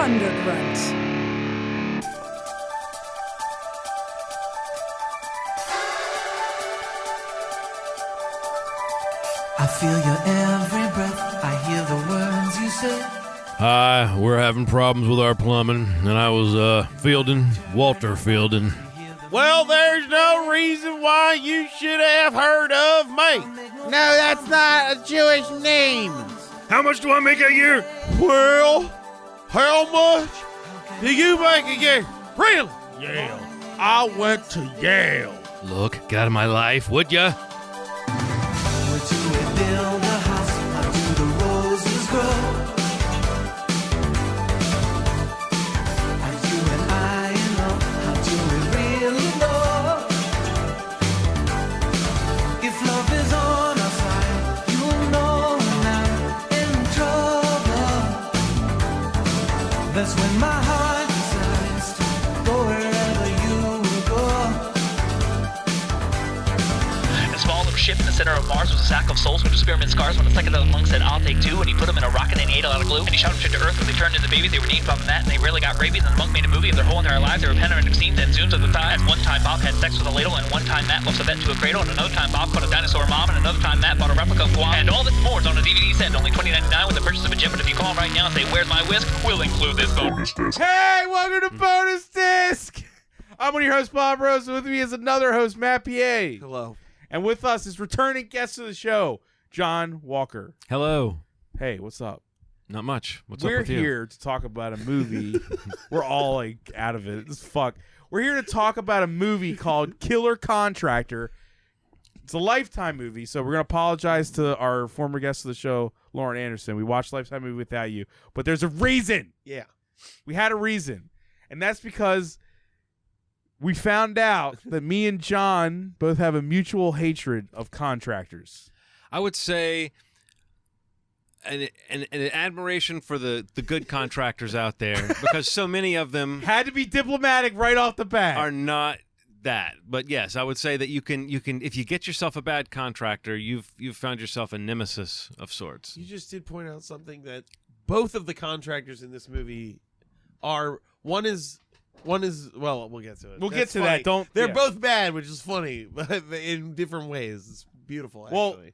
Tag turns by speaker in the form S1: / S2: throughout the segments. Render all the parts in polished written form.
S1: Undergrunt.
S2: I feel your every breath. I hear the words you say.
S3: Hi, we're having problems with our plumbing, and I was Walter Fielding.
S4: Well, there's no reason why you should have heard of me. No, that's not a Jewish name.
S3: How much do I make a year?
S4: Well, how much do you make a year? Really? Yale. I went to Yale.
S3: Look, get out of my life, would ya?
S2: Where do we build a house? How do the roses grow? Are you and I in love? How do we really know? If love is on our side, you'll know when I'm in trouble. That's when my heart decides to go wherever you will go.
S5: A small little ship in the center of Mars was a sack of souls with experiment scars. When the psychedelic monk said, I'll take two, and he put them in a rocket and he ate a lot of glue. And he shot them straight to Earth when they turned into babies. They were named Bob and Matt, and they really got rabies. And the monk made a movie of their whole entire lives. They were panoramic scenes and zooms of the thighs. One time Bob had sex with a ladle, and one time Matt lost a vet to a cradle, and another time Bob caught a dinosaur mom, and another time Matt bought a replica of Guam. And all this and more is on a DVD set, only $20.99 with the purchase of a gym. But if you call right now and say, where's my whisk, we'll include this bonus disc.
S4: Hey, welcome to Bonus Disc. I'm one of your hosts, Bob Rose, and with me is another host, Matt P.A.
S6: Hello.
S4: And with us is returning guest of the show, John Walker.
S3: Hello.
S4: Hey, what's up?
S3: Not much. What's
S4: We're
S3: up with you?
S4: here to talk about a movie. We're all like out of it. This fuck. We're here to talk about a movie called Killer Contractor. It's a Lifetime movie, so we're gonna apologize to our former guest of the show, Lauren Anderson. We watched Lifetime movie without you, but there's a reason.
S6: Yeah.
S4: We had a reason, and that's because we found out that me and John both have a mutual hatred of contractors.
S3: I would say an admiration for the good contractors out there, because so many of them
S4: Had to be diplomatic right off the bat.
S3: are not that. But yes, I would say that you can if you get yourself a bad contractor, you've found yourself a nemesis of sorts.
S6: You just did point out something that both of the contractors in this movie are. One is well, we'll get to it.
S4: We'll
S6: That's
S4: get to
S6: funny.
S4: that.
S6: They're
S4: yeah.
S6: both bad, which is funny, but in different ways. It's beautiful, actually.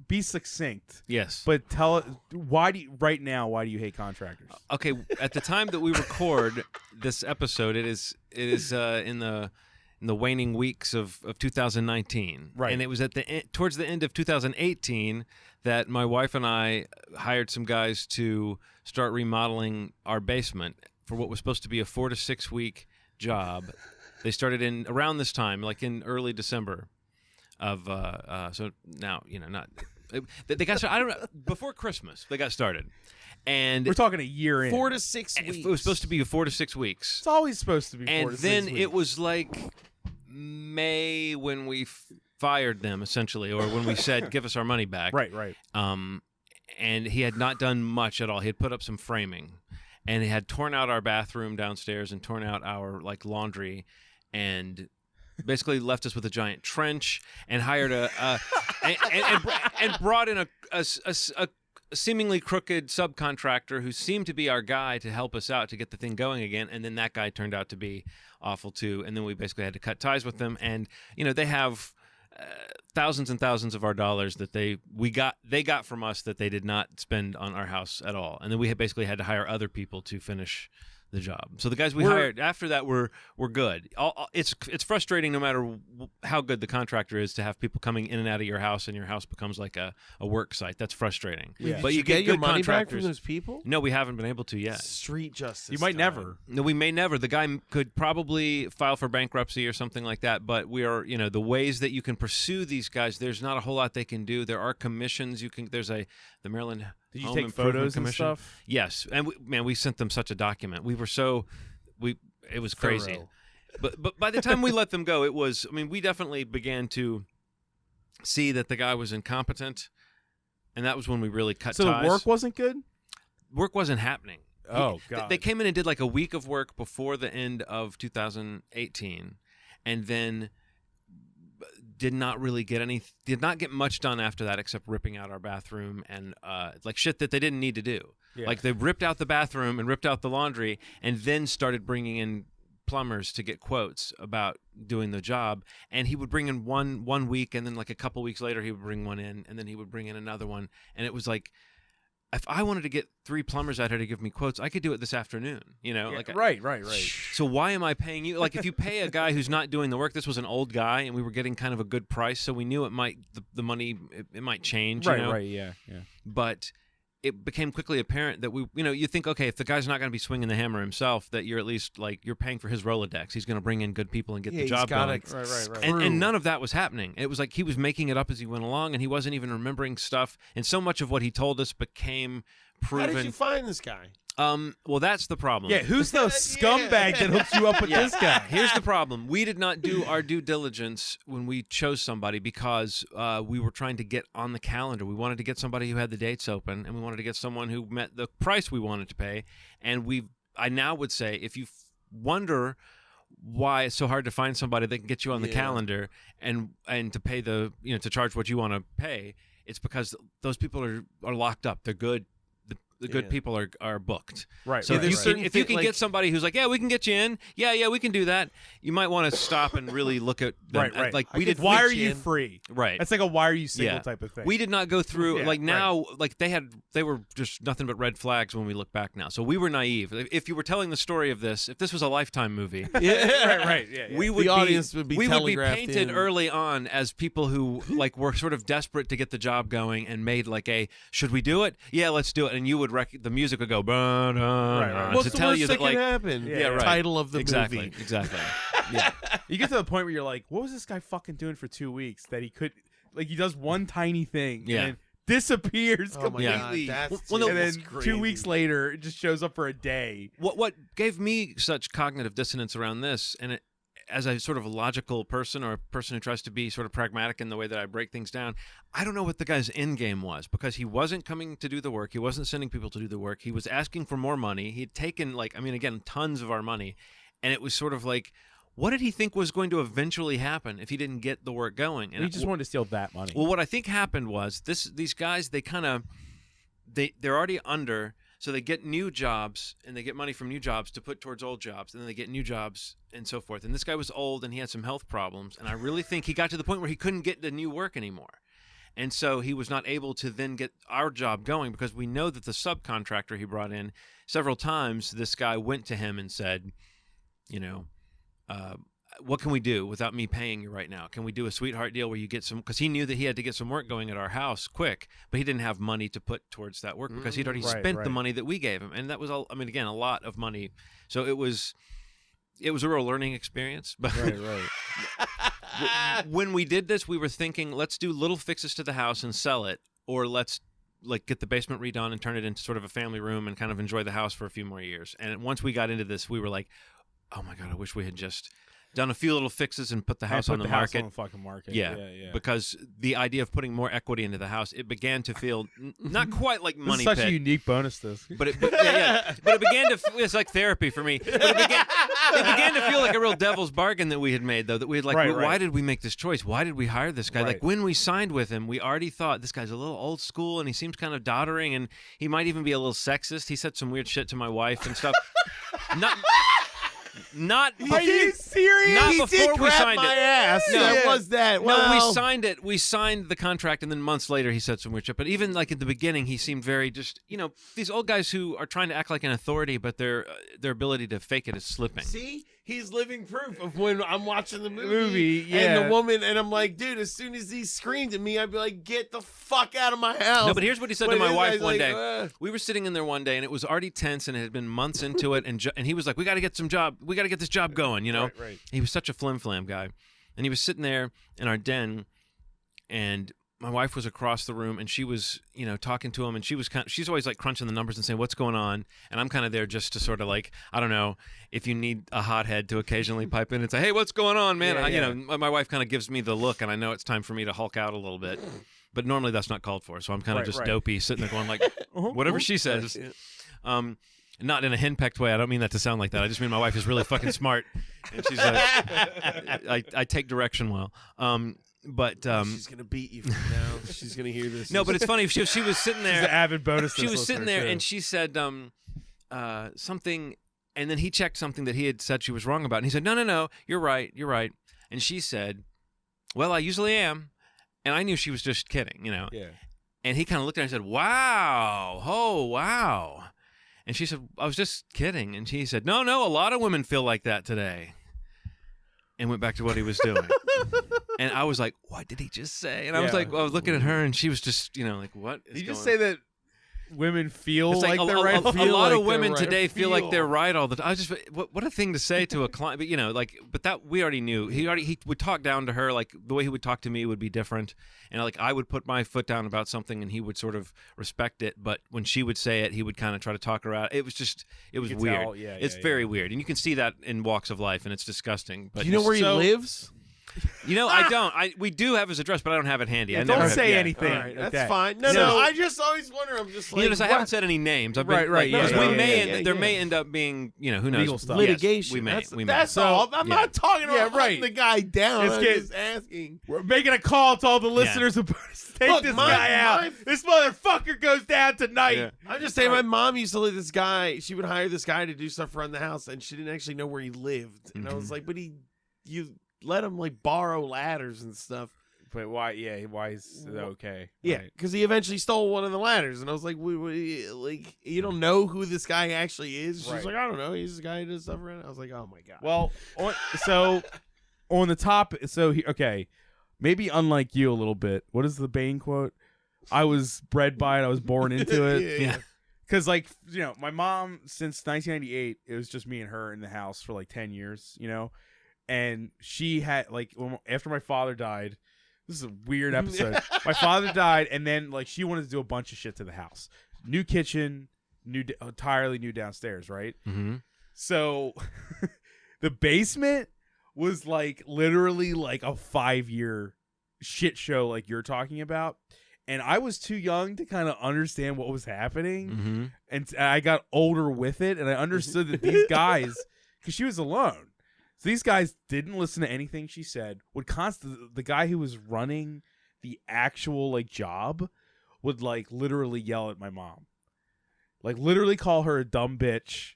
S4: Be succinct.
S3: Yes.
S4: But tell it why do you hate contractors?
S3: Okay, at the time that we record this episode, it is in the waning weeks of 2019.
S4: Right.
S3: And it was towards the end of 2018 that my wife and I hired some guys to start remodeling our basement for what was supposed to be a 4 to 6 week job. They started in around this time, like in early December of so now, not they got started, I don't know, before Christmas they got started. And
S4: We're talking a year in.
S6: 4 to 6 weeks.
S3: it was supposed to be 4 to 6 weeks.
S4: It's always supposed to be 4
S3: And
S4: to 6
S3: then
S4: weeks.
S3: it was like May when we fired them, essentially, or when we said, give us our money back.
S4: Right.
S3: And he had not done much at all. He had put up some framing, and he had torn out our bathroom downstairs and torn out our laundry, and basically left us with a giant trench, and hired and brought in a seemingly crooked subcontractor who seemed to be our guy to help us out to get the thing going again. And then that guy turned out to be awful too. And then we basically had to cut ties with them. And they have thousands and thousands of our dollars that they got from us that they did not spend on our house at all. And then we basically had to hire other people to finish the job. So the guys we hired after that were good. It's frustrating no matter how good the contractor is to have people coming in and out of your house, and your house becomes like a work site. That's frustrating.
S4: Yeah.
S3: But
S6: Did
S3: you get
S6: your
S3: good
S6: money back
S3: contractors.
S6: from those people?
S3: No, we haven't been able to yet.
S6: Street justice.
S4: You might
S6: time.
S4: never.
S3: No, we may never. The guy could probably file for bankruptcy or something like that, but we are, the ways that you can pursue these guys, there's not a whole lot they can do. There are commissions there's the Maryland
S4: Did you
S3: Home
S4: take
S3: Improvement
S4: photos and
S3: Commission.
S4: stuff?
S3: Yes. And we sent them such a document. It was crazy.
S4: Thorough.
S3: But by the time we let them go, we definitely began to see that the guy was incompetent, and that was when we really cut
S4: So
S3: ties.
S4: the work wasn't good?
S3: Work wasn't happening.
S4: Oh, God.
S3: They came in and did like a week of work before the end of 2018, and then did not get much done after that except ripping out our bathroom and like shit that they didn't need to do.
S4: Yeah.
S3: Like they ripped out the bathroom and ripped out the laundry and then started bringing in plumbers to get quotes about doing the job, and he would bring in one week, and then like a couple weeks later he would bring one in, and then he would bring in another one, and it was like, if I wanted to get 3 plumbers out here to give me quotes, I could do it this afternoon, you know?
S4: Yeah,
S3: like
S4: right.
S3: So why am I paying you? Like if you pay a guy who's not doing the work, this was an old guy, and we were getting kind of a good price, so we knew it might the money it might change, you know?
S4: Right, yeah.
S3: But it became quickly apparent that you think, okay, if the guy's not going to be swinging the hammer himself, that you're at least like you're paying for his Rolodex. He's going to bring in good people and get the job going.
S4: Right.
S3: And none of that was happening. It was like he was making it up as he went along, and he wasn't even remembering stuff. And so much of what he told us became proven.
S6: How did you find this guy?
S3: Well, that's the problem.
S4: Yeah, who's the scumbag that hooked you up with this guy?
S3: Here's the problem. We did not do our due diligence when we chose somebody because we were trying to get on the calendar. We wanted to get somebody who had the dates open, and we wanted to get someone who met the price we wanted to pay. And I now would say, if you wonder why it's so hard to find somebody that can get you on the calendar and to pay to charge what you want to pay, it's because those people are locked up. They're good. The good people are booked.
S4: Right.
S3: So if you can
S6: like,
S3: get somebody who's like, yeah, we can get you in. Yeah, we can do that. You might want to stop and really look at them.
S4: Right.
S3: Like
S4: Why are you free?
S3: Right.
S4: That's like a why are you single type of thing.
S3: We did not go through
S4: Yeah,
S3: like they were just nothing but red flags when we look back now. So we were naive. If you were telling the story of this, if this was a Lifetime movie,
S4: right.
S3: we would
S6: the audience would be
S3: painted
S6: in.
S3: early on as people who like were sort of desperate to get the job going and made like should we do it? Yeah, let's do it. And you would the music would go
S6: What's
S3: to
S6: the
S3: tell
S6: worst
S3: you
S6: that
S3: that like
S6: could happen?
S4: Yeah, right.
S6: Title of the
S3: exactly.
S6: movie.
S3: Yeah.
S4: You get to the point where you're like, what was this guy fucking doing for 2 weeks that he could, like, he does one tiny thing
S3: Yeah.
S4: and then disappears
S6: Oh my
S4: completely.
S6: God, that's
S3: Well, no,
S4: and then
S6: just
S4: 2
S6: crazy.
S4: weeks later, it just shows up for a day.
S3: What gave me such cognitive dissonance around this, and as a sort of a logical person or a person who tries to be sort of pragmatic in the way that I break things down, I don't know what the guy's end game was, because he wasn't coming to do the work. He wasn't sending people to do the work. He was asking for more money. He'd taken again, tons of our money. And it was sort of like, what did he think was going to eventually happen if he didn't get the work going? And
S4: He just wanted to steal that money.
S3: well, what I think happened was these guys, they're already under, so they get new jobs and they get money from new jobs to put towards old jobs, and then they get new jobs and so forth. And this guy was old and he had some health problems, and I really think he got to the point where he couldn't get the new work anymore. And so he was not able to then get our job going, because we know that the subcontractor he brought in, several times this guy went to him and said, what can we do without me paying you right now? Can we do a sweetheart deal where you get some, because he knew that he had to get some work going at our house quick, but he didn't have money to put towards that work because he'd already spent the money that we gave him. And that was all, again, a lot of money. So it was a real learning experience. But when we did this, we were thinking, let's do little fixes to the house and sell it, or let's like get the basement redone and turn it into sort of a family room and kind of enjoy the house for a few more years. And once we got into this, we were like, oh my God, I wish we had just done a few little fixes and put the house on the market.
S4: On the fucking market.
S3: Yeah, because the idea of putting more equity into the house, it began to feel not quite like money
S4: This is such
S3: pit,
S4: a unique bonus. This,
S3: but it began to. It's like therapy for me. But it began to feel like a real devil's bargain that we had made, though. That we had like, why did we make this choice? Why did we hire this guy?
S4: Right.
S3: Like when we signed with him, we already thought this guy's a little old school, and he seems kind of doddering, and he might even be a little sexist. He said some weird shit to my wife and stuff. Not.
S4: Are you serious?
S3: Not
S6: He
S3: before
S6: did
S3: we
S6: grab
S3: signed
S6: my
S3: it.
S6: ass.
S3: No.
S6: That was that.
S3: No,
S6: Wow.
S3: we signed it. We signed the contract, and then months later, he said some weird shit. But even like at the beginning, he seemed very just, these old guys who are trying to act like an authority, but their ability to fake it is slipping.
S6: See, he's living proof of when I'm watching the
S4: Movie, yeah.
S6: and the woman, and I'm like, dude, as soon as he screamed at me, I'd be like, get the fuck out of my house.
S3: No, but here's what he said
S6: But
S3: to my
S6: this
S3: wife
S6: guy's
S3: one
S6: like,
S3: day. We were sitting in there one day, and it was already tense, and it had been months into it, and he was like, we got to get this job going,
S4: Right.
S3: He was such a flim-flam guy. And he was sitting there in our den, and my wife was across the room, and she was, talking to him, and she's always like crunching the numbers and saying, what's going on? And I'm kind of there just to sort of like, I don't know, if you need a hothead to occasionally pipe in and say, hey, what's going on, man? My wife kind of gives me the look, and I know it's time for me to Hulk out a little bit. But normally that's not called for, so I'm kind of just dopey, sitting there going like, whatever she says. Not in a henpecked way. I don't mean that to sound like that. I just mean my wife is really fucking smart, and she's I take direction well. But
S6: she's gonna beat you from now. She's gonna hear this.
S3: no, but it's funny. She was sitting there.
S4: She's an avid bonus.
S3: She was sitting there,
S4: too.
S3: and she said something, and then he checked something that he had said she was wrong about, and he said, "No, you're right, And she said, "Well, I usually am," and I knew she was just kidding,
S4: Yeah.
S3: And he kind of looked at her and said, "Wow, oh wow," and she said, "I was just kidding," and he said, "No, a lot of women feel like that today," and went back to what he was doing. And I was like, "What did he just say?" And I was like, I was looking at her, and she was just, like, "What is
S4: Did you just
S3: going
S4: say that women feel
S3: It's
S4: like
S3: a,
S4: they're
S3: a-
S4: right?
S3: a
S6: Feel
S3: lot
S6: like
S3: of women
S6: they're right.
S3: today feel like
S6: Feel.
S3: they're right all the time. I just what a thing to say to a client, but but that we already knew. He would talk down to her, like the way he would talk to me would be different, and like I would put my foot down about something, and he would sort of respect it. But when she would say it, he would kind of try to talk her out. It was
S4: could
S3: weird.
S4: tell. Yeah,
S3: it's very weird, and you can see that in walks of life, and it's disgusting. But
S6: Do you know where he lives?
S3: I don't. We do have his address, but I don't have it handy.
S4: Yeah,
S3: I
S4: don't
S3: never
S4: say
S3: yeah.
S4: anything.
S6: All right,
S4: like
S6: that's
S4: that.
S6: fine. No,
S3: No.
S6: I just always wonder. I'm just like,
S3: I haven't said any names. I've been,
S4: Right,
S3: because
S4: yeah,
S3: we
S4: yeah,
S3: may
S6: yeah,
S3: there
S6: yeah.
S3: may end up being who knows
S4: Legal stuff.
S3: Yes,
S6: litigation.
S3: we may.
S6: That's
S4: So,
S6: all. I'm
S3: yeah.
S6: not talking about
S4: Yeah, right.
S6: hunting the guy down.
S4: It's
S6: I'm
S4: good.
S6: just asking.
S4: We're making a call to all the listeners who take
S6: Look,
S4: this
S6: my-
S4: guy out.
S6: my-
S4: This motherfucker goes down tonight.
S3: Yeah.
S6: I'm just saying, my mom used to let this guy. She would hire this guy to do stuff around the house, and she didn't actually know where he lived. And I was like, but you let him like borrow ladders and stuff.
S4: But why? Yeah, why is it okay?
S6: Yeah,
S4: Right.
S6: because he eventually stole one of the ladders, and I was like, like you don't know who this guy actually is. She's
S4: Right.
S6: like, I don't know. He's the guy who does stuff around. I was like, oh my god.
S4: Well, on the top, okay, maybe unlike you a little bit. What is the Bane quote? I was bred by it. I was born into it.
S3: Yeah.
S4: Because, my mom, since 1998, it was just me and her in the house for 10 years, and she had, after my father died, this is a weird episode. My father died, and then, she wanted to do a bunch of shit to the house. New kitchen, entirely new downstairs, right?
S3: Mm-hmm.
S4: So, the basement was, literally, a 5-year shit show like you're talking about. And I was too young to kind of understand what was happening.
S3: Mm-hmm.
S4: And I got older with it, and I understood that these guys, because she was alone, so these guys didn't listen to anything she said. Would the guy who was running the actual job would literally yell at my mom, literally call her a dumb bitch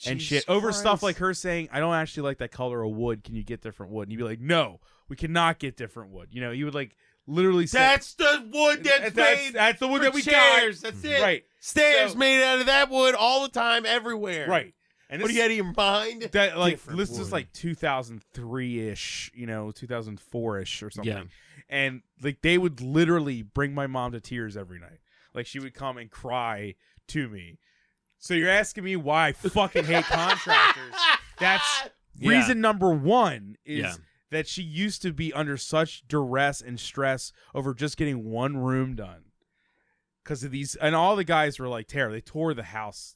S4: and
S6: Jesus
S4: shit over stuff
S6: Christ.
S4: like her saying, "I don't actually like that color of wood. Can you get different wood?" And you'd be like, "No, we cannot get different wood." You would literally say,
S6: That's the wood that's made.
S4: that's the wood
S6: for
S4: that we
S6: chairs.
S4: got.
S6: That's it.
S4: Right.
S6: Stairs
S4: So-
S6: made out of that wood all the time, everywhere.
S4: Right. And
S6: What do you had in your mind?
S4: that
S6: Different
S4: this is
S6: wood.
S4: 2003-ish, 2004-ish or something.
S3: Yeah.
S4: And they would literally bring my mom to tears every night. She would come and cry to me. So you're asking me why I fucking hate contractors. That's
S3: Yeah.
S4: reason number one is
S3: Yeah.
S4: that she used to be under such duress and stress over just getting one room done. Because of these, and all the guys were terror. They tore the house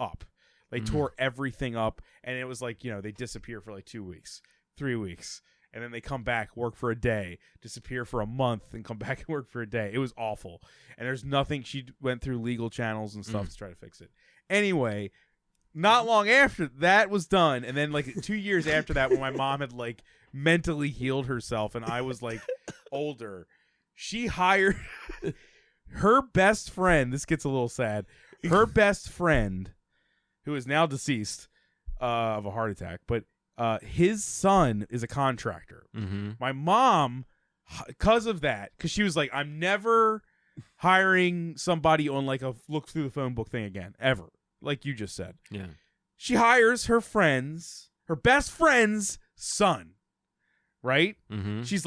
S4: up. They tore everything up, and it was they disappear for 2 weeks, 3 weeks, and then they come back, work for a day, disappear for a month, and come back and work for a day. It was awful. And there's nothing. She went through legal channels and stuff to try to fix it. Anyway, not long after that was done, and then 2 years after that, when my mom had mentally healed herself, and I was older, she hired her best friend. This gets a little sad. Her best friend, who is now deceased of a heart attack, but his son is a contractor.
S3: Mm-hmm.
S4: My mom, because of that, because she was like, I'm never hiring somebody on a look through the phone book thing again, ever. Like you just said.
S3: Yeah.
S4: She hires her best friend's son, right?
S3: Mm-hmm.
S4: She's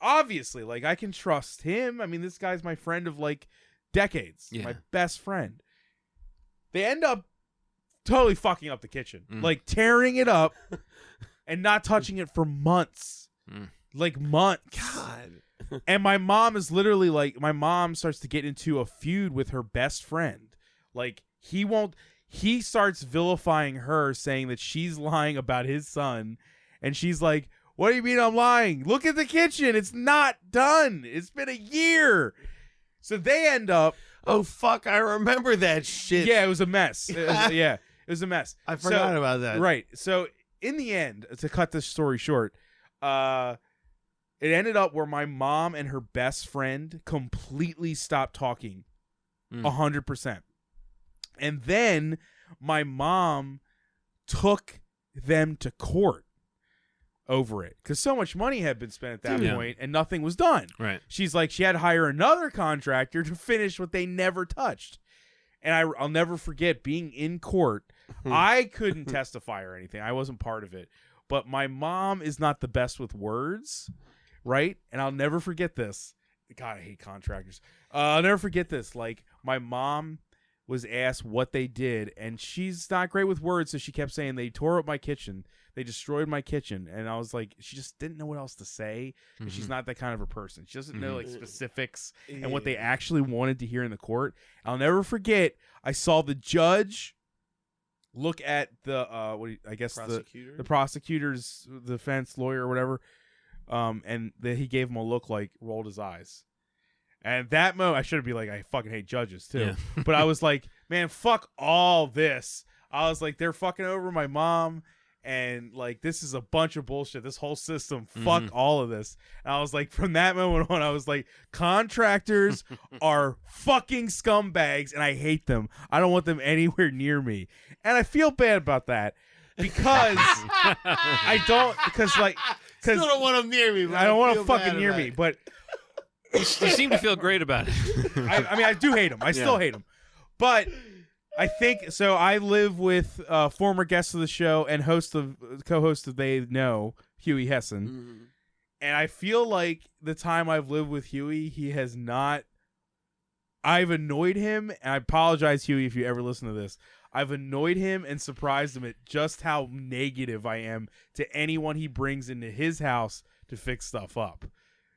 S4: obviously, I can trust him. I mean, this guy's my friend of decades,
S3: Yeah.
S4: my best friend. They end up totally fucking up the kitchen, tearing it up and not touching it for months, months.
S6: God.
S4: And my mom is literally my mom starts to get into a feud with her best friend. He starts vilifying her, saying that she's lying about his son. And she's like, what do you mean I'm lying? Look at the kitchen. It's not done. It's been a year. So they end up.
S6: Oh, fuck. I remember that shit.
S4: Yeah, it was a mess. It was a mess.
S6: I forgot about that.
S4: Right. So in the end, to cut this story short, it ended up where my mom and her best friend completely stopped talking 100%. And then my mom took them to court over it because so much money had been spent at that point and nothing was done.
S3: Right.
S4: She's like, she had to hire another contractor to finish what they never touched. And I'll never forget being in court. I couldn't testify or anything. I wasn't part of it. But my mom is not the best with words, right? And I'll never forget this. God, I hate contractors. I'll never forget this. Like, my mom was asked what they did, and she's not great with words, so she kept saying, they tore up my kitchen. They destroyed my kitchen. And I was like, she just didn't know what else to say because she's not that kind of a person. She doesn't know, like, specifics and what they actually wanted to hear in the court. I'll never forget, I saw the judge look at the
S6: Prosecutor?
S4: the prosecutor's defense lawyer or whatever, and then he gave him a look, like rolled his eyes. And that moment, I should be like, I fucking hate judges too. Yeah. But I was like, man, fuck all this. I was like, they're fucking over my mom. And like, this is a bunch of bullshit. This whole system, fuck all of this. And I was like, from that moment on, I was like, contractors are fucking scumbags, and I hate them. I don't want them anywhere near me. And I feel bad about that because
S6: Still don't want them near me.
S4: I don't want them fucking near me. But
S3: You seem to feel great about it.
S4: I mean, I do hate them. I still hate them. But I think so. I live with former guest of the show and co-host of They Know, Huey Hessen, and I feel like the time I've lived with Huey, he has not. I've annoyed him, and I apologize, Huey, if you ever listen to this. I've annoyed him and surprised him at just how negative I am to anyone he brings into his house to fix stuff up.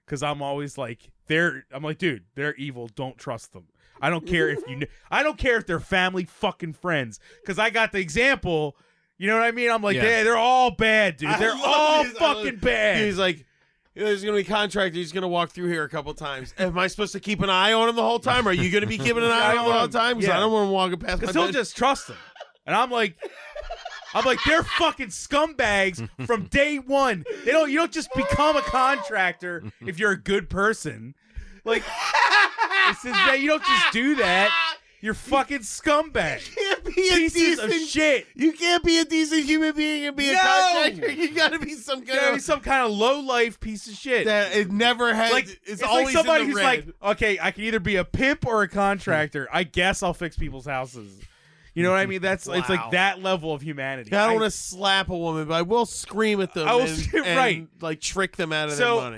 S4: Because I'm always like, I'm like, dude, they're evil. Don't trust them. I don't care if I don't care if they're family fucking friends. Because I got the example. You know what I mean? I'm like, they're all bad, dude. They're all fucking bad.
S6: He's like, there's going to be a contractor. He's going to walk through here a couple times. Am I supposed to keep an eye on him the whole time? Are you going to be keeping an eye on him the whole time? Because I don't want him walking past my
S4: Because he'll just trust them. And I'm like, they're fucking scumbags from day one. You don't just become a contractor if you're a good person. Like, you don't just do that. You're fucking scumbag.
S6: You can't be a
S4: Pieces of shit.
S6: You can't be a decent human being and be a contractor. You got to be some kind of
S4: low life piece of shit.
S6: that it never has.
S4: Like,
S6: it's
S4: like
S6: always
S4: somebody
S6: in the
S4: who's
S6: red.
S4: like, okay, I can either be a pimp or a contractor. I guess I'll fix people's houses. You know what I mean? It's like that level of humanity.
S6: I don't want to slap a woman, but I will scream at them. and like trick them out of their money.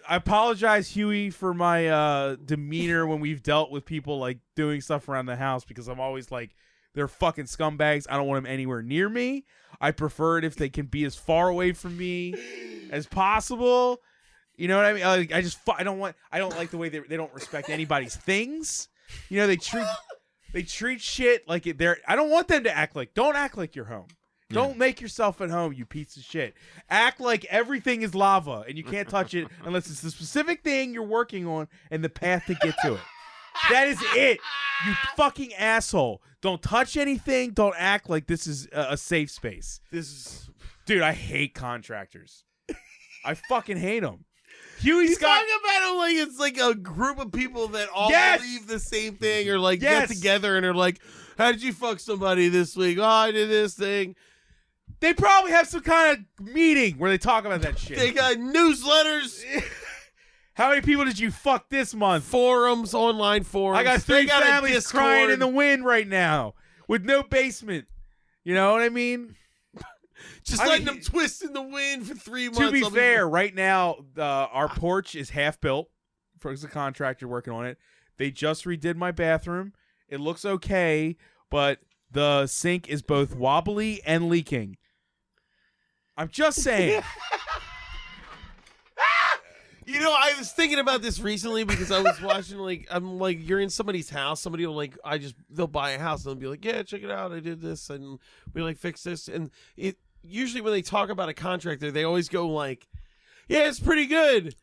S4: I apologize, Huey, for my demeanor when we've dealt with people like doing stuff around the house, because I'm always like, they're fucking scumbags. I don't want them anywhere near me. I prefer it if they can be as far away from me as possible. You know what I mean? I don't like the way they don't respect anybody's things. You know, they treat shit like they're. I don't want them to act like. Don't act like you're home. Don't make yourself at home, you piece of shit. Act like everything is lava and you can't touch it unless it's the specific thing you're working on and the path to get to it. That is it. You fucking asshole. Don't touch anything. Don't act like this is a safe space. Dude, I hate contractors. I fucking hate them.
S6: He's talking about it like it's like a group of people that all believe the same thing, or like get together and are like, how did you fuck somebody this week? Oh, I did this thing.
S4: They probably have some kind of meeting where they talk about that shit.
S6: They got newsletters.
S4: How many people did you fuck this month?
S6: Forums, online forums.
S4: I got 3 families crying in the wind right now with no basement. You know what I mean?
S6: Just letting them twist in the wind for 3 months.
S4: To be fair, right now, our porch is half built. There's a contractor working on it. They just redid my bathroom. It looks okay, but the sink is both wobbly and leaking. I'm just saying.
S6: You know, I was thinking about this recently because I was watching, I'm like, you're in somebody's house. Somebody will they'll buy a house and they'll be like, yeah, check it out. I did this and we fix this. And usually when they talk about a contractor, they always go like, yeah, it's pretty good.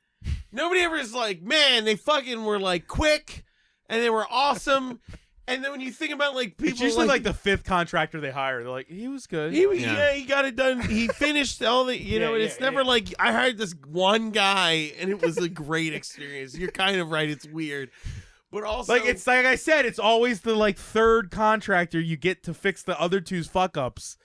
S6: Nobody ever is like, man, they fucking were quick and they were awesome And then when you think about like people,
S4: it's usually like the 5th contractor they hire. They're like, he was good.
S6: He got it done. He finished all the, you know, and it's never like I hired this one guy and it was a great experience. You're kind of right. It's weird. But also,
S4: like it's like I said, it's always the like 3rd contractor you get to fix the other 2's fuck ups.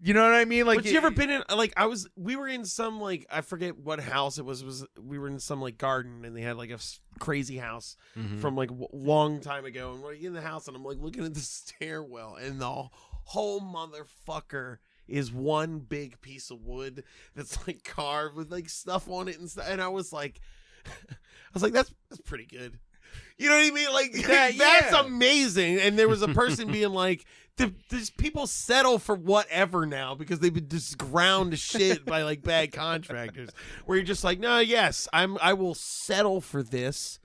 S4: You know what I mean? Like,
S6: but you ever been in like we were in some like I forget what house it was we were in some like garden and they had like a crazy house from like long time ago and we're in the house and I'm like looking at the stairwell and the whole motherfucker is one big piece of wood that's like carved with like stuff on it and stuff and I was like that's pretty good. You know what I mean? Like that's amazing. And there was a person being like, "These people settle for whatever now because they've been just ground to shit by like bad contractors." Where you're just like, "No, yes, I will settle for this.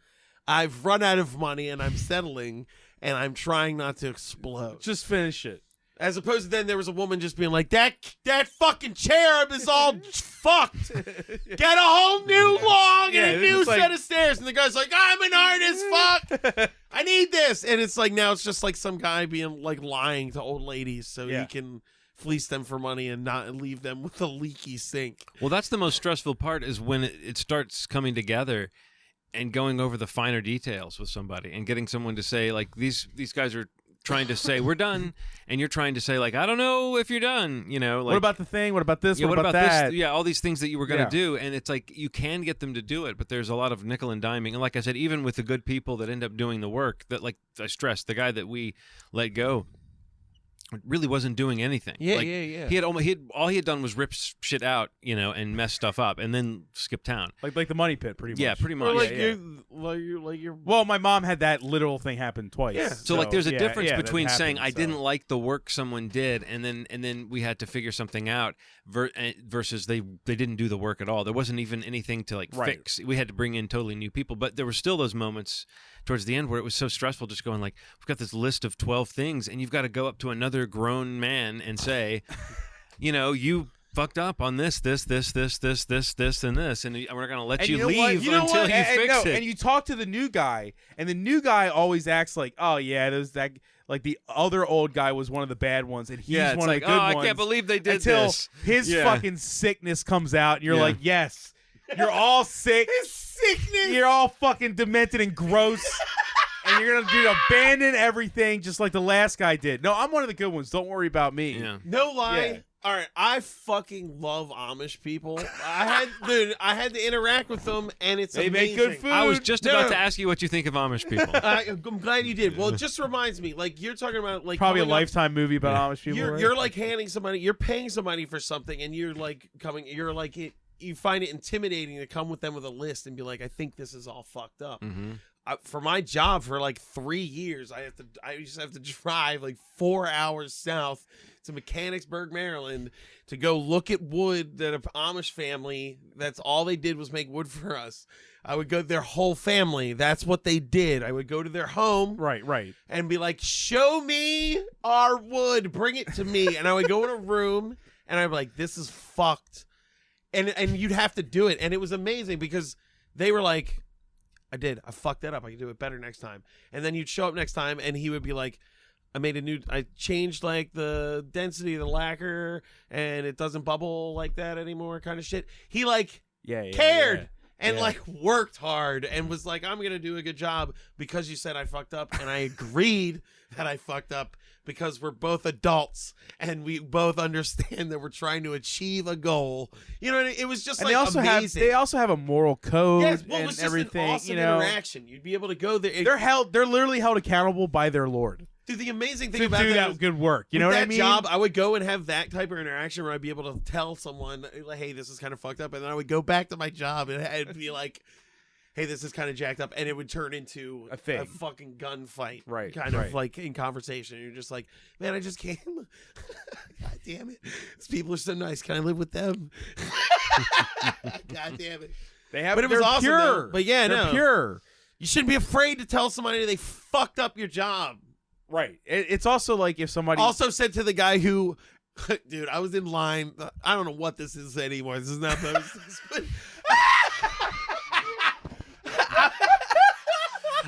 S6: I've run out of money and I'm settling, and I'm trying not to explode."
S4: just finish it.
S6: As opposed to then there was a woman just being like, that fucking cherub is all fucked. Get a whole new log and a new set of stairs. And the guy's like, I'm an artist, fuck. I need this. And it's like now it's just like some guy being like lying to old ladies so he can fleece them for money and not leave them with a leaky sink.
S3: Well, that's the most stressful part is when it starts coming together and going over the finer details with somebody and getting someone to say like these guys are trying to say we're done and you're trying to say like I don't know if you're done, you know, like
S4: what about the thing, what about this,
S3: what about
S4: that,
S3: this, all these things that you were going to do, and it's like you can get them to do it, but there's a lot of nickel and diming. And like I said, even with the good people that end up doing the work, that like I stressed, the guy that we let go really wasn't doing anything. He had all he had done was rip shit out, you know, and mess stuff up, and then skip town.
S4: like the money pit, pretty much.
S3: Yeah, pretty much.
S6: Or you're
S4: Well, my mom had that literal thing happen twice.
S6: Yeah.
S3: So like, there's a difference between
S4: that
S3: saying
S4: happened,
S3: I didn't like the work someone did, and then we had to figure something out, versus they didn't do the work at all. There wasn't even anything to like fix. We had to bring in totally new people, but there were still those moments towards the end where it was so stressful, just going like, we've got this list of 12 things, and you've got to go up to another grown man and say, you know, you fucked up on this, and this, and we're going to let you leave until you fix it.
S4: And you talk to the new guy, and the new guy always acts like, oh yeah, there's that. Like the other old guy was one of the bad ones, and he's one of the good ones.
S3: I can't believe they did
S4: until
S3: this.
S4: His fucking sickness comes out, and you're like, yes, you're all sick.
S6: his sickness.
S4: You're all fucking demented and gross. And you're gonna abandon everything just like the last guy did. No, I'm one of the good ones. Don't worry about me.
S3: Yeah.
S6: No lie.
S4: Yeah.
S6: All right, I fucking love Amish people. I had to interact with them, and it's
S4: They
S6: amazing.
S4: make good food.
S3: I was just about to ask you what you think of Amish people.
S6: I'm glad you did. Well, it just reminds me, like you're talking about, like
S4: Probably a
S6: coming up-
S4: Lifetime movie about Amish people. right?
S6: You're like you're paying somebody for something, and you're like you find it intimidating to come with them with a list and be like, I think this is all fucked up.
S3: Mm-hmm.
S6: For my job for like 3 years, I used to have to drive like 4 hours south to Mechanicsburg, Maryland, to go look at wood that an Amish family, that's all they did was make wood for us. I would go to their whole family. That's what they did. I would go to their home.
S4: Right.
S6: And be like, show me our wood. Bring it to me. And I would go in a room and I'd be like, this is fucked. And you'd have to do it. And it was amazing because they were like, I fucked that up. I can do it better next time. And then you'd show up next time and he would be like, I changed like the density of the lacquer and it doesn't bubble like that anymore, kind of shit. He like cared and like worked hard and was like, I'm going to do a good job because you said I fucked up. And I agreed that I fucked up because we're both adults and we both understand that we're trying to achieve a goal. You know, it was just
S4: And
S6: like amazing.
S4: they also have a moral code
S6: Yes, well, it
S4: and
S6: was just
S4: everything.
S6: an awesome
S4: you know,
S6: interaction. You'd be able to go there.
S4: they're literally held accountable by their lord
S6: Dude, the amazing thing
S4: to
S6: about
S4: do
S6: that
S4: that
S6: is,
S4: good work. You
S6: with
S4: know what
S6: that
S4: I mean?
S6: job, I would go and have that type of interaction where I'd be able to tell someone, like, hey, this is kind of fucked up. And then I would go back to my job and I'd be like, hey, this is kind of jacked up. And it would turn into
S4: A thing.
S6: a fucking gunfight.
S4: Right,
S6: Kind of
S4: right.
S6: like in conversation. And you're just like, man, I just came. God damn it. These people are so nice. Can I live with them? God damn it.
S4: But
S6: it was awesome,
S4: pure.
S6: though. But yeah,
S4: they're
S6: no.
S4: pure.
S6: You shouldn't be afraid to tell somebody they fucked up your job.
S4: Right. It's also like if somebody
S6: Also said to the guy who, dude, I was in line. I don't know what this is anymore. This is not those.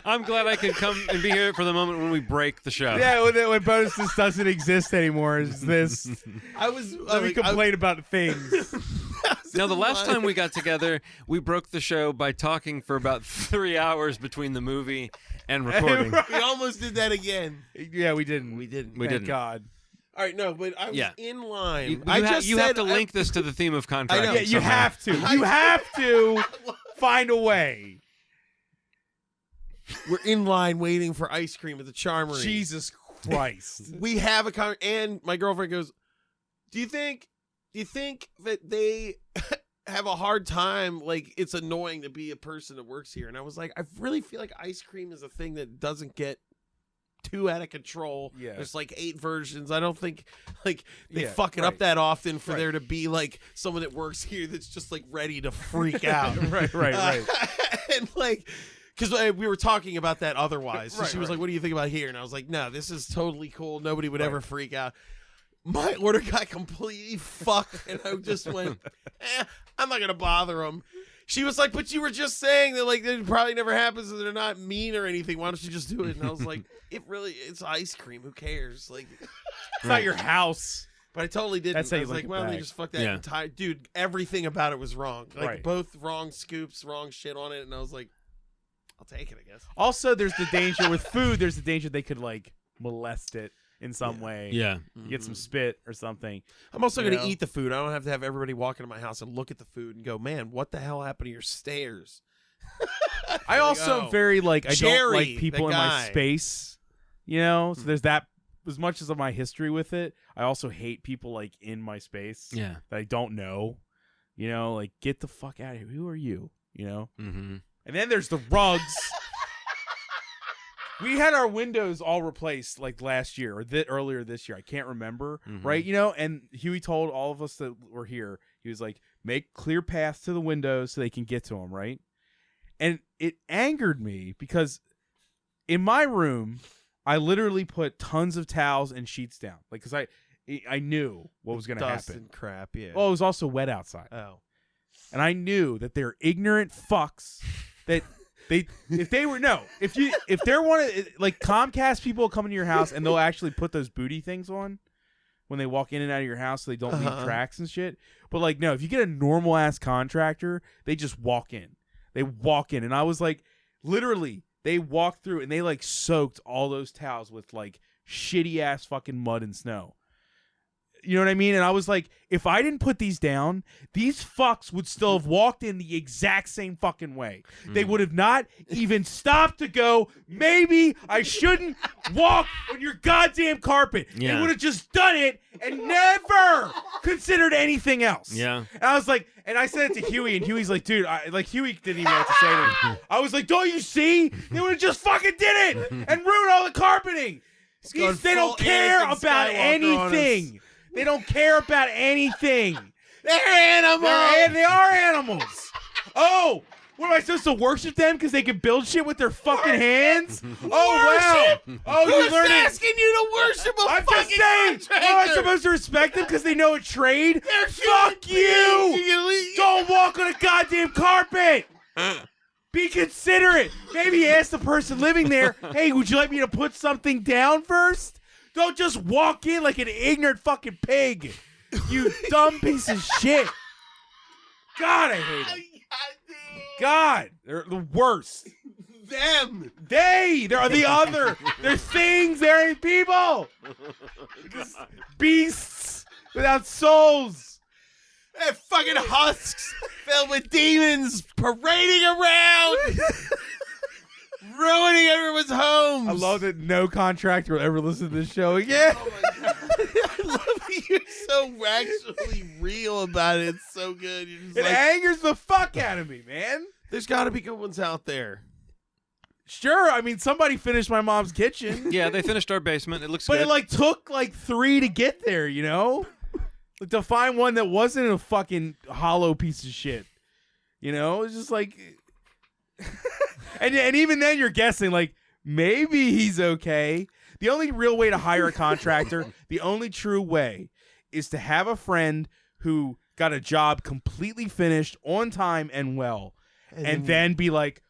S3: I'm glad I can come and be here for the moment when we break the show.
S4: Yeah, when bonuses doesn't exist anymore, is this. Let me complain about things.
S3: Now, the last time we got together, we broke the show by talking for about 3 hours between the movie and recording.
S6: We almost did that again.
S4: Yeah, we didn't.
S3: We
S4: Thank
S3: didn't.
S4: God.
S6: All right, no, but I was in line.
S3: You have to link this to the theme of contract.
S6: I know.
S4: Yeah, you have to. You have to find a way.
S6: We're in line waiting for ice cream at the Charmery.
S4: Jesus Christ.
S6: We have a and my girlfriend goes, Do you think that they have a hard time, like it's annoying to be a person that works here? And I was like, I really feel like ice cream is a thing that doesn't get too out of control.
S4: Yeah.
S6: There's like 8 versions. I don't think like they
S4: Yeah,
S6: fuck it up
S4: right.
S6: that often for
S4: Right.
S6: there to be like someone that works here that's just like ready to freak out.
S4: Right.
S6: And like, because we were talking about that otherwise. So
S4: Right,
S6: she was
S4: right.
S6: like, what do you think about here? And I was like, no, this is totally cool. Nobody would ever freak out. My order got completely fucked, and I just went, I'm not going to bother them. She was like, but you were just saying that like it probably never happens and they're not mean or anything. Why don't you just do it? And I was like, it's ice cream. Who cares? Like,
S4: It's not your house.
S6: but I totally didn't.
S4: That's how
S6: I
S4: you
S6: was
S4: look
S6: like,
S4: at
S6: well, they
S4: bag.
S6: just fucked that
S3: Yeah.
S6: entire dude. Everything about it was wrong. Like
S4: Right.
S6: both wrong scoops, wrong shit on it. And I was like, I'll take it, I guess.
S4: Also, there's the danger with food. There's the danger they could like molest it in some way.
S3: Yeah.
S4: You get some spit or something.
S6: I'm also going to
S4: know?
S6: eat the food. I don't have to have everybody walk into my house and look at the food and go, man, what the hell happened to your stairs?
S4: I also am very like I don't
S6: Jerry,
S4: like people
S6: the
S4: in my
S6: guy.
S4: space. You know, so there's that. As much as of my history with it, I also hate people like in my space
S3: Yeah.
S4: that I don't know. You know, like get the fuck out of here. Who are you? You know.
S3: Mm-hmm.
S4: And then there's the rugs. We had our windows all replaced like last year or earlier this year. I can't remember, right? You know, and Huey told all of us that were here, he was like, make clear paths to the windows so they can get to them, right? And it angered me because in my room, I literally put tons of towels and sheets down. Like, because I knew what was going to
S6: Dust
S4: happen.
S6: and crap, yeah.
S4: Well, it was also wet outside.
S6: Oh.
S4: And I knew that they're ignorant fucks that if they're one of like Comcast people come into your house and they'll actually put those booty things on when they walk in and out of your house so they don't leave tracks and shit. But like no, if you get a normal ass contractor, they just walk in. They walk in and I was like literally they walked through and they like soaked all those towels with like shitty ass fucking mud and snow. You know what I mean? And I was like, if I didn't put these down, these fucks would still have walked in the exact same fucking way. They would have not even stopped to go, maybe I shouldn't walk on your goddamn carpet.
S3: Yeah.
S4: They would have just done it and never considered anything else.
S3: Yeah.
S4: And I was like, and I said it to Huey, and Huey's like, dude, Huey didn't even know what to say to me. I was like, don't you see? They would have just fucking did it and ruined all the carpeting.
S6: gone
S4: They don't
S6: full
S4: care
S6: Anakin
S4: about
S6: Skywalker on us.
S4: anything. They don't care about anything.
S6: They're animals.
S4: They are animals. Oh, what am I supposed to worship them because they can build shit with their fucking hands? Oh wow! Oh, you
S6: Who's
S4: learning?
S6: asking you to worship a
S4: I'm
S6: fucking
S4: just saying.
S6: contractor?
S4: Am I supposed to respect them because they know a trade?
S6: They're
S4: Fuck
S6: human
S4: you!
S6: beings. You leave-
S4: Don't walk on a goddamn carpet. Be considerate. Maybe ask the person living there, hey, would you like me to put something down first? Don't just walk in like an ignorant fucking pig. You dumb piece of shit. God, I hate them. God, they're the worst.
S6: Them.
S4: They're the other. They're things. They ain't people. They're just beasts without souls.
S6: They're fucking husks filled with demons parading around, ruining everyone's homes.
S4: I love that no contractor will ever listen to this show again.
S6: Oh my God. I love that you're so actually real about it. It's so good. You're just
S4: It
S6: like,
S4: angers the fuck out of me, man.
S6: there's got to be good ones out there.
S4: Sure, I mean somebody finished my mom's kitchen,
S3: Yeah, they finished our basement. It looks
S4: but
S3: good.
S4: it like took like 3 to get there. You know, like to find one that wasn't a fucking hollow piece of shit. You know, it's just like, and even then you're guessing like maybe he's okay. The only real way to hire a contractor, the only true way, is to have a friend who got a job completely finished on time and well, and then be like,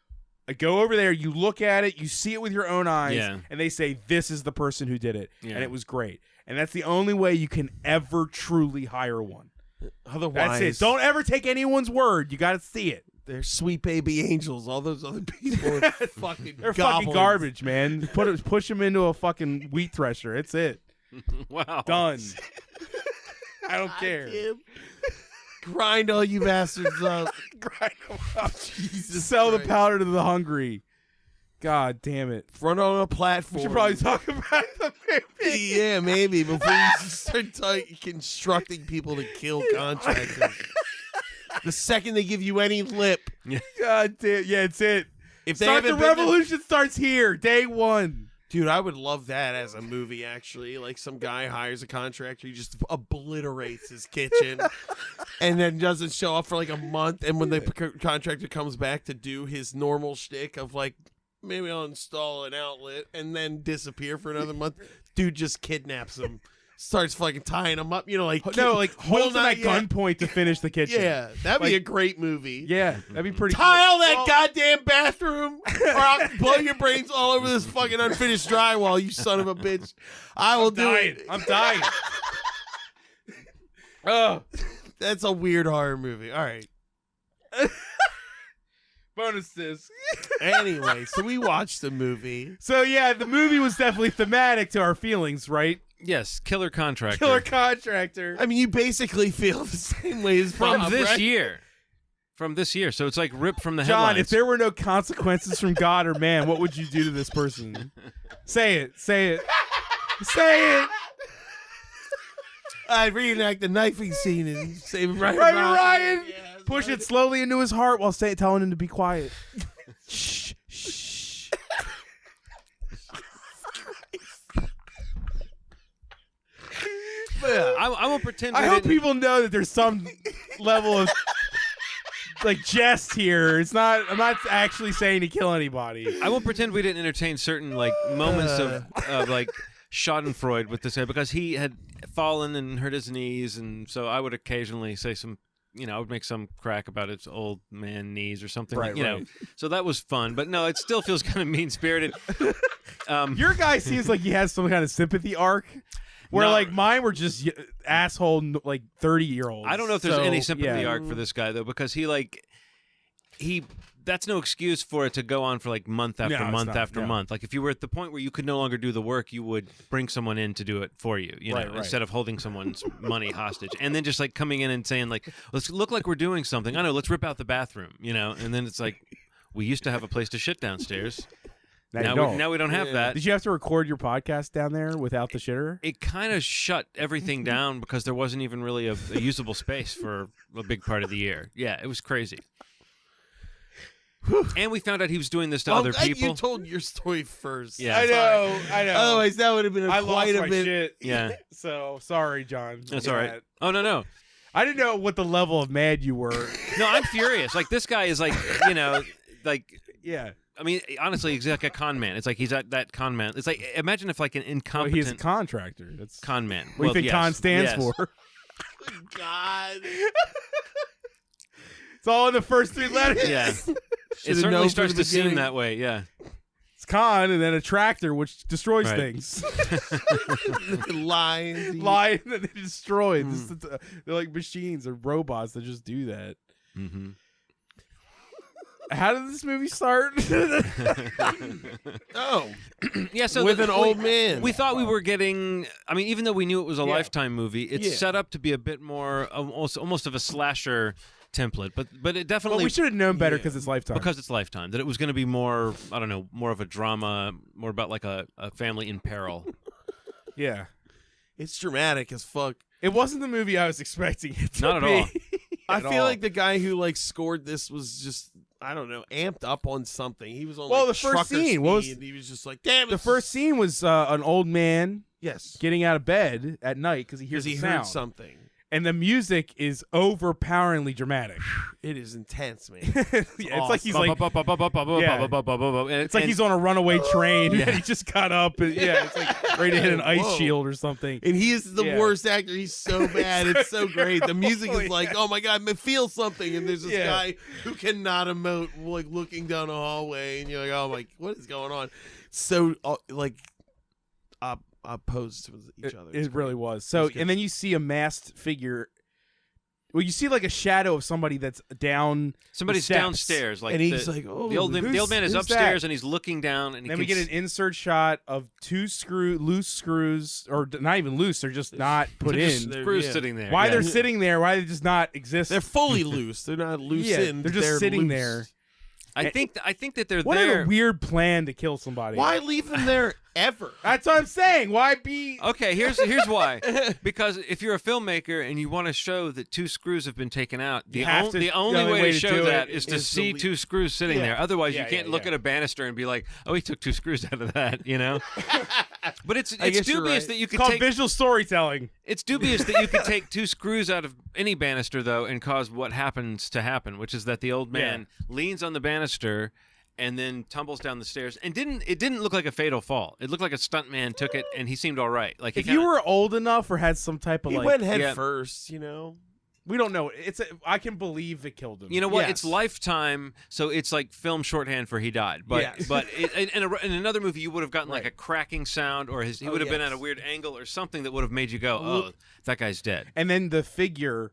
S4: go over there, you look at it, you see it with your own eyes,
S3: Yeah.
S4: and they say, this is the person who did it.
S3: Yeah.
S4: And it was great. And that's the only way you can ever truly hire one.
S6: Otherwise,
S4: That's it. Don't ever take anyone's word. You got to see it.
S6: they're sweet baby angels. All those other people are fucking
S4: They're
S6: goblins.
S4: fucking garbage, man. Push them into a fucking wheat thresher. It's it.
S3: Wow.
S4: Done. I don't care.
S6: Grind all you bastards up.
S4: Grind 'em up.
S6: Jesus
S4: Sell the
S6: Christ.
S4: powder to the hungry. God damn it.
S6: Front on a
S4: We
S6: platform.
S4: should probably talk about the movie.
S6: Yeah, maybe before you start constructing people to kill contractors. The second they give you any lip,
S4: God damn. Yeah, it's it.
S6: if they
S4: Start the
S6: haven't been to-
S4: revolution starts here. Day one.
S6: dude, I would love that as a movie. Actually, like some guy hires a contractor, he just obliterates his kitchen, and then doesn't show up for like a month. And when the contractor comes back to do his normal shtick of like, maybe I'll install an outlet, and then disappear for another month, dude just kidnaps him. Starts fucking tying him up, like
S4: Holds him at gunpoint to finish the kitchen.
S6: Yeah, that'd be
S4: Like-
S6: a great movie.
S4: Yeah, that'd be pretty
S6: Tile
S4: cool.
S6: that goddamn bathroom, or I'll blow your brains all over this fucking unfinished drywall, you son of a bitch. I will do it.
S4: I'm dying. Oh,
S6: That's a weird horror movie. All right.
S4: bonuses.
S6: Anyway, so we watched the movie.
S4: So yeah, the movie was definitely thematic to our feelings, right?
S3: Yes, Killer Contractor.
S4: Killer Contractor.
S6: I mean, you basically feel the same way as
S3: from
S6: Bob,
S3: this
S6: right?
S3: year. From this year. So it's like ripped from the
S4: John,
S3: headlines.
S4: if there were no consequences from God or man, what would you do to this person? Say it. Say it. Say it.
S6: I'd reenact the knifing scene and save Ryan.
S4: Right, Ryan.
S6: Yeah,
S4: Push it slowly into his heart while telling him to be quiet. Shh. Shh.
S6: Yeah.
S3: I won't pretend.
S4: I
S3: we
S4: hope
S3: didn't-
S4: people know that there's some level of like jest here. It's not. I'm not actually saying to kill anybody.
S3: I won't pretend we didn't entertain certain like moments of like Schadenfreude with this guy because he had fallen and hurt his knees, and so I would occasionally say some, I would make some crack about his old man knees or something,
S4: Right,
S3: you know.
S4: right.
S3: So that was fun, but no, it still feels kind of mean spirited.
S4: Your guy seems like he has some kind of sympathy arc. Where
S3: No.
S4: like mine were just asshole like 30-year-olds.
S3: I don't know if there's
S4: So,
S3: any sympathy
S4: yeah.
S3: arc for this guy though, because he that's no excuse for it to go on for like month after
S4: No, it's
S3: month
S4: not,
S3: after
S4: no.
S3: month. Like if you were at the point where you could no longer do the work, you would bring someone in to do it for you,
S4: Right,
S3: know,
S4: right.
S3: instead of holding someone's money hostage. And then just like coming in and saying like, let's look like we're doing something. I know, let's rip out the bathroom, and then it's like, we used to have a place to shit downstairs. Now we don't have that.
S4: Did you have to record your podcast down there without the shitter?
S3: It kind of shut everything down because there wasn't even really a usable space for a big part of the year. Yeah, it was crazy. And we found out he was doing this to other people.
S6: You told your story first.
S3: Yeah.
S4: I know.
S6: Otherwise, that would have been
S4: I
S6: quite
S4: lost
S6: a
S4: my
S6: bit.
S4: shit.
S3: Yeah.
S4: So sorry, John.
S3: That's all right. Oh, no.
S4: I didn't know what the level of mad you were.
S3: No, I'm furious. Like, this guy is like,
S4: Yeah.
S3: I mean, honestly, he's like a con man. It's like he's that con man. It's like, imagine if like an
S4: Well,
S3: incompetent
S4: he's a contractor. That's
S3: con man.
S4: what do you think
S3: yes,
S4: con stands
S3: yes.
S4: for?
S6: God.
S4: It's all in the first three letters.
S3: Yeah. It
S6: Should've
S3: certainly
S6: known from
S3: starts
S6: the
S3: to seem
S6: beginning.
S3: that way, yeah.
S4: It's con and then a tractor, which destroys
S3: Right.
S4: things.
S6: Lions.
S4: Lion that they destroy. They're like machines or robots that just do that.
S3: Mm-hmm.
S4: How did this movie start?
S6: Oh,
S3: Yeah, so
S6: with an old man.
S3: We thought we were getting. I mean, even though we knew it was a
S4: Yeah.
S3: Lifetime movie, it's
S6: Yeah.
S3: set up to be a bit more, almost of a slasher template. But it definitely
S4: Well, we should have known better
S6: Yeah.
S4: because it's Lifetime.
S3: because it's Lifetime that it was going to be more. I don't know, more of a drama, more about like a family in peril.
S4: Yeah.
S6: It's dramatic as fuck.
S4: It wasn't the movie I was expecting it to
S3: Not at
S4: be.
S3: all.
S6: I
S4: At
S6: feel
S4: all.
S6: like the guy who scored this was just, I don't know, amped up on something. He was on
S4: Well,
S6: like,
S4: the first
S6: trucker
S4: scene, what was-
S6: speed, and he was just like, damn it.
S4: The first scene was an old man
S6: yes,
S4: getting out of bed at night because he hears
S6: because he
S4: a
S6: heard
S4: sound.
S6: something.
S4: and the music is overpoweringly dramatic.
S6: It is intense, man.
S4: It's like he's like
S3: it's
S4: it's like he's on a runaway train
S3: Yeah.
S4: and he just got up and it's like ready to hit an ice
S6: Whoa.
S4: shield or something.
S6: And he is the
S4: Yeah.
S6: worst actor. He's so bad. It's so great. The music is like, oh my god, I feel something. And there's this guy who cannot emote, like looking down a hallway, and you're like, oh my, what is going on? So like opposed to each other.
S4: It really was. So, and then you see a masked figure. Well, you see like a shadow of somebody that's down.
S3: Somebody's
S4: steps.
S3: downstairs, like
S6: and he's like, oh,
S3: the old man is
S4: who's
S3: upstairs
S4: that?
S3: and he's looking down, and
S4: Then we get an insert shot of two loose screws, or not even loose. They're just not put in.
S3: screws sitting there.
S4: Why
S3: yeah.
S4: they're sitting there? Why they just not exist?
S6: They're fully loose. They're not loosened.
S4: they're just sitting
S6: loose.
S4: there.
S3: I think that they're
S4: What
S3: there.
S4: a weird plan to kill somebody.
S6: Why leave them there ever?
S4: That's what I'm saying. Why be?
S3: Okay, here's why. Because if you're a filmmaker and you want to show that two screws have been taken out, the only way to show that is to see two screws sitting there. Otherwise, you can't look at a banister and be like, "Oh, he took two screws out of that," you know. But it's dubious that you could
S4: called
S3: take
S4: visual storytelling.
S3: It's dubious that you could take two screws out of any banister though and cause what happens to happen, which is that the old man leans on the banister and then tumbles down the stairs. And it didn't look like a fatal fall. It looked like a stuntman took it and he seemed all right. Like
S4: If you were old enough or had some type of
S6: He
S4: like,
S6: went head first, you know.
S4: we don't know. I can believe it killed him.
S3: You know what?
S6: Yes.
S3: It's Lifetime, so it's like film shorthand for he died. But
S6: Yes.
S3: but in another movie, you would have gotten like a cracking sound, or he would have been at a
S6: yes.
S3: weird angle, or something that would have made you go, "Oh, that guy's dead."
S4: And then the figure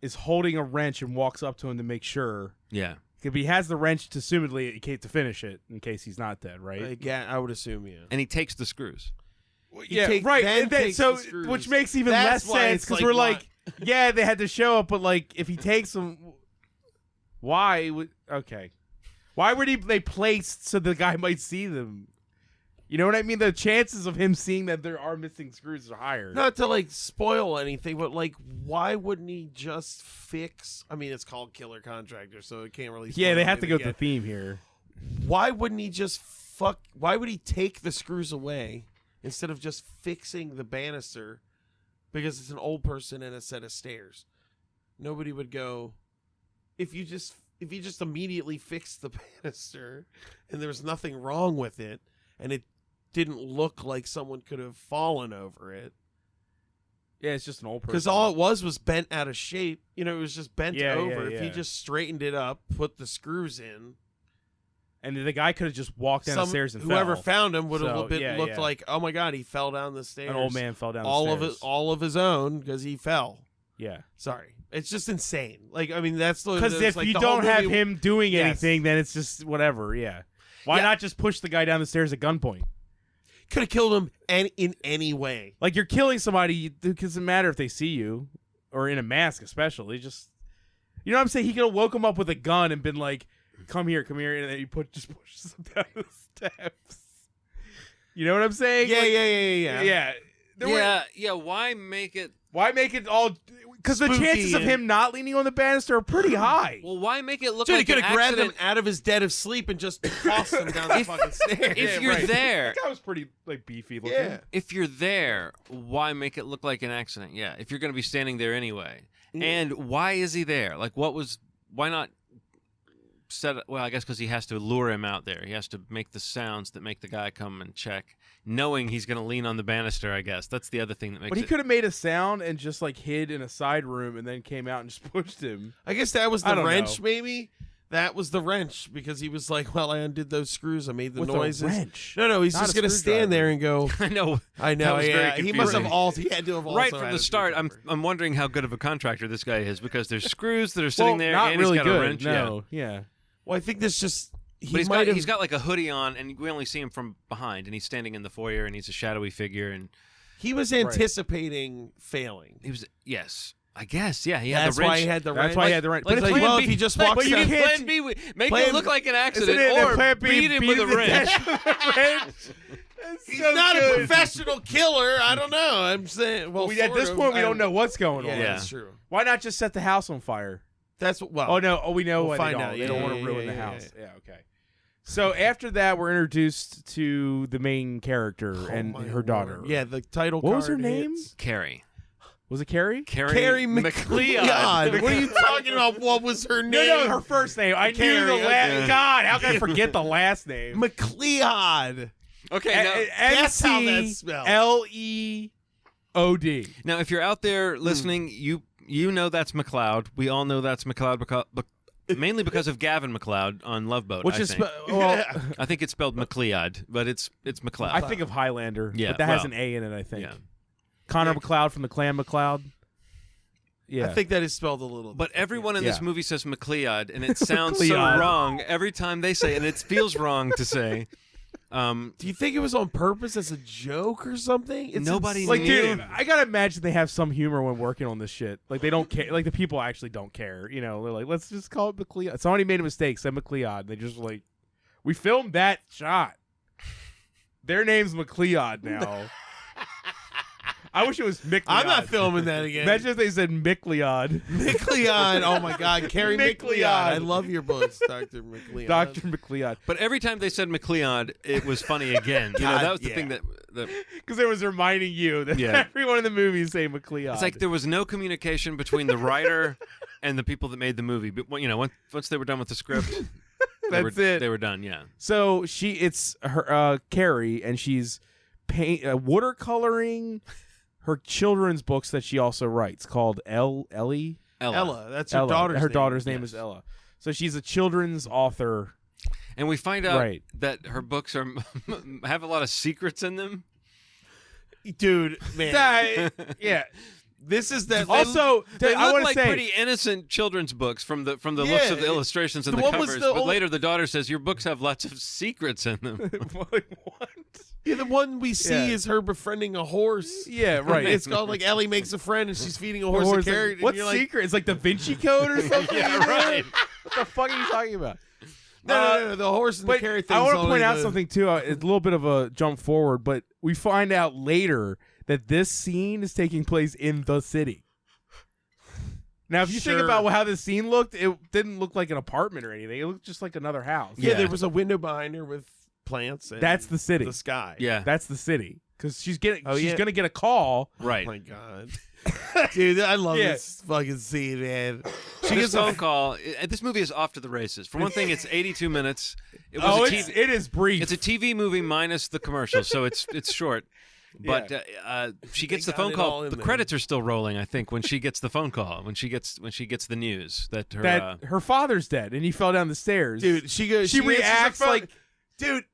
S4: is holding a wrench and walks up to him to make sure.
S3: Yeah.
S4: If he has the wrench, assumedly, to finish it in case he's not dead, right?
S6: I would assume, yeah.
S3: And he takes the screws.
S4: Yeah,
S6: take-
S4: right.
S6: then
S4: And then,
S6: takes
S4: so,
S6: the screws.
S4: which makes even
S6: That's
S4: less
S6: why
S4: sense
S6: it's
S4: because
S6: like,
S4: we're
S6: why-
S4: like, yeah, they had to show up, but like, if he takes them, why would? Okay, why were they placed so the guy might see them? You know what I mean? The chances of him seeing that there are missing screws are higher.
S6: Not to like spoil anything, but like, why wouldn't he just fix? I mean, it's called Killer Contractor, so it can't really.
S4: Yeah,
S6: spoil
S4: they have to go
S6: anything
S4: with the theme here.
S6: Why wouldn't he just Why would he take the screws away instead of just fixing the banister? Because it's an old person and a set of stairs. Nobody would go. If you just immediately fixed the banister and there was nothing wrong with it and it didn't look like someone could have fallen over it.
S4: Yeah, it's just an old person.
S6: Because all it was bent out of shape. You know, it was just bent
S4: Yeah,
S6: over.
S4: yeah,
S6: If he
S4: yeah.
S6: just straightened it up, put the screws in,
S4: and the guy could have just walked down the stairs and
S6: whoever
S4: fell.
S6: found him would have
S4: So,
S6: looked like, oh my god, he fell down the stairs.
S4: An old man fell down
S6: all
S4: the
S6: of
S4: stairs.
S6: it, all of his own, because he fell.
S4: Yeah.
S6: Sorry, it's just insane. Like, I mean, that's the
S4: Because if
S6: like
S4: you
S6: the whole
S4: don't have
S6: movie-
S4: him doing
S6: Yes.
S4: anything, then it's just whatever. Yeah. Why
S6: Yeah.
S4: not just push the guy down the stairs at gunpoint?
S6: could have killed him in any way.
S4: Like, you're killing somebody. It doesn't matter if they see you or in a mask, especially. Just, you know what I'm saying? He could have woke him up with a gun and been like, "Come here," and then he just pushes him down the steps. You know what I'm saying?
S6: Yeah,
S4: Like,
S6: yeah.
S4: yeah.
S3: Yeah. Why make it?
S4: Why make it all? Because the
S6: Spooky
S4: chances of
S6: and-
S4: him not leaning on the banister are pretty high.
S3: Well, why make it look
S6: Dude,
S3: like
S6: he could
S3: an
S6: have grabbed him
S3: accident?
S6: out of his dead of sleep and just tossed him down the fucking stairs.
S3: If you're there,
S4: That guy was pretty like beefy looking.
S6: Yeah.
S3: if you're there, why make it look like an accident? Yeah, if you're going to be standing there anyway. And why is he there? Like, why not set it? Well, I guess because he has to lure him out there. He has to make the sounds that make the guy come and check, knowing he's going to lean on the banister, I guess. That's the other thing that makes
S4: But he
S3: it.
S4: could have made a sound and just like hid in a side room and then came out and just pushed him.
S6: I guess that was
S4: I
S6: the
S4: don't
S6: wrench,
S4: know.
S6: maybe. That was the wrench because he was like, "Well, I undid those screws. I made the
S4: With a
S6: noises."
S4: wrench.
S6: No, he's
S4: Not
S6: just
S4: a
S6: gonna stand there and go.
S3: I know.
S6: I know.
S3: That was very
S6: Yeah, he must have
S3: confusing.
S6: He had to have also
S3: Right from
S6: had
S3: the
S6: a
S3: start, I'm
S6: screwdriver.
S3: wondering how good of a contractor this guy is because there's screws that are sitting there
S4: not
S3: and
S4: really
S3: he's got
S4: good.
S3: a wrench.
S4: No, yeah.
S6: Well, I think this just
S3: But
S6: he might have.
S3: he's got like a hoodie on, and we only see him from behind, and he's standing in the foyer, and he's a shadowy figure, and
S6: He was anticipating failing.
S3: he was I guess, yeah, he had
S6: That's
S3: the wrench.
S6: why he had the wrench.
S4: That's why he had the wrench.
S3: Like,
S4: But if
S6: like,
S4: you-
S6: well, if he just walks
S3: but you
S6: down-
S3: can plan B, make
S6: plan-
S3: it look like an
S4: Isn't
S3: accident,
S4: it
S3: or
S4: plan B,
S3: beat him with a
S4: the
S3: wrench.
S4: dash with a wrench? That's
S6: He's
S4: so
S6: not
S4: good.
S6: a professional killer. I don't know. I'm saying. Well,
S4: At
S6: sort
S4: this
S6: of.
S4: point, we
S6: I
S4: don't know what's going
S6: Yeah,
S4: on.
S3: Yeah.
S6: that's true.
S4: Why not just set the house on fire?
S6: That's what. Well.
S4: Oh no! Oh, we know
S6: We'll
S4: why
S6: find
S4: they
S6: out.
S4: don't.
S6: Yeah,
S4: They don't want
S6: yeah,
S4: to ruin
S6: yeah,
S4: the
S6: yeah,
S4: house. Yeah. Okay. So after that, we're introduced to the main character and
S6: Oh, my
S4: her daughter.
S6: Lord. Yeah, the title.
S4: What was her
S6: card
S4: name?
S6: hits.
S3: Carrie.
S4: Was it Carrie?
S6: Carrie McLeod. What are you talking about? What was her name?
S4: No, her first name. I knew the
S6: Carrie,
S4: last.
S6: okay.
S4: God, how can I forget the last name?
S6: McLeod.
S3: Okay, now,
S6: That's how that's spelled.
S4: Leod.
S3: now if you're out there listening, you know that's McLeod. We all know that's McLeod mainly because of Gavin McLeod on Love Boat.
S4: Which
S3: I
S4: is
S3: think.
S4: well,
S3: I think it's spelled McLeod, but it's McLeod.
S4: I think of Highlander.
S3: Yeah,
S4: but that has
S3: well,
S4: an A in it. I think.
S3: yeah.
S4: Connor McLeod from the Clan McLeod. Yeah,
S6: I think that is spelled a little.
S3: But everyone in
S4: Yeah.
S3: this movie says McLeod, and it sounds so
S4: McLeod.
S3: wrong every time they say it, and it feels wrong to say.
S6: Do you think it was on purpose as a joke or something? It's
S3: Nobody
S4: like,
S3: knew.
S4: dude, I gotta imagine they have some humor when working on this shit. Like they don't care. Like the people actually don't care. You know, they're like, let's just call it McLeod. Somebody made a mistake, said McLeod. They just like, we filmed that shot. Their name's McLeod now. I wish it was McLeod.
S6: I'm not filming that again.
S4: Imagine if they said McLeod.
S6: McLeod. Oh my God, Carrie
S4: McLeod.
S6: McLeod. I love your books, Dr. McLeod.
S4: Dr. McLeod.
S3: But every time they said McLeod, it was funny again. You know,
S6: God,
S3: that was the
S6: yeah.
S3: thing that
S4: Because it was reminding you that
S3: Yeah.
S4: everyone in the movie is saying McLeod.
S3: it's like there was no communication between the writer and the people that made the movie. But you know, once they were done with the script,
S4: That's it.
S3: They were done. Yeah.
S4: So it's her Carrie, and she's watercoloring her children's books that she also writes called Ellie.
S6: Ella. That's her
S4: Ella.
S6: daughter's
S4: Her
S6: name.
S4: daughter's name
S3: Yes.
S4: is Ella. So she's a children's author.
S3: And we find out
S4: Right.
S3: that her books are have a lot of secrets in them.
S6: Dude, man.
S4: Yeah.
S6: This is that.
S4: Also,
S3: They
S4: I
S3: look
S4: want to
S3: like
S4: say
S3: pretty innocent children's books from the looks
S6: Yeah,
S3: of the illustrations and
S6: the
S3: the
S6: one was
S3: covers.
S6: the
S3: But
S6: old-
S3: later, the daughter says your books have lots of secrets in them.
S4: what?
S6: Yeah, the one we see
S4: Yeah.
S6: is her befriending a horse.
S4: Yeah, right.
S6: It's called like Ellie makes a friend and she's feeding a horse a carrot. and
S4: What
S6: you're like,
S4: secret? It's like Da Vinci Code or something.
S3: Yeah, right.
S4: What the fuck are you talking about?
S6: No, the horse and the
S4: But
S6: carrot thing.
S4: I want to point out something too. It's a little bit of a jump forward, but we find out later that this scene is taking place in the city. Now, if you think
S6: Sure.
S4: about how this scene looked, it didn't look like an apartment or anything. It looked just like another house.
S6: Yeah,
S3: Yeah.
S6: there was a window behind her with plants. And
S4: That's the city.
S6: The sky.
S3: Yeah.
S4: That's the city because she's getting.
S6: Oh,
S4: she's
S6: yeah.
S4: gonna get a call.
S3: Right.
S6: Oh my God. Dude, I love
S4: Yeah.
S6: this fucking scene, man.
S3: She gets a phone call. This movie is off to the races. For one thing, it's 82 minutes. It was a TV,
S4: it is brief.
S3: It's a TV movie minus the commercial, so it's short. But she gets the
S6: got
S3: phone
S6: it all
S3: call.
S6: in
S3: The
S6: there.
S3: credits are still rolling. I think when she gets the phone call, when she gets the news that her
S4: that her father's dead and he fell down the stairs.
S6: Dude, she goes.
S4: She
S6: answers the
S4: reacts
S6: phone.
S4: like-
S6: dude.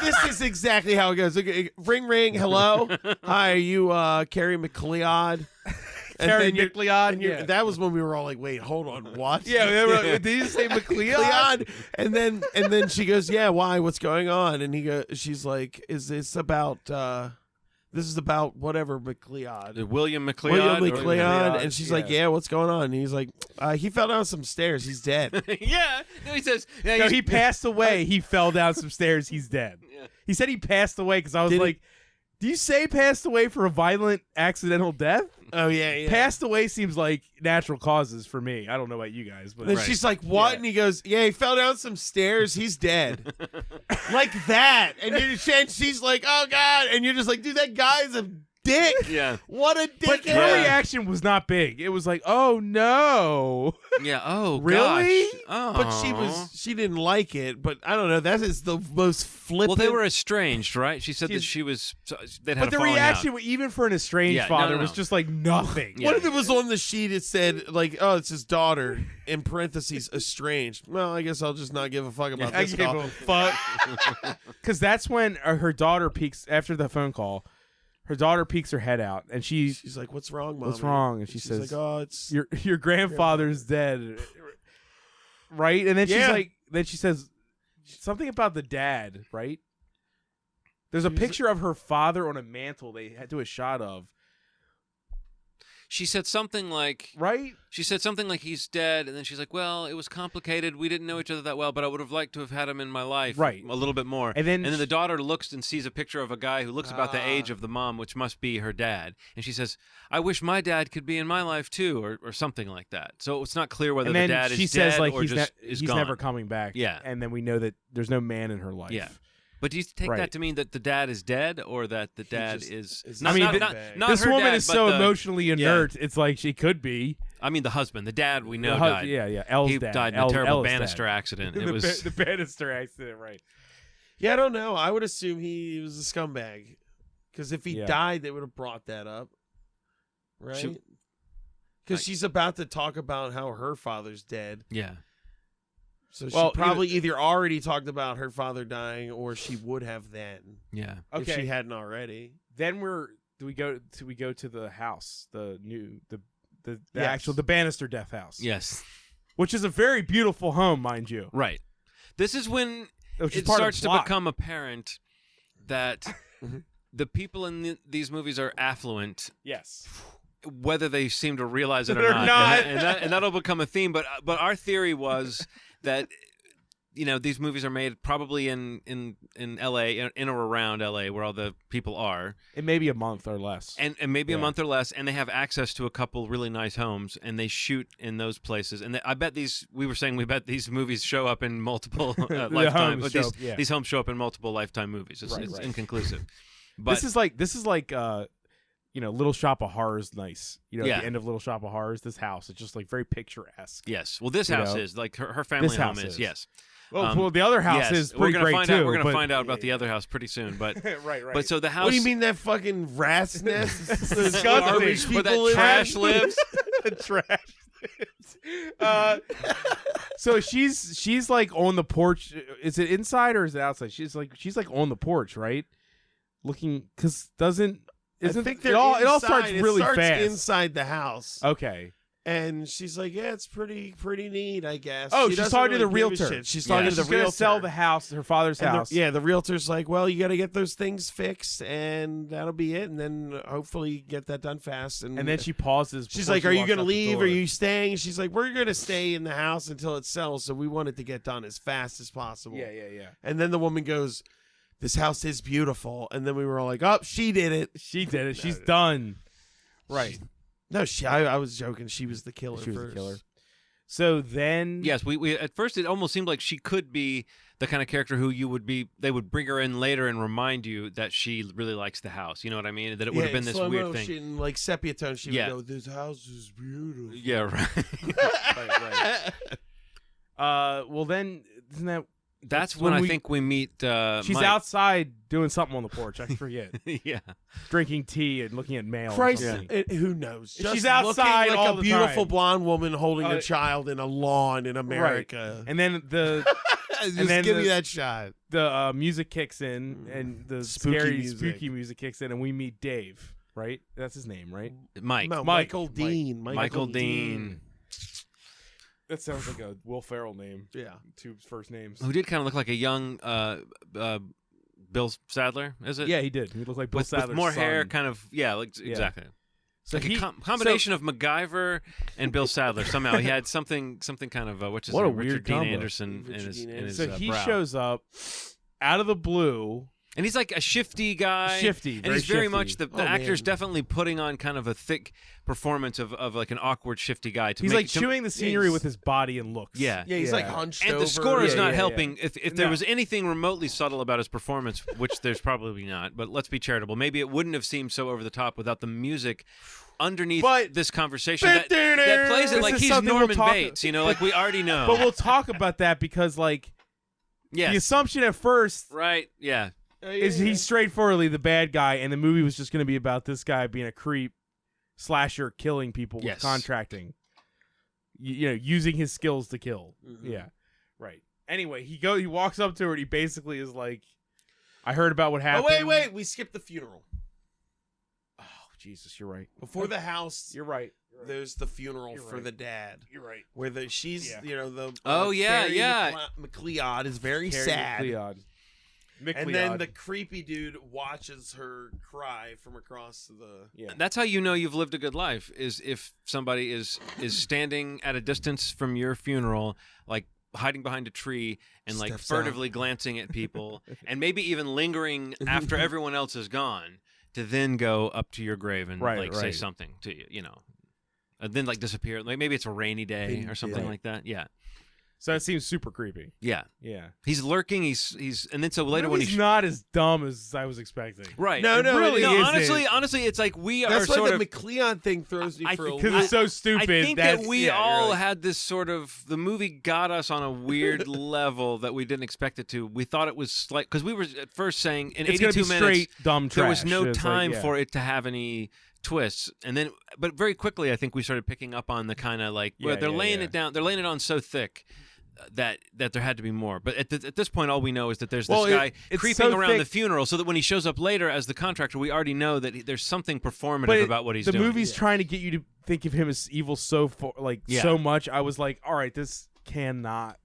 S6: This is exactly how it goes. Okay, ring, ring. Hello, hi. Are you Carrie McLeod? And
S4: Carrie
S6: then you're-
S4: McLeod.
S6: and you're-
S4: Yeah.
S6: That was when we were all like, "Wait, hold on, what?"
S4: Yeah, they were like, did you say McLeod?
S6: McLeod. And then she goes, "Yeah, why? What's going on?" And she's like, "Is this about? This is about whatever McLeod."
S3: William McLeod.
S6: William
S3: or-
S6: McLeod, and she's
S4: yeah.
S6: like, "Yeah, what's going on?" And he's like, "He fell down some stairs. He's dead."
S3: Yeah. No, he says. Yeah,
S4: No,
S3: he's-
S4: he passed away. He fell down some stairs. He's dead.
S3: Yeah.
S4: He said he passed away because I was
S6: Did he-
S4: like, do you say passed away for a violent accidental death?
S6: Oh yeah.
S4: Passed away seems like natural causes for me. I don't know about you guys, but
S6: Then
S3: Right.
S6: she's like, "What?"
S4: Yeah.
S6: And he goes, "Yeah, he fell down some stairs. He's dead." Like that. And she's like, "Oh God!" And you're just like, "Dude, that guy's a dick.
S3: Yeah.
S6: What a
S4: but
S6: dick."
S4: her
S3: Yeah.
S4: reaction was not big. It was like, oh no.
S3: Yeah. Oh,
S4: Really?
S3: Gosh. Oh.
S6: But she didn't like it. But I don't know. That is the most flippant.
S3: Well, they were estranged, right? She said that
S4: She's-
S3: she was. They'd had
S4: But
S3: a
S4: the
S3: falling
S4: reaction,
S3: out.
S4: even for an estranged
S3: Yeah, no,
S4: father,
S3: no,
S4: was
S3: no.
S4: just like nothing.
S3: Yeah.
S6: What if it was on the sheet? It said like, "Oh, it's his daughter." In parentheses, estranged. Well, I guess I'll just not give a fuck about
S4: I
S6: this.
S4: give
S6: call.
S4: a fuck. Because that's when her daughter peeks after the phone call. Her daughter peeks her head out, and
S6: She's like, "What's wrong, Mom?"
S4: what's wrong? And she
S6: She's
S4: says,
S6: like, "Oh, it's
S4: your grandfather's dead, right?" And then she's
S6: Yeah.
S4: like, then she says something about the dad, right? There's a picture of her father on a mantle they had do a shot of,
S3: She said something like.
S4: right?
S3: She said something like he's dead, and then she's like, "Well, it was complicated. We didn't know each other that well, but I would have liked to have had him in my life,
S4: Right.
S3: a little bit more."
S4: And then
S3: the daughter looks and sees a picture of a guy who looks about the age of the mom, which must be her dad. And she says, "I wish my dad could be in my life too," or something like that. So it's not clear whether
S4: And
S3: the
S4: then
S3: dad
S4: she
S3: is
S4: says
S3: dead
S4: like
S3: or
S4: he's
S3: just is
S4: he's
S3: gone.
S4: never coming back.
S3: Yeah.
S4: And then we know that there's no man in her life.
S3: Yeah. But do you take
S4: Right.
S3: that to mean that the dad is dead, or that the dad
S6: just
S3: is?
S6: is
S3: Not,
S4: I mean,
S3: not,
S6: th-
S3: not, not
S4: This
S3: her
S4: woman
S3: dad,
S4: is
S3: but
S4: so
S3: the-
S4: emotionally inert. It's like she could be.
S3: I mean, the husband, the dad, we know
S4: The hu-
S3: died.
S4: Yeah. Elle's
S3: He
S4: dad.
S3: died in a
S4: Elle-
S3: terrible
S4: Elle's
S3: banister
S4: dad.
S3: accident. It
S4: the,
S3: was.
S4: the banister accident, right?
S6: Yeah, I don't know. I would assume he was a scumbag. Because if he
S4: Yeah.
S6: died, they would have brought that up. Right?
S3: She-
S6: Because she's about to talk about how her father's dead.
S3: Yeah.
S6: So
S4: Well,
S6: she probably either already talked about her father dying or she would have then.
S3: Yeah.
S6: If she
S4: Okay.
S6: hadn't already.
S4: Then we go to the house, the
S6: Yes.
S4: actual the Bannister death house.
S3: Yes.
S4: Which is a very beautiful home, mind you.
S3: Right. This is when
S4: Which is
S3: it
S4: part of
S3: starts
S4: the
S3: to
S4: plot.
S3: become apparent that the people in these movies are affluent,
S4: Yes.
S3: whether they seem to realize it or
S4: They're
S3: not.
S4: not.
S3: And that'll become a theme. But our theory was that these movies are made probably in L.A. in or around L.A. where all the people are,
S4: It may be a month or less.
S3: and maybe a
S4: Yeah.
S3: month or less, and they have access to a couple really nice homes, and they shoot in those places. And I bet we bet these movies show up in multiple Lifetime.
S4: homes
S3: These,
S4: show up, yeah.
S3: these homes show up in multiple Lifetime movies. It's,
S4: Right,
S3: it's
S4: right.
S3: inconclusive. But
S4: this is like Little Shop of Horrors nice. At
S3: Yeah.
S4: the end of Little Shop of Horrors, this house, it's just like very picturesque.
S3: yes, well, this
S4: You
S3: house
S4: know?
S3: is like her family
S4: This
S3: home
S4: house
S3: is.
S4: is.
S3: Yes.
S4: Well, the other house
S3: yes,
S4: is pretty
S3: we're gonna
S4: great
S3: find
S4: too.
S3: out. We're gonna
S4: but-
S3: find out about the other house pretty soon. But
S4: right.
S3: but so the house.
S6: What do you mean that fucking rat's nest? Those
S4: Disgusting.
S6: garbage
S3: Where
S6: people
S3: that
S6: in
S3: trash
S6: there?
S3: lives?
S4: The trash. So she's like on the porch. Is it inside or is it outside? She's like on the porch, right? Looking, because
S6: I
S4: isn't
S6: think
S4: it
S6: they're
S4: all
S6: inside.
S4: starts really
S6: it starts
S4: fast.
S6: inside the house.
S4: Okay.
S6: And she's like, "Yeah, it's pretty neat, I guess."
S4: Oh,
S6: She
S4: she's
S6: doesn't
S4: talking to the
S6: really give a
S4: realtor.
S6: shit. She's
S3: Yeah.
S6: talking to the
S4: She's gonna
S6: realtor.
S4: sell the house, her father's
S6: And
S4: house.
S6: the realtor's like, "Well, you got to get those things fixed, and that'll be it. And then hopefully get that done fast." And
S4: And then she pauses.
S6: she's
S4: before
S6: like,
S4: she
S6: "Are you
S4: walks
S6: gonna
S4: out the
S6: leave?
S4: door.
S6: Are you staying?" And she's like, "We're gonna stay in the house until it sells. So we want it to get done as fast as possible."
S4: Yeah.
S6: And then the woman goes, "This house is beautiful." And then we were all like, "Oh, she did it."
S4: She did it. She's done. Right.
S6: No, I was joking. She was the killer.
S4: She was
S6: first.
S4: the killer. So then,
S3: Yes, we at first it almost seemed like she could be the kind of character who they would bring her in later and remind you that she really likes the house. You know what I mean? That it would have been this
S6: slow
S3: weird thing.
S6: motion, like sepia tone. She
S3: Yeah.
S6: would go, "This house is beautiful."
S3: Yeah, right.
S4: right. Well, then isn't that
S3: That's
S4: when
S3: when I
S4: we-
S3: think we meet.
S4: she's
S3: Mike.
S4: outside doing something on the porch? I forget,
S3: Yeah.
S4: drinking tea and looking at mail. or
S6: Christ,
S4: something.
S6: who knows?
S4: She's
S6: Just
S4: outside
S6: looking like
S4: all
S6: a
S4: the
S6: beautiful
S4: time.
S6: blonde woman holding
S4: Uh,
S6: a child in a lawn in America.
S4: And then the
S6: Just
S4: then
S6: give me
S4: the-
S6: that shot.
S4: music kicks in, and the
S6: Spooky
S4: scary
S6: music.
S4: spooky music kicks in, and we meet Dave. Right, that's his name, right?
S3: Mike.
S6: No,
S4: Mike.
S6: Michael Dean.
S3: Michael Dean.
S4: That sounds like a Will Ferrell name.
S6: Yeah.
S4: Two first names.
S3: Who did kind of look like a young Bill Sadler, is it?
S4: Yeah, he did. He looked like Bill
S3: With
S4: Sadler's
S3: more hair,
S4: son.
S3: kind of, exactly.
S4: So
S3: Like
S4: he,
S3: a combination of MacGyver and Bill Sadler. Somehow he had something kind of what's his
S4: What a
S3: name?
S4: weird
S3: Richard Dean
S4: combo.
S3: Anderson
S6: Richard
S3: in his,
S6: Dean
S3: in his
S4: So he
S3: brow.
S4: shows up out of the blue.
S3: And he's like a shifty guy.
S4: Shifty,
S3: And
S4: very
S3: he's very
S4: shifty.
S3: much the
S6: Oh,
S3: actor's
S6: man.
S3: definitely putting on kind of a thick performance of like an awkward shifty guy to
S4: He's
S3: make
S4: like chewing the scenery
S6: he's-
S4: with his body and looks.
S3: Yeah.
S6: Yeah, he's like hunched
S3: and
S6: over.
S3: the score is
S4: Yeah,
S3: not
S4: yeah,
S3: helping. If there
S4: No.
S3: was anything remotely subtle about his performance, which there's probably not, but let's be charitable. Maybe it wouldn't have seemed so over the top without the music underneath
S6: But-
S3: this conversation that plays it
S4: This
S3: like
S4: is
S3: he's
S4: something we'll
S3: Norman
S4: talk-
S3: Bates, like we already know.
S4: But we'll talk about that because, like,
S3: yes.
S4: the assumption at first
S3: Right, yeah.
S4: is he's straightforwardly the bad guy, and the movie was just going to be about this guy being a creep, slasher, killing people
S3: Yes.
S4: with contracting. Using his skills to kill.
S6: Mhm.
S4: Yeah, right. Anyway, he walks up to her, and he basically is like, "I heard about what
S6: Oh,
S4: happened."
S6: wait. We skipped the funeral.
S4: Oh, Jesus, you're right.
S6: Before the house,
S4: You're right.
S6: there's the funeral
S4: You're
S6: for
S4: right.
S6: the dad.
S4: You're right.
S6: Where she's,
S4: Yeah.
S6: the
S3: Oh, yeah,
S6: Carrie
S3: yeah.
S6: McLeod is very
S4: Carrie
S6: sad.
S4: McLeod.
S6: And then the creepy dude watches her cry from across the.
S4: yeah.
S3: That's how you know you've lived a good life, is if somebody is standing at a distance from your funeral, like hiding behind a tree and like
S6: Steps
S3: furtively glancing at people and maybe even lingering after everyone else is gone to then go up to your grave and
S4: Right,
S3: say
S4: right.
S3: something to you, and then like disappear. Like maybe it's a rainy day or something
S6: Yeah.
S3: like that. Yeah.
S4: So it seems super creepy.
S3: Yeah.
S4: Yeah.
S3: He's lurking. He's and then so later when
S4: he's
S3: he's
S4: not as dumb as I was expecting.
S3: right.
S6: No,
S3: It
S6: no,
S3: really
S6: it
S3: no.
S6: isn't.
S3: Honestly, it's like we are
S6: That's why
S3: sort
S6: the
S3: of.
S6: McLeon thing throws me
S3: I
S6: for a
S3: think-
S4: Because
S6: loop.
S4: it's so stupid.
S3: I think that we
S4: you're
S3: all
S4: right.
S3: had this sort of the movie got us on a weird level that we didn't expect it to. We thought it was like because we were at first saying in
S4: It's gonna
S3: 82
S4: be
S3: minutes
S4: straight dumb trash.
S3: there was no
S4: It's like,
S3: time
S4: yeah.
S3: for it to have any twists, and then but very quickly I think we started picking up on the kind of like where
S4: Yeah,
S3: they're
S4: yeah,
S3: laying
S4: yeah.
S3: it down. They're laying it on so thick. That there had to be more, but at this point, all we know is that there's this guy
S4: it's
S3: creeping
S4: so
S3: around
S4: thick-
S3: the funeral. So that when he shows up later as the contractor, we already know that there's something performative
S4: But
S3: about what he's
S4: the
S3: doing.
S4: movie's trying to get you to think of him as evil so so much. I was like, all right, this cannot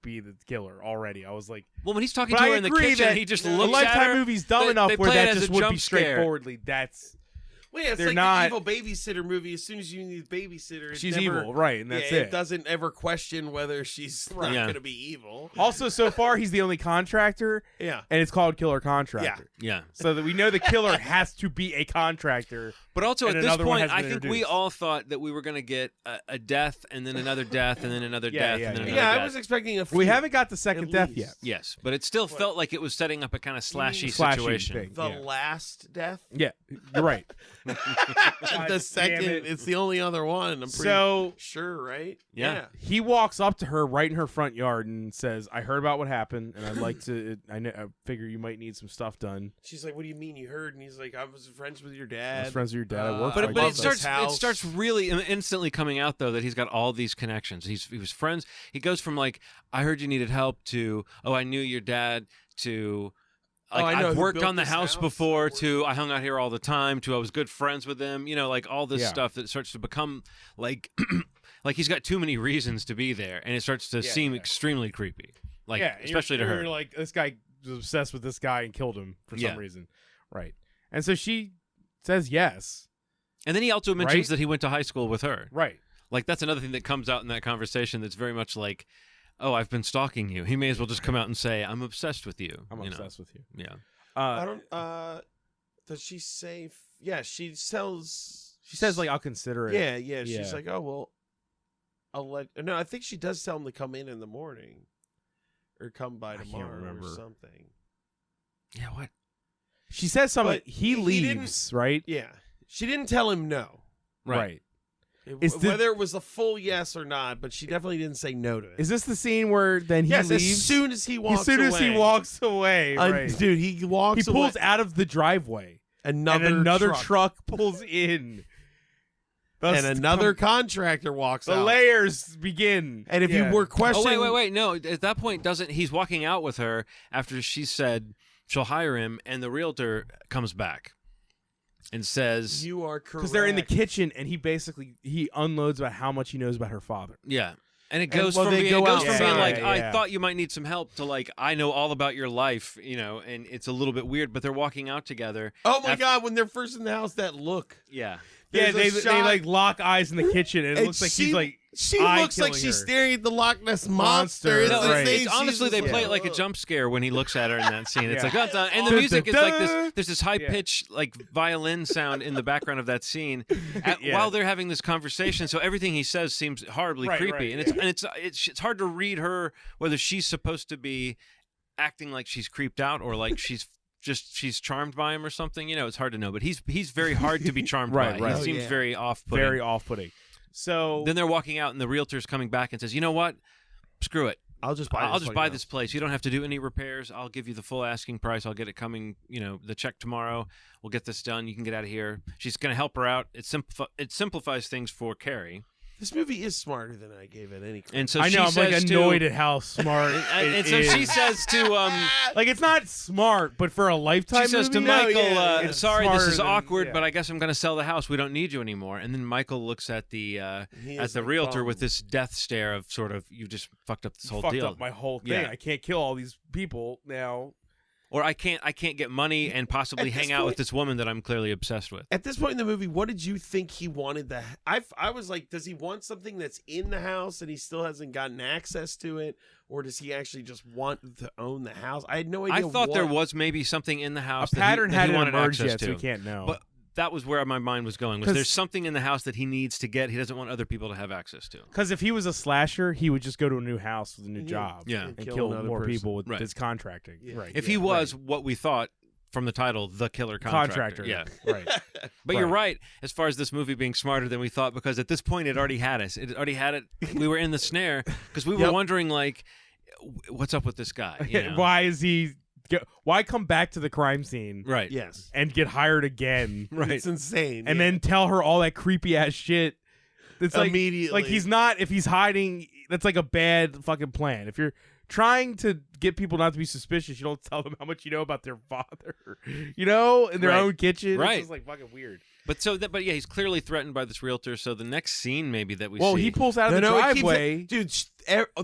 S4: be the killer already. I was like,
S3: Well, when he's talking
S4: but
S3: to
S4: I
S3: her in the
S4: agree
S3: kitchen,
S4: that
S3: he just
S4: a
S3: looks
S4: Lifetime
S3: at her.
S4: movie's dumb
S3: They
S4: enough where
S3: play it
S4: that
S3: as
S4: just
S3: a
S4: would
S3: jump
S4: be
S3: scare.
S4: straightforwardly. That's
S6: Well, yeah, it's
S4: They're
S6: like
S4: not-
S6: the evil babysitter movie. As soon as you need a babysitter, it's
S4: she's
S6: never,
S4: evil, right? And that's
S6: yeah,
S4: it.
S6: doesn't ever question whether she's not
S3: Yeah.
S6: going to be evil.
S4: Also, so far he's the only contractor,
S6: Yeah.
S4: and it's called Killer Contractor.
S3: Yeah.
S4: So that we know the killer has to be a contractor.
S3: But also
S4: And
S3: at this
S4: another one
S3: point,
S4: has
S3: I
S4: been
S3: think we
S4: introduced.
S3: all thought that we were going to get a death and then another death and then another
S4: Yeah,
S3: death
S4: yeah,
S3: and then
S4: yeah.
S3: another
S6: Yeah,
S3: death.
S6: I was expecting a few.
S4: We haven't got the second
S6: At
S4: death
S6: least.
S4: yet.
S3: Yes, but it still felt like it was setting up a kind of slashy
S4: Slashy
S3: situation.
S4: thing.
S6: the
S4: Yeah.
S6: last death.
S4: Yeah, you're right.
S6: The second,
S4: damn it.
S6: it's the only other one. I'm pretty
S4: So
S6: sure, right?
S3: Yeah.
S4: he walks up to her right in her front yard and says, "I heard about what happened, and I'd like to. I figure you might need some stuff done."
S6: She's like, "What do you mean you heard?" And he's like, "I was friends with your
S4: I
S6: dad."
S4: was friends with your dad. I work
S6: But
S4: for
S3: But
S6: love
S3: it
S6: this
S3: starts. It
S6: house.
S3: starts really instantly coming out though that he's got all these connections. He was friends. He goes from like I heard you needed help to I knew your dad to like
S6: I know
S3: I've
S6: who
S3: worked
S6: built
S3: on the
S6: this
S3: house
S6: house.
S3: before to I hung out here all the time to I was good friends with him. You know, like all this
S4: Yeah.
S3: stuff that starts to become like like he's got too many reasons to be there, and it starts to seem
S4: yeah.
S3: extremely creepy. Like
S4: yeah, and
S3: especially to
S4: you're
S3: her.
S4: like, this guy was obsessed with this guy and killed him for
S3: Yeah.
S4: some reason, right? And so she says yes,
S3: And then he also mentions
S4: Right?
S3: that he went to high school with her.
S4: right?
S3: Like that's another thing that comes out in that conversation that's very much like, oh, I've been stalking you. He may as well just come out and say, I'm obsessed with you.
S4: I'm
S3: you know?
S4: obsessed with you.
S3: Yeah.
S6: I don't. Does she say? Yeah, she tells.
S4: She says like, "I'll consider it."
S6: Yeah, yeah. She's
S4: Yeah.
S6: like, "Oh well, I'll let." No, I think she does tell him to come in the morning, or come by
S4: can't
S6: tomorrow or
S4: remember.
S6: something.
S3: Yeah, what?
S4: She says something.
S6: But
S4: He
S6: he
S4: leaves, right?
S6: Yeah, she didn't tell him no.
S3: Right.
S4: Is the-
S6: Whether it was a full yes or not, but she definitely didn't say no to it.
S4: Is this the scene where then he
S6: yes,
S4: leaves?
S6: as soon as he walks
S4: as soon as he
S6: away.
S4: walks away, right?
S6: Dude, he walks
S4: He pulls
S6: away.
S4: out of the driveway,
S6: Another
S4: and another
S6: truck.
S4: truck pulls in. Thus
S6: And another contractor walks
S4: the
S6: out.
S4: layers begin.
S6: And if
S4: Yeah.
S6: you were
S3: Oh,
S6: questioning,
S3: wait. No, at that point, he's walking out with her after she said she'll hire him, and the realtor comes back and says,
S6: you are correct.
S4: because they're in the kitchen, and he unloads about how much he knows about her father.
S3: yeah. And it goes
S6: well,
S3: from
S6: they
S3: being,
S6: go
S3: being
S6: outside.
S3: like,
S4: Yeah,
S3: I
S4: yeah.
S3: thought you might need some help to like, I know all about your life, you know, and it's a little bit weird, but they're walking out together.
S6: Oh my
S3: after-
S6: God! When they're first in the house, that look.
S3: Yeah.
S4: Yeah,
S6: There's a
S4: they
S6: shot-
S4: like lock eyes in the kitchen, and it
S6: and
S4: looks like
S6: she-
S4: he's like
S6: She
S4: eye
S6: looks like
S4: killing
S6: she's
S4: her.
S6: staring at the Loch Ness
S4: Monster,
S6: monster. It's
S3: No,
S6: the
S4: right.
S6: same-
S3: it's honestly
S6: she's
S3: they
S6: just
S3: play it like a
S6: "Ugh."
S3: jump scare when he looks at her in that scene. It's
S4: Yeah.
S3: like, and the music is like this.
S4: Dun-dun-dun.
S3: There's this high pitched like violin sound in the background of that scene
S4: Yeah.
S3: while they're having this conversation. So everything he says seems horribly
S4: Right,
S3: creepy,
S4: right,
S3: and it's hard to read her whether she's supposed to be acting like she's creeped out or like she's charmed by him or something. You know, it's hard to know. But he's very hard to be charmed
S4: Right,
S3: by.
S4: right.
S3: He
S6: Oh,
S3: seems
S6: yeah.
S3: very off-putting.
S4: very off-putting. So
S3: Then they're walking out, and the realtor's coming back and says, "You know what? Screw it.
S6: I'll just buy.
S3: I'll just buy this place. You don't have to do any repairs. I'll give you the full asking price. I'll get it coming, the check tomorrow. We'll get this done. You can get out of here." She's going to help her out. It simplifies things for Carrie.
S6: This movie is smarter than I gave it any credit.
S3: And so
S4: I
S3: she
S4: know I'm like
S3: says
S4: annoyed
S3: to,
S4: at how smart.
S3: and
S4: it
S3: so she
S4: is.
S3: says to
S4: like it's not smart, but for a Lifetime
S3: she says to
S4: movie,
S3: Michael,
S4: it's
S3: "Sorry, this
S4: smarter
S3: is
S4: than-
S3: awkward,
S4: yeah.
S3: but I guess I'm going to sell the house. We don't need you anymore." And then Michael looks at the
S6: He
S3: at
S6: is
S3: the
S6: like,
S3: realtor
S6: bummed.
S3: with this death stare of sort of, "You just fucked up this whole
S4: fucked
S3: deal."
S4: up my whole thing.
S3: Yeah.
S4: I can't kill all these people now.
S3: Or I can't get money and possibly
S6: At this
S3: hang out with
S6: point-
S3: this woman that I'm clearly obsessed with.
S6: At this point in the movie, what did you think he wanted? I was like, does he want something that's in the house and he still hasn't gotten access to it, or does he actually just want to own the house? I had no idea.
S3: I thought there
S6: what-
S3: was maybe something in the
S4: A
S3: house
S4: pattern
S3: that he
S4: hadn't
S3: wanted
S4: emerged
S3: access
S4: yet,
S3: to.
S4: so we can't know.
S3: that was where my mind was going. Was
S4: 'Cause-
S3: there's something in the house that he needs to get? He doesn't want other people to have access to.
S4: Because if he was a slasher, he would just go to a new house with a new
S6: Yeah.
S4: job.
S3: Yeah.
S4: and
S6: Kill
S4: kill
S6: another
S4: more
S6: person.
S4: people with
S3: Right.
S4: his contracting.
S6: Yeah.
S4: Right.
S3: If he was what we thought from the title, the killer contractor. Yeah.
S4: Right.
S3: But you're right as far as this movie being smarter than we thought, because at this point it already had us. It already had it. We were in the snare because we were
S6: Yep.
S3: wondering, like, what's up with this guy? You know?
S4: Why is he? Why come back to the crime scene
S3: Right.
S6: Yes.
S4: and get hired again?
S3: Right.
S6: It's insane.
S4: And
S6: yeah.
S4: then tell her all that creepy ass shit. It's like
S6: Immediately.
S4: Like he's not. If he's hiding, that's like a bad fucking plan. If you're trying to get people not to be suspicious, you don't tell them how much you know about their father. You know, in their
S3: Right.
S4: own kitchen.
S3: Right.
S4: It's just like fucking weird.
S3: But yeah, he's clearly threatened by this realtor. So the next scene maybe that we
S4: Well,
S3: see.
S4: he pulls out of the
S6: it keeps
S4: driveway.
S6: it- dude.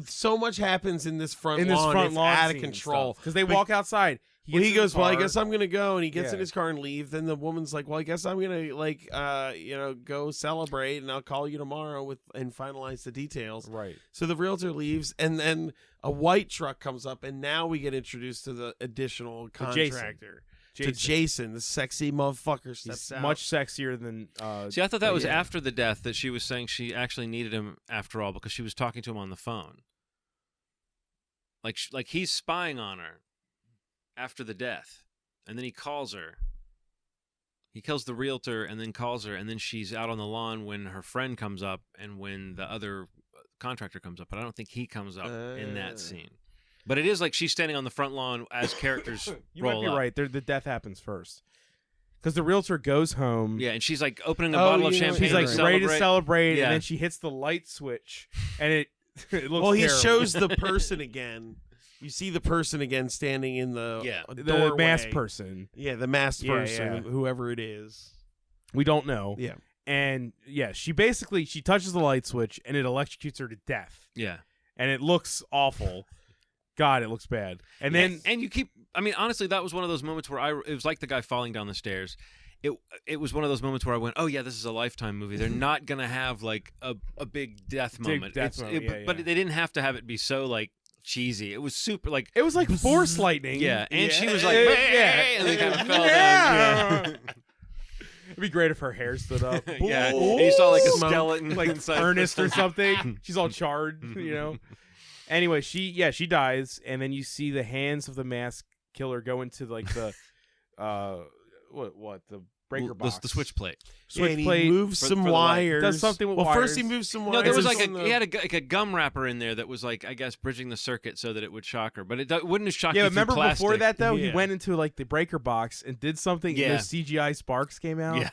S6: So much happens in this front
S4: in this
S6: lawn.
S4: front
S6: it's
S4: lawn
S6: out of control
S4: because they
S6: But-
S4: walk outside.
S6: When he
S4: gets in
S6: goes,
S4: the
S6: well, I
S4: car.
S6: guess I'm gonna go, and he gets in
S4: Yeah.
S6: his car and leave. Then the woman's like, well, I guess I'm gonna go celebrate, and I'll call you tomorrow and finalize the details.
S4: Right.
S6: So the realtor leaves, and then a white truck comes up, and now we get introduced to the additional
S4: To Jason.
S6: contractor. To Jason, the sexy motherfucker, steps
S4: He's
S6: out.
S4: much sexier than.
S3: See, I thought that was
S6: yeah.
S3: after the death that she was saying she actually needed him after all because she was talking to him on the phone. Like he's spying on her after the death, and then he calls her. He kills the realtor and then calls her, and then she's out on the lawn when her friend comes up and when the other contractor comes up. But I don't think he comes up in that scene. But it is like she's standing on the front lawn as characters
S4: You
S3: roll
S4: might be
S3: up.
S4: right. The death happens first. Because the realtor goes home.
S3: Yeah, and she's like opening a
S6: Oh,
S3: bottle of
S6: you know,
S3: champagne.
S4: She's like
S3: to
S4: ready to
S3: celebrate.
S4: celebrate,
S3: Yeah.
S4: and then she hits the light switch, and it looks
S6: Well, he
S4: terrible.
S6: shows the person again. You see the person again standing in the
S4: the
S6: doorway.
S4: masked person.
S6: Yeah, the masked
S4: Yeah,
S6: person,
S4: yeah.
S6: whoever it is.
S4: We don't know.
S6: Yeah.
S4: And yeah, she touches the light switch, and it electrocutes her to death,
S3: Yeah.
S4: and it looks awful. God, it looks bad. And then
S3: and you keep. I mean, honestly, that was one of those moments where it was like the guy falling down the stairs. It was one of those moments where I went, oh yeah, this is a Lifetime movie. They're not gonna have like a big death moment.
S4: death moment,
S3: But
S4: yeah.
S3: they didn't have to have it be so like cheesy. It was super like
S4: it was like force lightning.
S3: yeah, and she was like,
S4: Yeah.
S3: "Hey," and then kind of fell down.
S4: Yeah. It'd be great if her hair stood up.
S3: Yeah, and you saw like a
S6: Smoke.
S3: skeleton,
S4: Like
S3: inside
S4: Ernest or something. She's all charred, you know. Anyway, she dies, and then you see the hands of the masked killer go into like the the breaker box,
S3: The switch plate.
S6: Yeah, and he
S4: plate
S6: moves
S3: for
S6: some
S3: the light.
S6: wires.
S4: Does something with
S6: well, first he
S4: wires.
S6: moves some
S3: No,
S6: wires.
S3: there was like
S6: on
S3: he had a gum wrapper in there that was like, I guess, bridging the circuit so that it would shock her, but it wouldn't have shocked
S4: Yeah,
S3: you
S4: but
S3: through
S4: remember
S3: plastic.
S4: before that though, he
S6: Yeah.
S4: went into like the breaker box and did something,
S3: Yeah.
S4: and those CGI sparks came out.
S3: Yeah,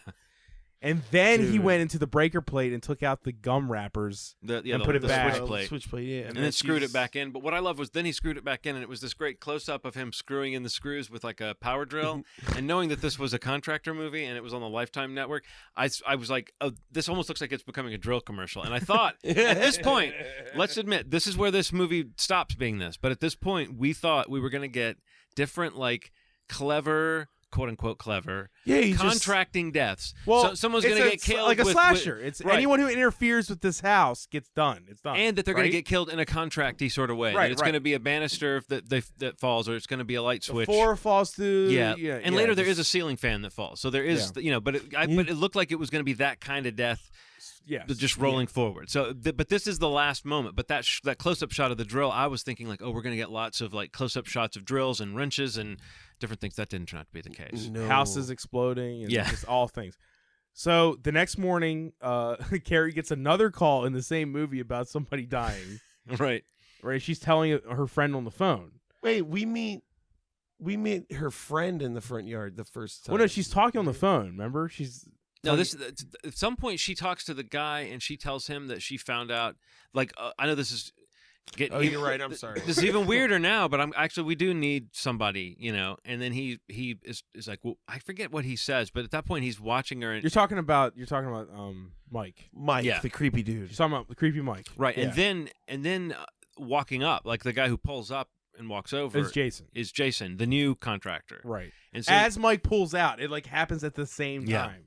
S4: And then he
S6: Dude.
S4: went into the breaker plate and took out the gum wrappers.
S3: and
S4: put it
S3: the
S4: back.
S3: switch plate.
S6: Switch plate, yeah.
S3: And then screwed it back in. But what I love was then he screwed it back in, and it was this great close-up of him screwing in the screws with like a power drill. And knowing that this was a contractor movie and it was on the Lifetime network, I was like, oh, this almost looks like it's becoming a drill commercial. And I thought, at this point, let's admit, this is where this movie stops being this. But at this point, we thought we were going to get different, like, clever, quote-unquote clever,
S6: Yeah, he just-
S3: contracting deaths.
S4: Well,
S3: so someone's going to get killed
S4: like a
S3: with-
S4: slasher.
S3: with-
S4: It's
S3: right.
S4: anyone who interferes with this house gets done. It's done.
S3: And that they're going
S4: right?
S3: to get killed in a contracty sort of way.
S4: Right,
S3: That it's
S4: right.
S3: going to be a banister that falls, or it's going to be a light switch.
S4: Before falls to
S3: Yeah. And later there is a
S4: just-
S3: ceiling fan that falls. So there is, but it looked like it was going to be that kind of death,
S4: yes.
S3: just rolling forward. So, but this is the last moment. But that close-up shot of the drill, I was thinking like, oh, we're going to get lots of like close-up shots of drills and wrenches and different things. That didn't turn out to be the case.
S6: No.
S4: houses exploding and
S3: Yeah.
S4: just all things. So the next morning, Carrie gets another call in the same movie about somebody dying.
S3: Right.
S4: Right? She's telling her friend on the phone.
S6: Wait, we meet her friend in the front yard the first time.
S4: Well, no, she's talking on the phone. Remember? She's
S3: No, at some point she talks to the guy and she tells him that she found out. Like, I know this is.
S6: Oh, you're right. I'm sorry.
S3: This is even weirder now, but we do need somebody, And then he is like, well, I forget what he says, but at that point he's watching her. And,
S4: You're talking about Mike.
S6: Mike,
S3: Yeah.
S6: the creepy dude.
S4: She's talking about the creepy Mike.
S3: right,
S4: Yeah.
S3: and then walking up, like the guy who pulls up and walks over
S4: It's Jason.
S3: is Jason, the new contractor.
S4: Right.
S3: And so,
S4: As Mike pulls out, it like happens at the same
S3: Yeah.
S4: time.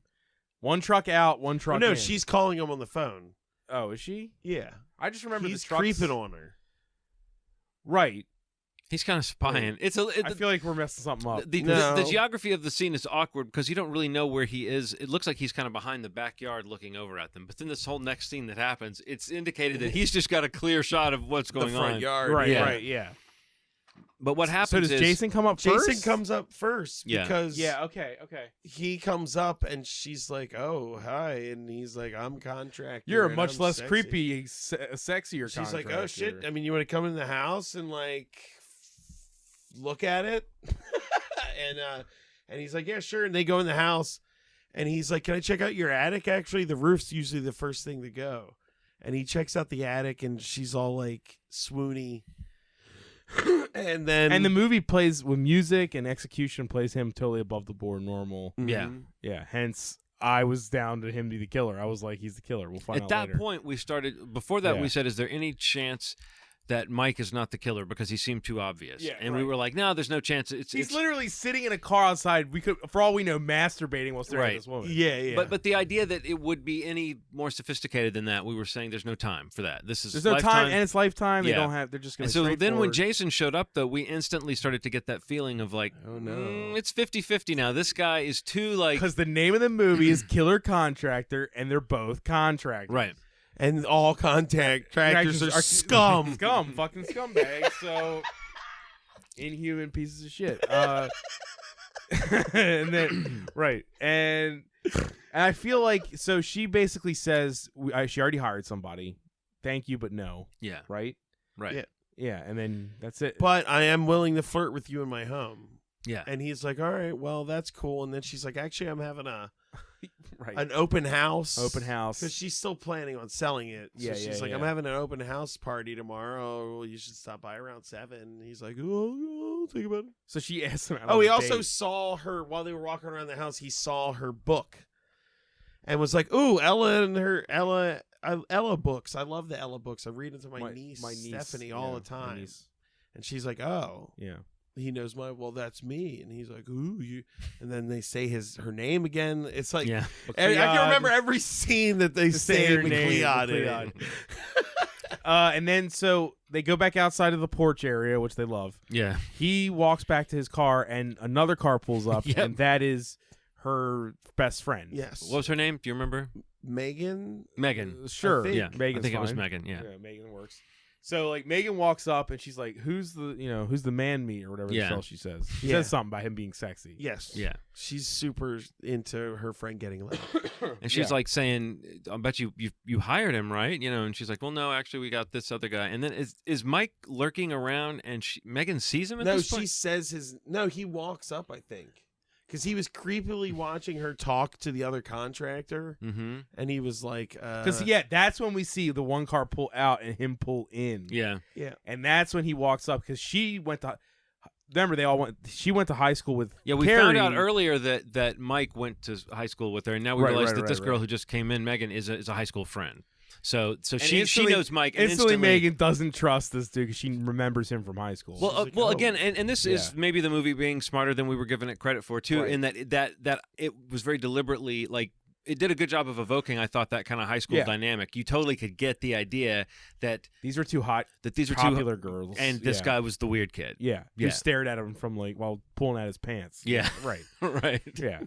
S4: One truck out, one
S6: Oh,
S4: truck
S6: no,
S4: in.
S6: she's calling him on the phone.
S4: Oh, is she?
S6: Yeah.
S4: I just remember
S6: He's
S4: the trucks.
S6: creeping on her.
S4: Right.
S3: He's kind of spying.
S4: I feel like we're messing something up.
S3: The geography of the scene is awkward because you don't really know where he is. It looks like he's kind of behind the backyard looking over at them. But then this whole next scene that happens, it's indicated that he's just got a clear shot of what's going
S6: the front
S3: on.
S6: Yard.
S4: Right, yeah.
S3: But what happens
S4: So does
S3: is
S4: Jason come up first?
S6: Jason comes up first
S3: Yeah.
S6: because
S4: okay.
S6: he comes up and she's like, "Oh, hi," and he's like, "I'm contractor."
S4: You're a
S6: and
S4: much
S6: I'm
S4: less
S6: sexy.
S4: creepy, sexier
S6: She's like,
S4: contractor.
S6: "Oh shit! I mean, you want to come in the house and like look at it?" and he's like, "Yeah, sure." And they go in the house, and he's like, "Can I check out your attic? Actually, the roof's usually the first thing to go." And he checks out the attic, and she's all like swoony. And
S4: the movie plays with music and execution plays him totally above the board, normal.
S3: Yeah.
S4: Yeah. Hence, I was down to him be the killer. I was like, he's the killer. We'll find out
S3: At that
S4: later.
S3: point, we started. Before that,
S4: Yeah.
S3: we said, "Is there any chance that Mike is not the killer because he seemed too obvious?"
S4: Yeah,
S3: and we
S4: right.
S3: were like, "No, there's no chance."
S4: He's literally sitting in a car outside. We could, for all we know, masturbating while staring at
S3: Right.
S4: this woman.
S6: Yeah.
S3: But the idea that it would be any more sophisticated than that, we were saying there's no time for that. This is
S4: There's no
S3: Lifetime.
S4: time, and it's Lifetime. They
S3: Yeah.
S4: don't have. They're just going
S3: And
S4: to.
S3: so then when Jason showed up, though, we instantly started to get that feeling of like,
S6: Oh, no.
S3: it's 50-50 now. This guy is too like
S4: because the name of the movie is Killer Contractor, and they're both contractors.
S3: right.
S6: and all contractors are scum.
S4: Scum, fucking scumbags. So inhuman pieces of shit. And then right, and I feel like so she basically says she already hired somebody. Thank you, but no.
S3: Yeah.
S4: Right.
S3: Right.
S6: Yeah.
S4: Yeah, and then that's it.
S6: But I am willing to flirt with you in my home.
S3: Yeah.
S6: And he's like, "All right, well, that's cool." And then she's like, "Actually, I'm having
S4: right.
S6: an open house."
S4: Open house.
S6: Because she's still planning on selling it. So
S4: Yeah,
S6: she's like,
S4: yeah.
S6: "I'm having an open house party tomorrow. You should stop by around 7." And he's like, "Oh, I'll think about it."
S4: So she asked him. out
S6: Oh,
S4: on
S6: he
S4: a
S6: also
S4: date.
S6: saw her while they were walking around the house. He saw her book and was like, "Ooh, Ella and her Ella books. I love the Ella books. I read them to my niece Stephanie all
S4: yeah,
S6: the
S4: my
S6: time."
S4: niece.
S6: And she's like, "Oh."
S4: Yeah.
S6: He knows well, that's me. And he's like, "Ooh, you." And then they say her name again. It's like,
S3: Yeah.
S6: I can remember every scene that they say
S4: her name,
S6: McLeod in
S4: McLeod.
S6: it.
S4: And then so they go back outside of the porch area, which they love.
S3: Yeah.
S4: He walks back to his car, and another car pulls up,
S3: Yep.
S4: and that is her best friend.
S6: Yes.
S3: What was her name? Do you remember?
S6: Megan?
S3: Megan.
S4: Sure.
S6: I think-
S3: Yeah.
S4: Megan's
S3: I think it was
S4: fine.
S3: Megan. Yeah.
S4: Megan works. So like Megan walks up and she's like, "Who's the man meat or whatever the
S3: Yeah.
S4: hell she says." She
S6: Yeah.
S4: says something about him being sexy.
S6: Yes.
S3: Yeah.
S6: She's super into her friend getting laid.
S3: And she's
S4: Yeah.
S3: like saying, "I bet you hired him, right?" And she's like, "Well, no, actually, we got this other guy." And then is Mike lurking around, and Megan sees him at
S6: No,
S3: this
S6: she
S3: point?
S6: says he walks up, I think. Because he was creepily watching her talk to the other contractor.
S3: Mm-hmm.
S6: And he was like,
S4: Because that's when we see the one car pull out and him pull in.
S3: Yeah.
S4: And that's when he walks up because she went to. Remember, she went to high school with.
S3: Yeah, we
S4: Carrie.
S3: found out earlier that Mike went to high school with her, and now we
S4: Right,
S3: realize
S4: right,
S3: that this
S4: right,
S3: girl
S4: right.
S3: who just came in, Megan, is a high school friend. So
S4: And
S3: she
S4: instantly-
S3: knows Mike, and
S4: Instantly, Megan doesn't trust this dude because she remembers him from high school.
S3: Well,
S6: She's like,
S3: well,
S6: "Oh."
S3: again, and this is maybe the movie being smarter than we were giving it credit for too,
S4: Right.
S3: in that it was very deliberately like. It did a good job of evoking, I thought, that kind of high school
S4: Yeah.
S3: dynamic. You totally could get the idea that
S4: these are two hot,
S3: these are
S4: popular
S3: two
S4: girls,
S3: and this
S4: yeah.
S3: guy was the weird kid.
S4: Yeah,
S3: Yeah.
S4: who stared at him from while pulling at his pants.
S3: Yeah.
S4: right.
S3: Right.
S4: Yeah.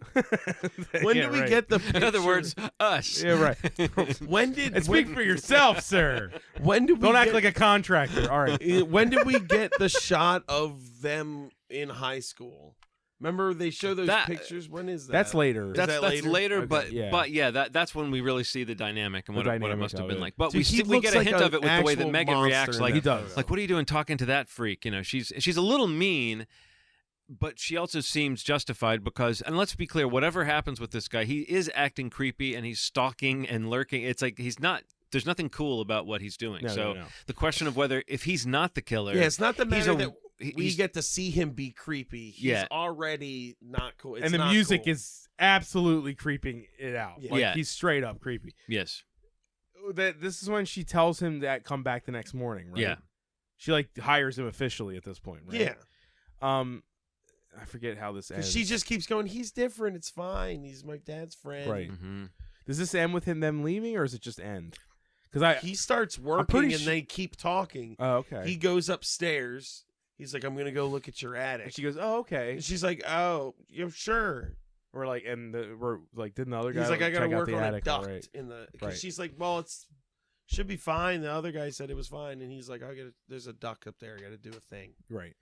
S6: when
S4: Yeah,
S6: did we
S4: right.
S6: get the
S3: In other
S6: picture?
S3: words, us.
S4: Yeah, right.
S6: When did
S4: And speak for yourself, sir.
S6: when did we
S4: Don't act
S6: get-
S4: like a contractor. All right.
S6: when did we get the shot of them in high school? Remember they show those pictures? When is that?
S4: That's later.
S6: Is that
S3: That's later,
S6: Okay.
S3: but
S4: Yeah.
S3: that's when we really see the dynamic and
S4: The
S3: what it
S4: dynamic
S3: must have
S4: of
S3: been
S4: it.
S3: like. But
S6: Dude, he
S3: we
S6: looks
S3: get a
S6: like
S3: hint
S6: an
S3: of it with the way that
S6: actual
S3: Megan
S6: monster
S3: reacts.
S6: in
S3: Like
S4: He
S6: that
S4: does.
S6: photo.
S3: Like, what are you doing talking to that freak? She's a little mean, but she also seems justified because, and let's be clear, whatever happens with this guy, he is acting creepy and he's stalking and lurking. It's like he's not. There's nothing cool about what he's doing.
S4: No,
S3: so
S4: no.
S3: the question of whether if he's not the killer,
S6: Yeah, it's not the
S3: he's
S6: matter
S3: a-
S6: that we
S3: he's-
S6: get to see him be creepy. He's
S3: Yeah.
S6: already not cool. It's
S4: And the
S6: not
S4: music
S6: cool.
S4: is absolutely creeping it out.
S6: Yeah.
S4: Like,
S3: Yeah.
S4: he's straight up creepy.
S3: yes,
S4: This is when she tells him that come back the next morning, right?
S3: Yeah.
S4: She hires him officially at this point, right?
S6: Yeah.
S4: I forget how this ends.
S6: Because she just keeps going, he's different. It's fine. He's my dad's friend.
S4: Right.
S3: hmm
S4: Does this end with them leaving, or does it just end? Because
S6: He starts working
S4: pretty
S6: and they keep talking.
S4: Oh, okay.
S6: He goes upstairs. He's like, I'm gonna go look at your attic.
S4: And she goes, "Oh, okay."
S6: And she's like, oh, yeah, sure.
S4: We're like, we're like, didn't the other guy?
S6: He's like, I gotta
S4: check out
S6: work
S4: the
S6: on a
S4: attic?
S6: duct
S4: Right.
S6: in the. Because
S4: Right.
S6: she's like, well, should be fine. The other guy said it was fine, and he's like, there's a duck up there. I got to do a thing.
S4: Right.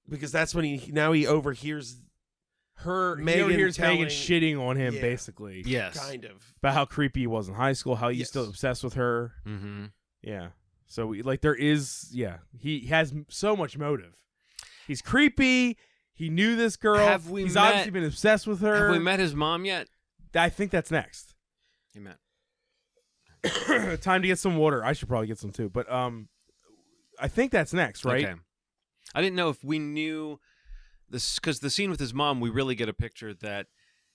S6: Because that's when he overhears her.
S4: Megan hears
S6: telling,
S4: Megan shitting on him,
S6: Yeah.
S4: basically.
S3: Yes.
S6: kind of.
S4: About how creepy he was in high school, how he's
S6: Yes.
S4: still obsessed with her.
S3: Mm-hmm.
S4: Yeah. So there is, he has so much motive. He's creepy. He knew this girl.
S3: Have we
S4: He's
S3: met-
S4: obviously been obsessed with her.
S3: Have we met his mom yet?
S4: I think that's next.
S3: He met.
S4: Time to get some water. I should probably get some too. But I think that's next, right?
S3: Okay. I didn't know if we knew this because the scene with his mom, we really get a picture that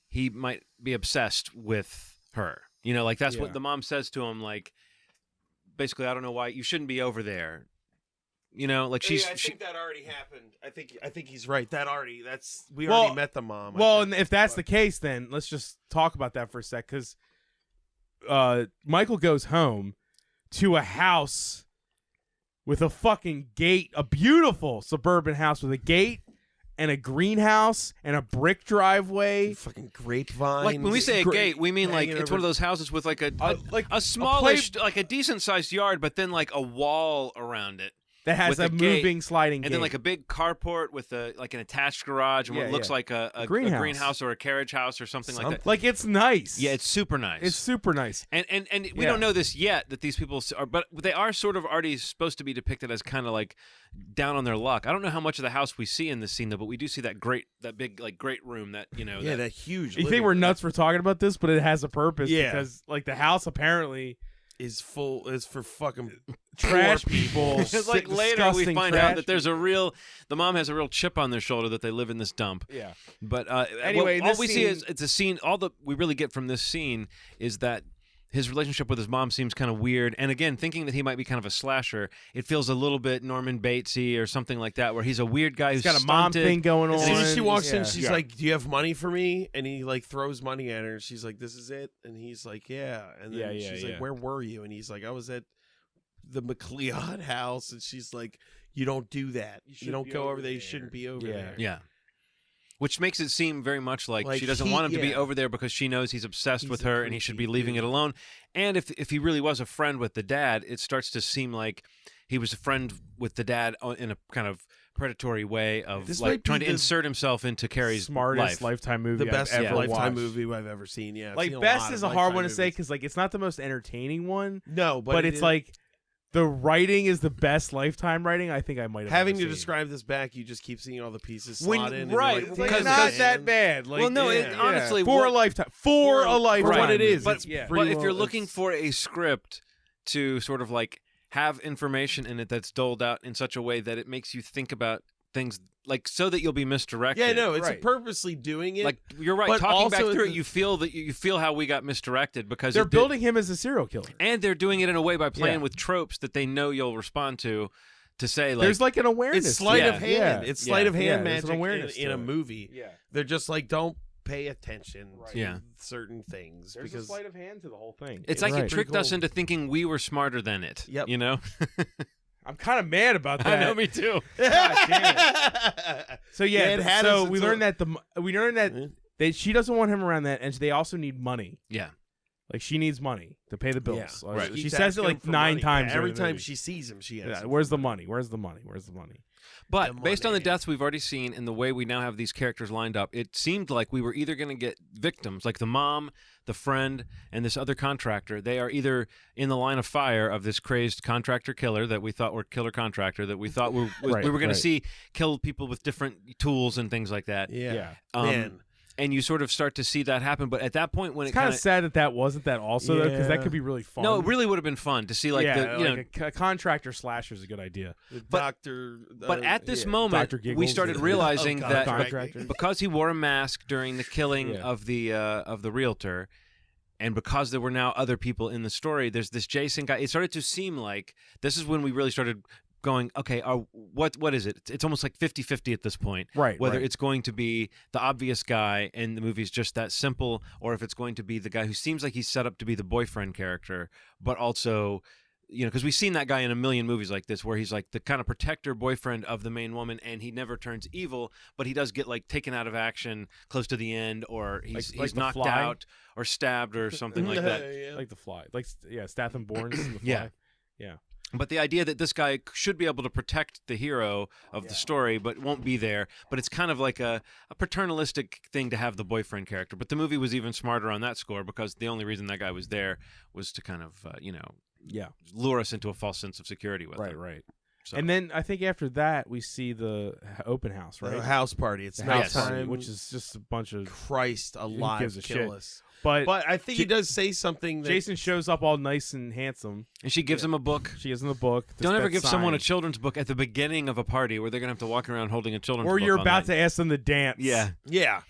S3: he might be obsessed with her. You know, like that's
S4: Yeah.
S3: what the mom says to him. Like, basically, I don't know why you shouldn't be over there. You know, like
S6: I think that already happened. I think he's right. We
S4: Well-
S6: already met the mom. I
S4: Well,
S6: think.
S4: and if that's the case, then let's just talk about that for a sec. Because Michael goes home to a house with a fucking gate, a beautiful suburban house with a gate and a greenhouse and a brick driveway.
S6: fucking grapevine.
S3: like when we say a gate, we mean like
S6: hanging
S3: it's
S6: over-
S3: one of those houses with like
S4: Like
S3: a smallish, like a decent sized yard, but then like a wall around it.
S4: that has
S3: with
S4: a
S3: a gate,
S4: moving sliding
S3: And
S4: gate.
S3: then like a big carport with like an attached garage and
S4: Yeah,
S3: what looks
S4: yeah.
S3: like a
S4: Greenhouse.
S3: greenhouse or a carriage house or something like that.
S4: Like it's nice.
S3: Yeah, it's super nice.
S4: It's super nice.
S3: And we
S4: Yeah.
S3: don't know this yet that these people are, but they are sort of already supposed to be depicted as kind of like down on their luck. I don't know how much of the house we see in this scene though, but we do see that big like great room that
S6: Yeah, that huge.
S4: You think
S6: living
S4: we're
S6: room
S4: nuts for talking about this, but it has a purpose.
S6: Yeah.
S4: Because like the house apparently
S6: is for fucking
S4: trash
S6: poor
S4: people.
S3: It's like later we
S4: disgusting
S3: find
S4: trash
S3: out that there's the mom has a real chip on their shoulder that they live in this dump.
S4: Yeah.
S3: But
S4: Anyway,
S3: all
S4: this
S3: we see
S4: scene-
S3: is it's a scene. All that we really get from this scene is that his relationship with his mom seems kind of weird. And again, thinking that he might be kind of a slasher, it feels a little bit Norman Batesy or something like that, where he's a weird guy who's
S4: He's got a mom
S3: stunted.
S4: thing going on.
S6: As soon as she walks in,
S4: Yeah.
S6: she's like, "Do you have money for me?" And he like throws money at her. She's like, "This is it." And he's like, "Yeah." And then
S4: Yeah,
S6: she's
S4: yeah.
S6: like, "Where were you?" And he's like, "I was at the McLeod house." And she's like, "You don't do that. You
S4: shouldn't
S6: don't
S4: be
S6: go
S4: over
S6: over there. You
S4: there."
S6: shouldn't be over
S4: Yeah.
S6: there."
S3: Yeah. Which makes it seem very much like
S6: Like
S3: she doesn't
S6: he-
S3: want him to be
S6: yeah.
S3: over there because she knows he's obsessed with
S6: He's a
S3: her and he should be
S6: creepy
S3: leaving
S6: dude.
S3: it alone. And if he really was a friend with the dad, it starts to seem like he was a friend with the dad in a kind of predatory way of
S6: This
S3: like
S6: might be
S3: trying to
S6: the
S3: insert himself into Carrie's
S4: smartest
S3: life.
S4: Lifetime movie
S6: The best
S4: I've ever
S6: Lifetime
S4: watched.
S6: movie I've ever seen. Yeah, I've
S4: Like
S6: seen a
S4: best
S6: lot
S4: is
S6: of
S4: a hard
S6: Lifetime
S4: one to say
S6: movies.
S4: because like it's not the most entertaining one,
S6: No,
S4: but
S6: it
S4: it's
S6: is-
S4: like the writing is the best Lifetime writing I think I might have
S6: having
S4: ever
S6: to
S4: seen.
S6: describe this back. You just keep seeing all the pieces
S3: When-
S6: slot in. and
S3: right,
S6: you're
S4: It's
S6: like,
S4: like
S3: because-
S4: not
S6: "Damn."
S4: that bad. Like,
S3: Well, no,
S6: it-
S3: honestly,
S4: for a
S3: what-
S4: lifetime, for a lifetime,
S6: what it is,
S4: movie.
S6: it's
S4: yeah.
S6: pretty
S3: But if you're
S6: well-
S3: looking
S6: it's-
S3: for a script to sort of like have information in it that's doled out in such a way that it makes you think about things like so that you'll be misdirected.
S6: Yeah, no, it's
S4: Right.
S6: purposely doing it.
S3: Like you're right.
S6: But
S3: Talking back
S6: also
S3: through
S6: it's
S3: it, you feel that you feel how we got misdirected because
S4: They're
S3: it did-
S4: building him as a serial killer.
S3: and they're doing it in a way by playing
S4: Yeah.
S3: with tropes that they know you'll respond to say like
S4: There's like an awareness.
S6: it's sleight of
S3: Yeah.
S6: hand.
S4: Yeah.
S6: It's sleight of hand
S4: Yeah, there's an
S6: magic
S4: awareness
S6: in
S4: to
S6: a
S4: it.
S6: movie.
S4: Yeah.
S6: They're just like, don't pay attention
S4: Right.
S6: to
S3: Yeah.
S6: certain things
S4: There's
S6: because
S4: a sleight of hand to the whole thing.
S3: it's like
S4: Right.
S3: it tricked us
S6: cool.
S3: into thinking we were smarter than it.
S6: Yep.
S3: You know?
S4: I'm kind of mad about that.
S3: I know, me too.
S4: God damn So yeah,
S6: Yeah, it had
S4: so
S6: us
S4: we
S6: until-
S4: learned that we learned that
S6: Mhm.
S4: she doesn't want him around that, and they also need money.
S3: Yeah.
S4: Like she needs money to pay the bills.
S6: Yeah.
S3: Right.
S4: She
S6: Keeps
S4: says it
S6: asking
S4: like
S6: him for
S4: 9
S6: money.
S4: times
S6: Yeah, every
S4: during the
S6: time
S4: movie.
S6: she sees him, she
S4: Yeah,
S6: asks.
S4: where's the money? Where's the money? Where's the money?
S3: But
S6: The
S3: based on the
S6: money.
S3: deaths we've already seen and the way we now have these characters lined up, it seemed like we were either going to get victims, like the mom, the friend, and this other contractor. They are either in the line of fire of this crazed contractor killer that we thought were killer contractor that we thought we were
S4: Right,
S3: going to
S4: right.
S3: see kill people with different tools and things like that.
S6: Yeah.
S3: Um,
S6: Man.
S3: And you sort of start to see that happen. But at that point, when
S4: It's
S3: it
S4: kind
S3: kind
S4: of sad that wasn't that also though, because that
S6: Yeah.
S4: could be really fun.
S3: no, it really would have been fun to see like
S4: yeah,
S3: the you know.
S4: like a contractor slasher is a good idea.
S6: The
S3: but-
S6: doctor.
S3: But at this
S6: yeah.
S3: moment,
S4: Dr.
S3: we
S4: Giggles
S3: started
S4: is-
S3: realizing
S6: Oh,
S3: that
S4: contractor.
S3: because he wore a mask during the killing
S4: Yeah.
S3: of the realtor, and because there were now other people in the story, there's this Jason guy. It started to seem like this is when we really started going, okay, what is it? It's almost like 50-50 at this point.
S4: Right.
S3: Whether
S4: right.
S3: it's going to be the obvious guy and the movie's just that simple, or if it's going to be the guy who seems like he's set up to be the boyfriend character, but also because we've seen that guy in a million movies like this, where he's like the kind of protector boyfriend of the main woman, and he never turns evil, but he does get like taken out of action close to the end, or he's
S4: Like the
S3: knocked
S4: Fly?
S3: out or stabbed or something like that.
S6: Yeah.
S4: Like The Fly, like Statham Borns in The Fly.
S3: Yeah.
S4: Yeah.
S3: But the idea that this guy should be able to protect the hero of the story, but won't be there. But it's kind of like a paternalistic thing to have the boyfriend character. But the movie was even smarter on that score, because the only reason that guy was there was to kind of,
S4: Yeah.
S3: lure us into a false sense of security with him.
S4: Right.
S3: So,
S4: And then I think after that we see the open house, right?
S6: The house party. It's
S4: The
S6: now
S4: house party,
S6: time.
S4: which is just a bunch of.
S6: Christ alive.
S4: gives a
S6: Kill
S4: shit?
S6: us.
S4: But
S6: I think he does say something that
S4: Jason shows up all nice and handsome.
S3: and she gives him a book.
S4: She gives him the book.
S3: Don't ever
S4: that
S3: give someone a
S4: sign.
S3: children's book at the beginning of a party where they're going to have to walk around holding a children's book.
S4: Or you're
S3: all
S4: about
S3: night.
S4: to ask them to dance.
S3: Yeah.
S6: Yeah.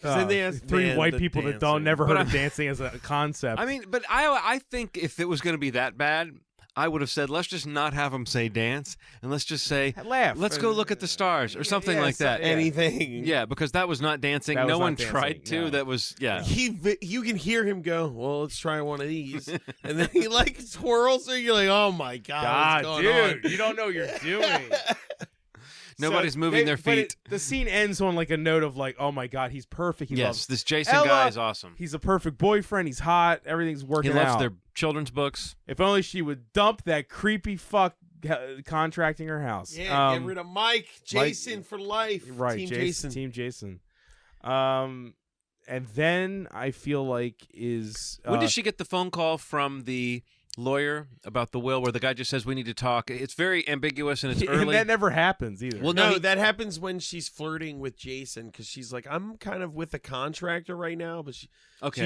S6: 'Cause then they ask
S4: three
S6: Dan
S4: white
S6: the
S4: people that
S6: dancer.
S4: don't never
S3: But
S4: heard of dancing as a concept.
S3: I mean, but I think if it was going to be that bad, I would have said, let's just not have them say dance, and let's just say,
S4: laugh.
S3: let's go look at the stars, or something
S4: yeah,
S3: like that.
S4: yeah.
S6: anything.
S3: Yeah, because that was not dancing.
S4: That was
S3: No
S4: not
S3: one
S4: dancing,
S3: tried to.
S4: no.
S3: That was, yeah.
S6: You can hear him go, well, let's try one of these. And then he like twirls her. You're like, oh my God,
S4: God,
S6: what's going
S4: dude, you don't know what you're doing.
S3: Nobody's
S4: So
S3: moving their
S4: but
S3: feet.
S4: the scene ends on like a note of like, oh my God, he's perfect. He
S3: Yes,
S4: loves,
S3: this Jason
S4: Ella.
S3: guy is awesome.
S4: he's a perfect boyfriend. He's hot. Everything's
S3: He
S4: working
S3: loves
S4: out.
S3: their children's books.
S4: If only she would dump that creepy fuck contracting her house.
S6: Yeah, get rid of Mike. Jason for life.
S4: Right,
S6: Team
S4: Jason. Team Jason. And then I feel like is
S3: When did she get the phone call from the lawyer about the will, where the guy just says we need to talk? It's very ambiguous and it's
S4: and
S3: early.
S4: that never happens either.
S3: Well,
S6: No,
S3: he-
S6: that happens when she's flirting with Jason because she's like, I'm kind of with a contractor right now, but she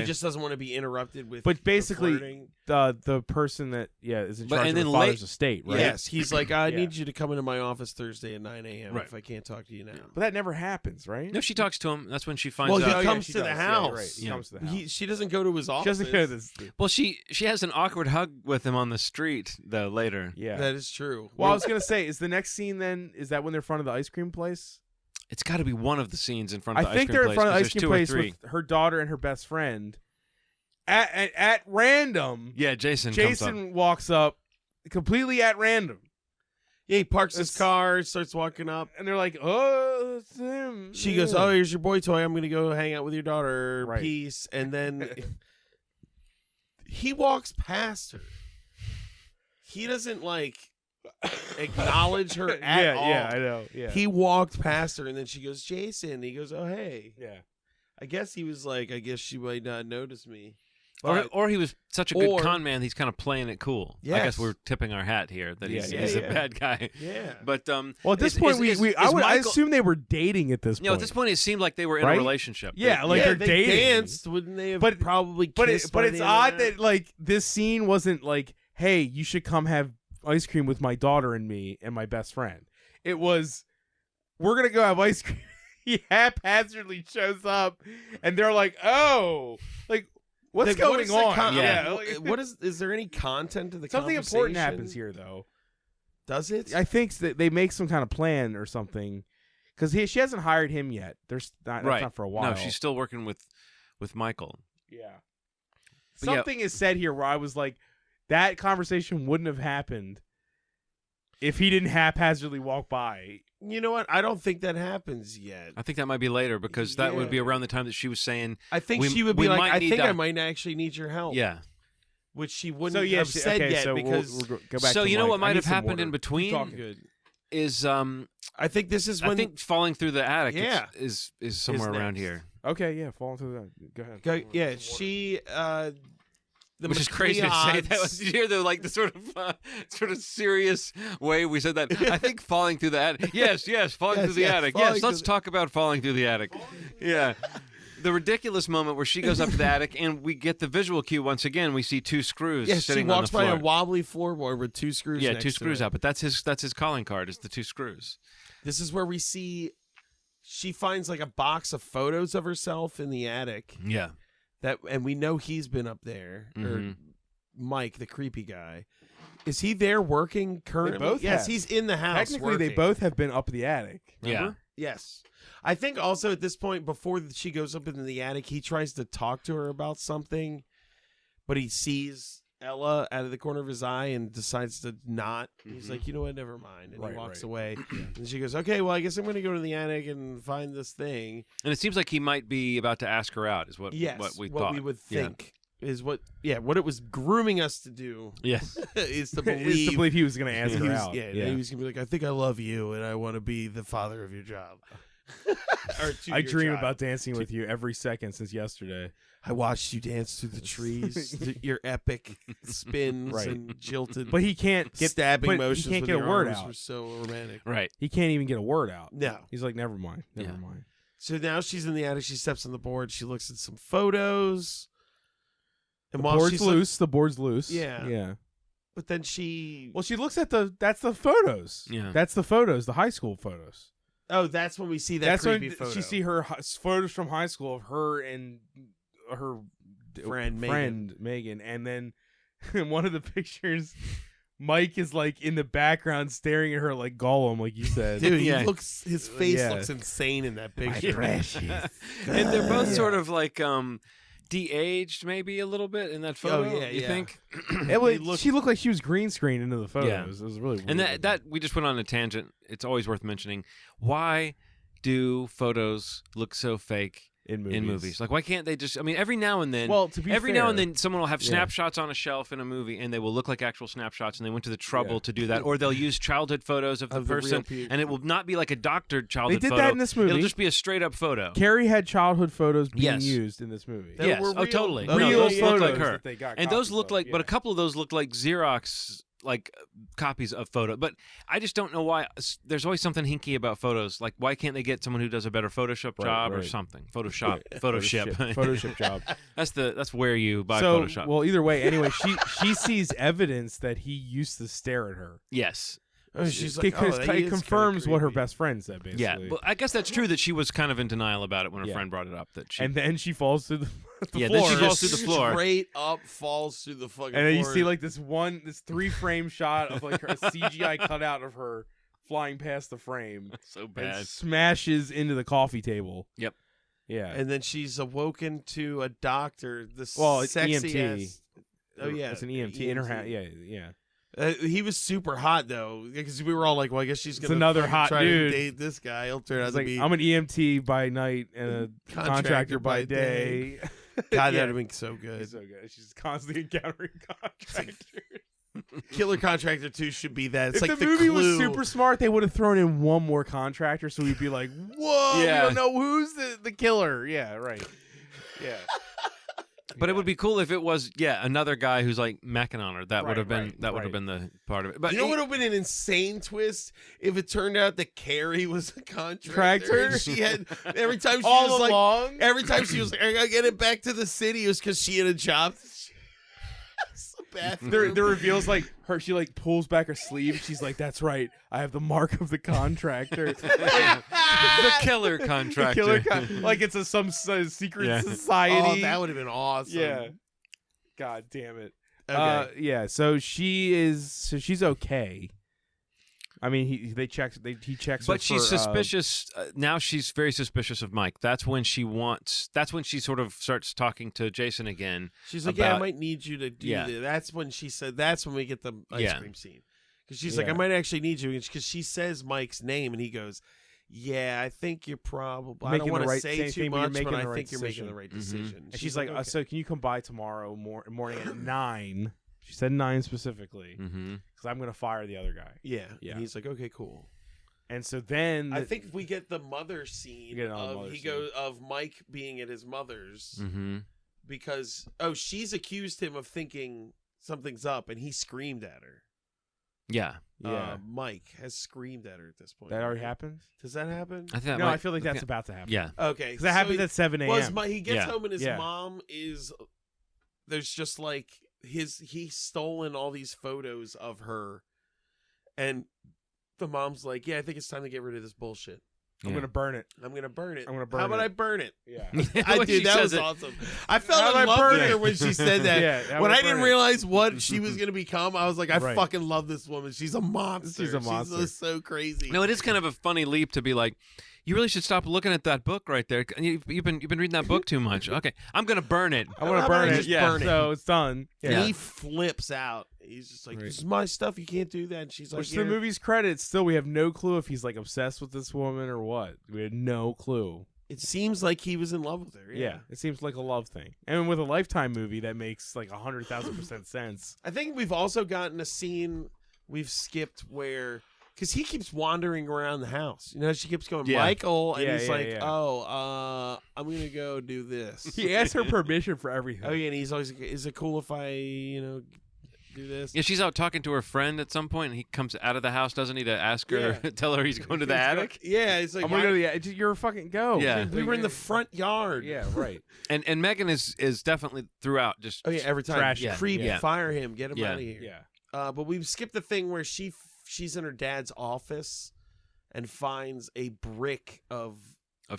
S6: just doesn't want to be interrupted with.
S4: But
S6: the
S4: basically,
S6: flirting.
S4: the person that is in
S3: But-
S4: charge
S3: and
S4: of
S3: then
S4: her father's
S3: late-
S4: estate, right?
S6: Yes, he's like, I
S4: Yeah.
S6: need you to come into my office Thursday at 9 a.m.
S3: Right.
S6: if I can't talk to you now.
S4: But that never happens, right?
S3: No, she talks to him. That's when she finds
S6: Well,
S3: out.
S6: he comes
S4: she
S6: to the
S4: does.
S6: house.
S4: Yeah, right. He
S3: Yeah.
S4: comes to the house.
S6: She doesn't go to his
S4: She
S6: office.
S4: doesn't go to this.
S3: Well, she has an awkward hug with him on the street though later.
S4: Yeah.
S6: That is true.
S4: Well, I was gonna say, is the next scene then? Is that when they're in front of the ice cream place?
S3: It's got to be one of the scenes in front of the
S4: I think
S3: ice cream
S4: they're in front of the
S3: 'cause
S4: ice
S3: there's
S4: cream
S3: two or
S4: place
S3: three.
S4: with her daughter and her best friend. At random,
S3: Yeah, Jason comes up.
S4: Jason walks up completely at random,
S6: Yeah, he parks his
S4: It's-
S6: car, starts walking up.
S4: and they're like, "Oh, it's him."
S6: She goes, "Oh, here's your boy toy. I'm going to go hang out with your daughter.
S4: Right.
S6: Peace." And then he walks past her. He doesn't like acknowledge her at all.
S4: Yeah, I know. Yeah,
S6: He walked past her, and then she goes, "Jason." He goes, "Oh, hey."
S4: yeah.
S6: I guess he was like, I guess she might not notice me.
S3: Or he was such a good
S6: Or-
S3: con man, he's kind of playing it cool. I
S6: Yes.
S3: guess we're tipping our hat here that
S4: Yeah,
S3: he's
S6: yeah.
S3: a bad guy.
S6: Yeah.
S3: But
S4: Well, at this point, I assume they were dating at this point.
S3: at this point, it seemed like they were in
S4: Right?
S3: a relationship.
S4: Yeah, like
S6: yeah,
S4: they're
S6: they
S4: dating.
S6: danced. Wouldn't they have
S4: But-
S6: probably
S4: But
S6: kissed
S4: but
S6: by
S4: it's
S6: the end of
S4: odd that like this scene wasn't like, hey, you should come have ice cream with my daughter and me and my best friend. It was, we're gonna go have ice cream. He haphazardly shows up, and they're like, oh, like what's
S6: Like,
S4: going
S6: what is
S4: on?
S6: the
S3: Yeah.
S4: like,
S6: what is there any content to the
S4: something important
S6: conversation?
S4: happens here though.
S6: Does it?
S4: I think that they make some kind of plan or something, because she hasn't hired him yet. There's not,
S3: right.
S4: that's not for a while.
S3: No, she's still working with Michael.
S4: Yeah.
S3: But yeah.
S4: Something is said here where I was like, that conversation wouldn't have happened if he didn't haphazardly walk by.
S6: You know what? I don't think that happens yet.
S3: I think that might be later because that would be
S6: Yeah.
S3: around the time that she was saying,
S6: I think
S3: We-
S6: she would
S3: we
S6: be like,
S3: might
S6: I
S3: need
S6: think
S3: to-
S6: I might actually need your help.
S3: yeah.
S6: Which she wouldn't
S4: So yeah,
S6: have said
S4: okay,
S6: yet
S4: so
S6: because
S4: we'll go back
S3: So
S4: to
S3: you know
S4: Mike.
S3: what
S4: I
S3: might
S4: need
S3: have
S4: some
S3: happened
S4: water.
S3: in between
S4: Keep talking.
S6: good.
S3: is
S6: I think this is when
S3: I think falling through the attic
S6: Yeah.
S3: is somewhere around
S6: next.
S3: here.
S4: Okay, yeah, fall into that. Go ahead.
S6: yeah, she the
S3: Which is crazy to say that.
S6: McLeods-
S3: Did you hear the like the sort of serious way we said that? I think falling through the attic. Yes, falling
S6: Yes,
S3: through the
S6: yes,
S3: attic.
S6: falling
S3: Yes,
S6: through
S3: let's
S6: the-
S3: talk about falling through the attic. Yeah. The ridiculous moment where she goes up to the attic and we get the visual cue once again. We see two screws
S6: Yes, she
S3: sitting on the
S6: walks by
S3: floor.
S6: a wobbly floorboard with two screws.
S3: Yeah,
S6: next
S3: two
S6: to
S3: screws
S6: it.
S3: out. But that's his calling card is the two screws.
S6: This is where we see she finds like a box of photos of herself in the attic.
S3: Yeah.
S6: And we know he's been up there. Or
S3: Mhm.
S6: Mike, the creepy guy. Is he there working currently?
S4: both
S6: yes,
S4: have.
S6: he's in the house.
S4: Technically, they
S6: working.
S4: both have been up the attic.
S3: Yeah.
S4: Remember?
S6: Yes. I think also at this point, before she goes up into the attic, he tries to talk to her about something, but he sees Ella out of the corner of his eye and decides to not. He's like, you know what, never mind. And he walks away. And she goes, okay, well, I guess I'm going to go to the attic and find this thing.
S3: And it seems like he might be about to ask her out, is what we
S6: what
S3: thought.
S6: we would think is what it was grooming us to do.
S3: Yes.
S6: is to
S4: Is to believe he was going to ask
S6: he
S4: her
S6: was,
S4: out.
S6: Yeah, he was going to be like, I think I love you and I want to be the father of your job.
S4: I dream about dancing with you every second since yesterday.
S6: I watched you dance through the trees, your epic spins and jilted.
S4: But he can't get
S6: stabbing motions.
S4: He can't
S6: with
S4: get a
S6: your
S4: word
S6: arms
S4: out.
S6: Were so romantic.
S3: Right.
S4: He can't even get a word out.
S6: No.
S4: He's like, never mind. Never mind.
S6: So now she's in the attic. She steps on the board. She looks at some photos. And
S4: The board's loose. The board's loose.
S6: Yeah.
S4: Yeah.
S6: But then she.
S4: Well, she looks at that's the photos.
S3: Yeah.
S4: That's the photos, the high school photos.
S6: Oh, that's when we see that
S4: That's
S6: creepy
S4: when
S6: photo.
S4: she see her photos from high school of her and her
S6: friend
S4: Megan. And then in one of the pictures, Mike is like in the background staring at her like Gollum, like you said.
S6: Dude,
S3: Yeah.
S6: his face looks insane in that picture.
S4: Precious.
S3: And they're both sort of like de-aged maybe a little bit in that photo.
S6: Oh, yeah,
S3: you
S6: yeah.
S3: think?
S4: She looked like she was green screened into the photos.
S3: Yeah.
S4: It was really weird.
S3: And that we just went on a tangent. It's always worth mentioning. Why do photos look so fake
S4: in
S3: movies? Like, why can't they just? I mean, every now and then.
S4: Well, to be
S3: every
S4: fair,
S3: now and then, someone will have snapshots on a shelf in a movie, and they will look like actual snapshots, and they went to the trouble to do that, or they'll use childhood photos of the person, and it will not be like a doctored childhood
S4: They did
S3: photo.
S4: that in this movie.
S3: It'll just be a straight up photo.
S4: Carrie had childhood photos being
S3: Yes.
S4: used in this movie.
S6: That
S3: Yes.
S6: were
S3: Oh,
S6: real-
S3: totally.
S6: real
S3: No, those look
S4: photos
S3: like her.
S4: that they got
S3: And those
S4: copies
S3: look
S4: of,
S3: like, but
S4: yeah.
S3: a couple of those look like Xerox, like copies of photo. But I just don't know why. There's always something hinky about photos. Like, why can't they get someone who does a better Photoshop job or something? Photoshop.
S4: Photoshop job.
S3: That's where you buy
S4: So,
S3: Photoshop.
S4: well, either way, anyway, she sees evidence that he used to stare at her.
S3: Yes.
S6: Oh, she's like,
S4: Because
S6: that
S4: it
S6: is
S4: confirms
S6: kinda
S4: what her
S6: creepy.
S4: best friend said, basically.
S3: Yeah. Well, I guess that's true that she was kind of in denial about it when her
S4: Yeah.
S3: friend brought it up. That she
S4: And then she falls through the
S3: Yeah,
S4: floor.
S3: then she falls through the floor.
S6: Straight up falls through the fucking
S4: And then you
S6: floor.
S4: see like this 3-frame shot of like a CGI cutout of her flying past the frame
S3: so
S4: and
S3: bad.
S4: smashes into the coffee table.
S3: Yep.
S4: Yeah.
S6: And then she's awoken to a doctor. This
S4: Well, it's
S6: sexy
S4: EMT.
S6: ass- Oh yeah,
S4: It's an EMT in her hat. Yeah, yeah.
S6: He was super hot though, because we were all like, "Well, I guess she's gonna
S4: another
S6: fucking
S4: hot
S6: try
S4: dude.
S6: to date this guy." He'll turn out
S4: It's
S6: to
S4: like,
S6: be.
S4: I'm an EMT by night and a contractor by day.
S6: God,
S4: Yeah.
S6: that'd have been so good.
S4: It's so good. She's constantly encountering contractors.
S6: Killer Contractor 2 should be that. It's
S4: If
S6: like
S4: the movie was
S6: Clue.
S4: super smart, they would have thrown in one more contractor, so we'd be like, "Whoa,
S3: Yeah.
S4: we don't know who's the killer." Yeah, right. Yeah.
S3: But it would be cool if it was another guy who's like macking on her. That would have been
S4: right.
S3: would have been the part of it. But
S6: You know what would have been an insane twist if it turned out that Carrie was a contractor.
S4: Contractor?
S6: And she had every time she
S4: All
S6: was like,
S4: along?
S6: every time she was like, I gotta get it back to the city, it was because she had a job.
S4: The reveals like her. She like pulls back her sleeve. She's like, "That's right. I have the mark of the contractor."
S3: the killer contractor.
S4: Like it's some secret
S3: Yeah.
S4: society.
S6: Oh, that would have been awesome.
S4: Yeah. God damn it.
S6: Okay.
S4: Yeah. So she's okay. I mean, he checks her.
S3: But she's
S4: for,
S3: suspicious. Now she's very suspicious of Mike. That's when she sort of starts talking to Jason again.
S6: She's like, yeah, I
S3: about-
S6: might need you to do
S3: Yeah.
S6: this. That's when she said, that's when we get the ice
S3: Yeah.
S6: cream scene. Because she's like,
S4: Yeah.
S6: I might actually need you. Because she says Mike's name, and he goes, yeah, I think you're probably, I
S4: Making
S6: don't want
S4: the
S6: to
S4: right
S6: say
S4: same
S6: too
S4: thing, but you're
S6: much,
S4: making
S6: but
S4: the
S6: I
S4: right
S6: think you're making
S4: decision.
S6: the right
S3: Mhm.
S6: decision.
S4: And she's like,
S6: okay.
S4: "So can you come by tomorrow morning at 9?" She said 9 specifically because
S3: Mm-hmm.
S4: I'm gonna fire the other guy.
S6: yeah.
S4: Yeah.
S6: And he's like, okay, cool.
S4: And so then
S6: I think we get the mother scene
S4: get another
S6: of
S4: mother
S6: he
S4: scene.
S6: goes of Mike being at his mother's
S3: Mm-hmm.
S6: because she's accused him of thinking something's up, and he screamed at her.
S3: Yeah.
S6: Mike has screamed at her at this point.
S4: that already
S6: right?
S4: happened.
S6: Does that happen?
S3: I think
S4: No, I feel like that's about to happen.
S3: Yeah.
S6: Okay,
S4: because that happens at 7 a.m.
S6: Well, he gets
S3: Yeah.
S6: home and his
S4: Yeah.
S6: mom is. There's just like he's stolen all these photos of her, and the mom's like, yeah, I think it's time to get rid of this bullshit.
S4: I'm gonna burn it.
S6: I'm gonna burn it.
S4: I'm gonna burn
S6: How about
S4: it.
S6: I burn it?
S4: Yeah.
S6: I
S3: When
S6: did.
S3: she
S6: That
S3: says
S6: was
S3: it.
S6: awesome. I fell
S4: How'd
S6: in
S4: I
S6: love
S4: burn
S6: with her
S4: it?
S6: when she said that.
S4: Yeah, how'd
S6: When
S4: I
S6: I didn't
S4: burn it?
S6: realize what she was gonna become, I was like, I
S4: Right.
S6: fucking love this woman. She's a monster.
S4: She's a monster.
S6: She's so crazy.
S3: No, it is kind of a funny leap to be like, You really should stop looking at that book right there. You've been reading that book too much. Okay, I'm gonna burn it.
S4: I want to
S6: How
S4: burn
S6: about I
S4: it.
S6: just
S4: Yeah,
S6: burn it?
S4: so it's done.
S6: And
S4: Yeah.
S6: he flips out. He's just like,
S4: Right.
S6: "This is my stuff. You can't do that." And she's like,
S4: Which the
S6: "Here."
S4: movie's credits, still we have no clue if he's like obsessed with this woman or what. We had no clue.
S6: It seems like he was in love with her.
S4: Yeah, it seems like a love thing. And with a Lifetime movie, that makes like 100,000% sense.
S6: I think we've also gotten a scene we've skipped where. Because he keeps wandering around the house. You know, she keeps going,
S3: Yeah.
S6: Michael, and
S4: Yeah,
S6: he's
S4: yeah,
S6: like,
S4: yeah.
S6: oh, I'm going to go do this.
S4: He asked her permission for everything.
S6: Oh, yeah, and he's always like, is it cool if I, do this?
S3: Yeah, she's out talking to her friend at some point, and he comes out of the house. Doesn't he to ask her, tell her he's going to the attic?
S6: Yeah, it's like,
S4: I'm gonna go to the. You're fucking go.
S3: Yeah.
S6: we were in the front yard.
S4: Yeah, right.
S3: And Megan is definitely throughout just.
S6: Oh, yeah, every time.
S4: Trash
S3: him.
S6: Creep,
S3: Yeah.
S6: fire him, get him
S3: Yeah.
S6: out of here.
S4: Yeah.
S6: But we've skipped the thing where she's in her dad's office and finds a brick of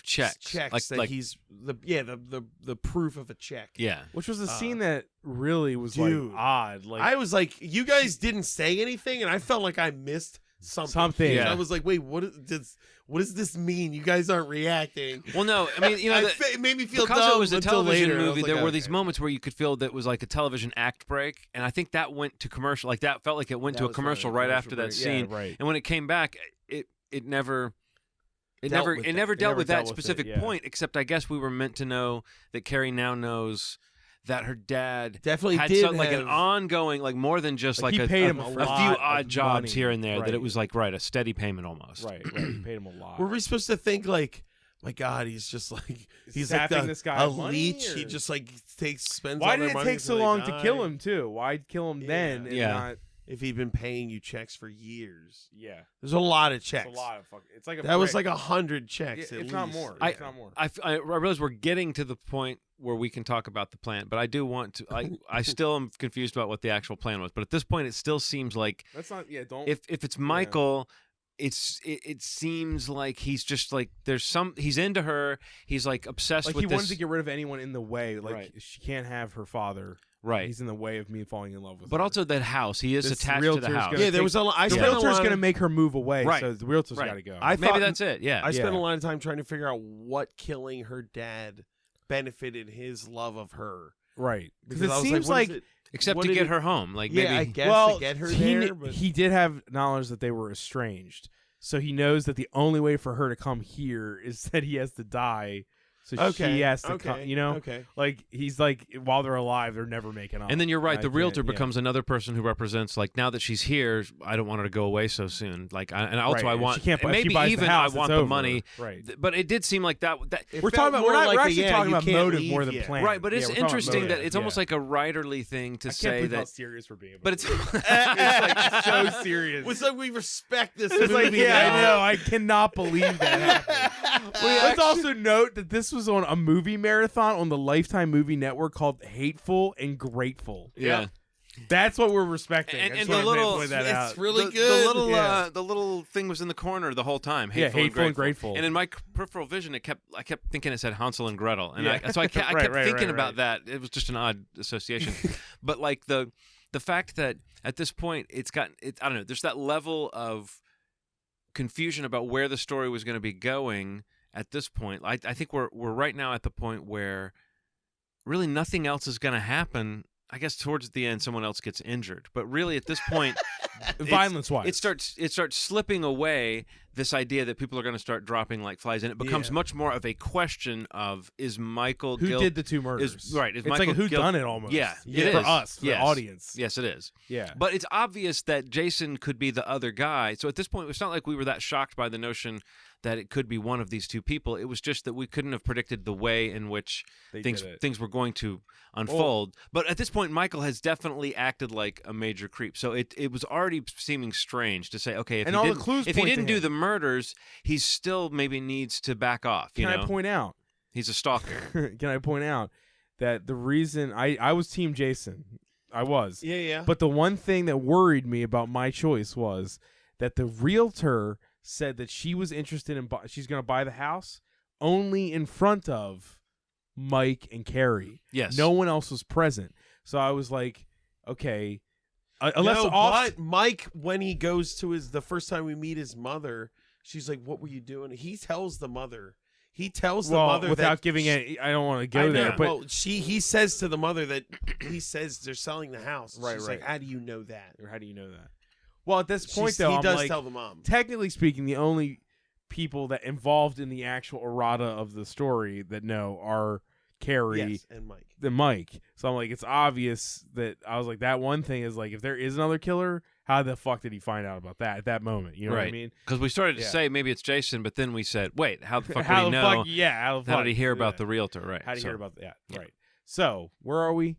S3: checks,
S6: that he's the proof of a check.
S3: Yeah.
S4: Which was a scene that really was like
S6: dude.
S4: odd. Like
S6: I was like, you guys didn't say anything, and I felt like I missed something.
S4: Something.
S6: And
S3: Yeah.
S6: I was like, wait, what does this mean? You guys aren't reacting.
S3: Well, no, I mean,
S6: It made me feel
S3: because
S6: dumb
S3: it was a
S6: until
S3: television
S6: later. I was
S3: movie,
S6: like,
S3: there were these
S6: okay.
S3: moments where you could feel that it was like a television act break, and I think that went to commercial. Like that felt like it went
S6: That
S3: to a
S6: was
S3: commercial
S6: right,
S3: right
S6: commercial
S3: after that
S6: break.
S3: scene.
S4: Yeah, right.
S3: And when it came back, it never. It
S6: Dealt
S3: never
S6: with
S3: it
S6: that.
S3: never
S6: It
S3: dealt
S4: never
S3: with
S4: dealt
S3: that
S4: with it,
S3: specific
S4: yeah.
S3: point, except I guess we were meant to know that Carrie now knows that her dad
S6: Definitely
S3: had
S6: did
S3: something like an
S6: have-
S3: ongoing, like more than just
S4: Like,
S3: like
S4: he
S3: a,
S4: paid
S3: a,
S4: him a
S3: a
S4: lot
S3: few
S4: of
S3: odd jobs
S4: money.
S3: here and there. That
S4: Right.
S3: it was like a steady payment almost.
S4: Right. He paid him a lot.
S6: Were we supposed to think like, my God, he's just like he's like
S4: Zapping this guy
S6: a
S4: money,
S6: leech.
S4: or-
S6: He just like spends.
S4: Why
S6: all their
S4: did it
S6: money
S4: take so
S6: until they
S4: long to
S6: die.
S4: kill him too? Why kill him then? And
S3: Yeah.
S4: Not,
S6: If he'd been paying you checks for years,
S4: yeah.
S6: there's a lot of checks.
S4: It's a lot of fucking. It's like a
S6: That was
S4: brick.
S6: like 100 checks.
S4: Yeah,
S6: at
S4: if not
S6: least.
S4: more.
S3: I-
S4: If not more.
S3: I realize we're getting to the point where we can talk about the plan, but I do want to. I still am confused about what the actual plan was. But at this point, it still seems like
S4: That's not. Yeah. Don't.
S3: if it's Michael, it seems like he's just like he's into her. He's like obsessed
S4: like
S3: with
S4: he
S3: this.
S4: wanted to get rid of anyone in the way. Like
S3: Right.
S4: she can't have her father.
S3: Right.
S4: He's in the way of me falling in love with
S3: But
S4: her.
S3: also that house. He is
S4: This
S3: attached to the
S4: realtor's
S3: house.
S4: gonna
S6: Yeah, there was a lot. I
S4: the
S6: spent a
S4: realtor's
S6: lot
S4: going to
S6: of,
S4: make her move away.
S3: Right.
S4: So the realtor's
S3: Right.
S4: got to go.
S6: I
S3: Maybe
S6: thought-
S3: that's it. Yeah.
S6: I spent
S4: Yeah.
S6: a lot of time trying to figure out what killing her dad benefited his love of her.
S4: right. Because
S6: I
S4: it
S6: was
S4: seems
S6: what is
S4: like
S6: it?
S3: Except
S6: What
S3: to
S6: did
S3: get
S6: it-
S3: her home. Like
S6: Yeah, I
S3: maybe.
S6: guess
S4: well,
S6: to get her
S4: he,
S6: there. But
S4: he did have knowledge that they were estranged. So he knows that the only way for her to come here is that he has to die. So
S6: okay,
S4: she has to
S6: okay,
S4: come, you know?
S6: Okay.
S4: Like, he's like, while they're alive, they're never making up.
S3: And then you're right.
S4: I
S3: The
S4: can't-
S3: realtor
S4: yeah.
S3: becomes another person who represents, like, now that she's here, I don't want her to go away so soon. Like, and also
S4: Right.
S3: I
S4: If
S3: want,
S4: she can't,
S3: and
S4: if she
S3: maybe
S4: buys the
S3: even
S4: house,
S3: I want
S4: it's
S3: the
S4: over.
S3: money.
S4: Right.
S3: But it did seem like that.
S6: It
S4: We're
S6: felt
S4: talking about,
S6: more
S4: we're
S6: like
S4: actually talking
S6: you
S4: about
S6: can't
S4: motive
S6: leave
S4: more than
S6: yet.
S4: plan.
S3: Right, but it's
S4: Yeah, we're talking about
S3: interesting
S4: motive.
S3: that it's
S4: Yeah.
S3: almost like a writerly thing to
S4: I can't
S3: say
S4: believe how
S3: that.
S4: serious we're being.
S3: But it's
S4: it's like so serious.
S6: It's like we respect this
S4: It's
S6: movie.
S4: like, yeah,
S6: now.
S4: I know. I cannot believe that happened. Let's also note that this was on a movie marathon on the Lifetime Movie Network called Hateful and Grateful.
S3: yeah.
S4: That's what we're respecting.
S3: And-
S4: I
S3: and
S4: just
S3: the
S4: wanted to
S3: little-
S4: point that out.
S6: It's really
S3: the
S6: good.
S3: little
S4: Yeah.
S3: the little thing was in the corner the whole time.
S4: Yeah,
S3: Hateful,
S4: Hateful and Grateful.
S3: And in my peripheral vision, I kept thinking it said Hansel and Gretel, and
S4: Yeah.
S3: I kept
S4: Right, right,
S3: thinking
S4: right,
S3: about that. It was just an odd association. But like the fact that at this point I don't know. There's that level of confusion about where the story was going to be going at this point. I think we're right now at the point where really nothing else is going to happen. I guess towards the end, someone else gets injured, but really at this point,
S4: Violence-wise.
S3: it starts slipping away. This idea that people are going to start dropping like flies, and it becomes
S6: Yeah.
S3: much more of a question of: is Michael
S4: Who
S3: guilt-
S4: did the two murders?
S3: Is right? Is
S4: It's
S3: Michael
S4: like a who
S3: guilt-
S4: done it almost.
S3: Yeah,
S6: Yeah.
S3: it
S4: for
S3: is.
S4: us, for
S3: Yes.
S4: the audience.
S3: Yes, it is.
S4: Yeah.
S3: But it's obvious that Jason could be the other guy. So at this point, it's not like we were that shocked by the notion that it could be one of these two people. It was just that we couldn't have predicted the way in which
S4: They
S3: things
S4: did it.
S3: things were going to unfold. But at this point, Michael has definitely acted like a major creep. So it was already seeming strange to say, okay, if
S4: And
S3: he
S4: all the
S3: didn't,
S4: clues
S3: if he
S4: point to
S3: didn't do
S4: him.
S3: the murders, he still maybe needs to back off. You
S4: Can
S3: know,
S4: I point out?
S3: he's a stalker.
S4: Can I point out that the reason I was Team Jason, I was.
S6: Yeah.
S4: But the one thing that worried me about my choice was that the realtor said that she was interested in she's going to buy the house only in front of Mike and Carrie.
S3: Yes.
S4: No one else was present. So I was like, okay, unless
S6: no,
S4: off.
S6: but Mike, when he goes to the first time we meet his mother, She's like, "What were you doing?" He tells the mother. He tells the
S4: Well,
S6: mother
S4: without
S6: that
S4: giving it. I don't want to
S6: I
S4: go
S6: know,
S4: there, but
S6: well, he says to the mother that he says they're selling the house.
S4: Right,
S6: She's
S4: right.
S6: like, "How do you know that?"
S4: or how do you know that? Well, at this point, though,
S6: he
S4: I'm
S6: does
S4: like,
S6: tell the mom.
S4: technically speaking, the only people that involved in the actual errata of the story that know are Carrie
S6: Yes, and Mike.
S4: and Mike. So I'm like, it's obvious that I was like, that one thing is like, if there is another killer, how the fuck did he find out about that at that moment? You know what I mean?
S3: Because we started to
S4: Yeah.
S3: say maybe it's Jason, but then we said, wait, how the fuck
S4: How
S3: would he
S4: the
S3: know?
S4: fuck? Yeah, how the fuck?
S3: How did he hear about
S4: Yeah.
S3: the realtor? Right.
S4: How did he
S3: So-
S4: hear about that?
S3: Yeah.
S4: Right. So where are we?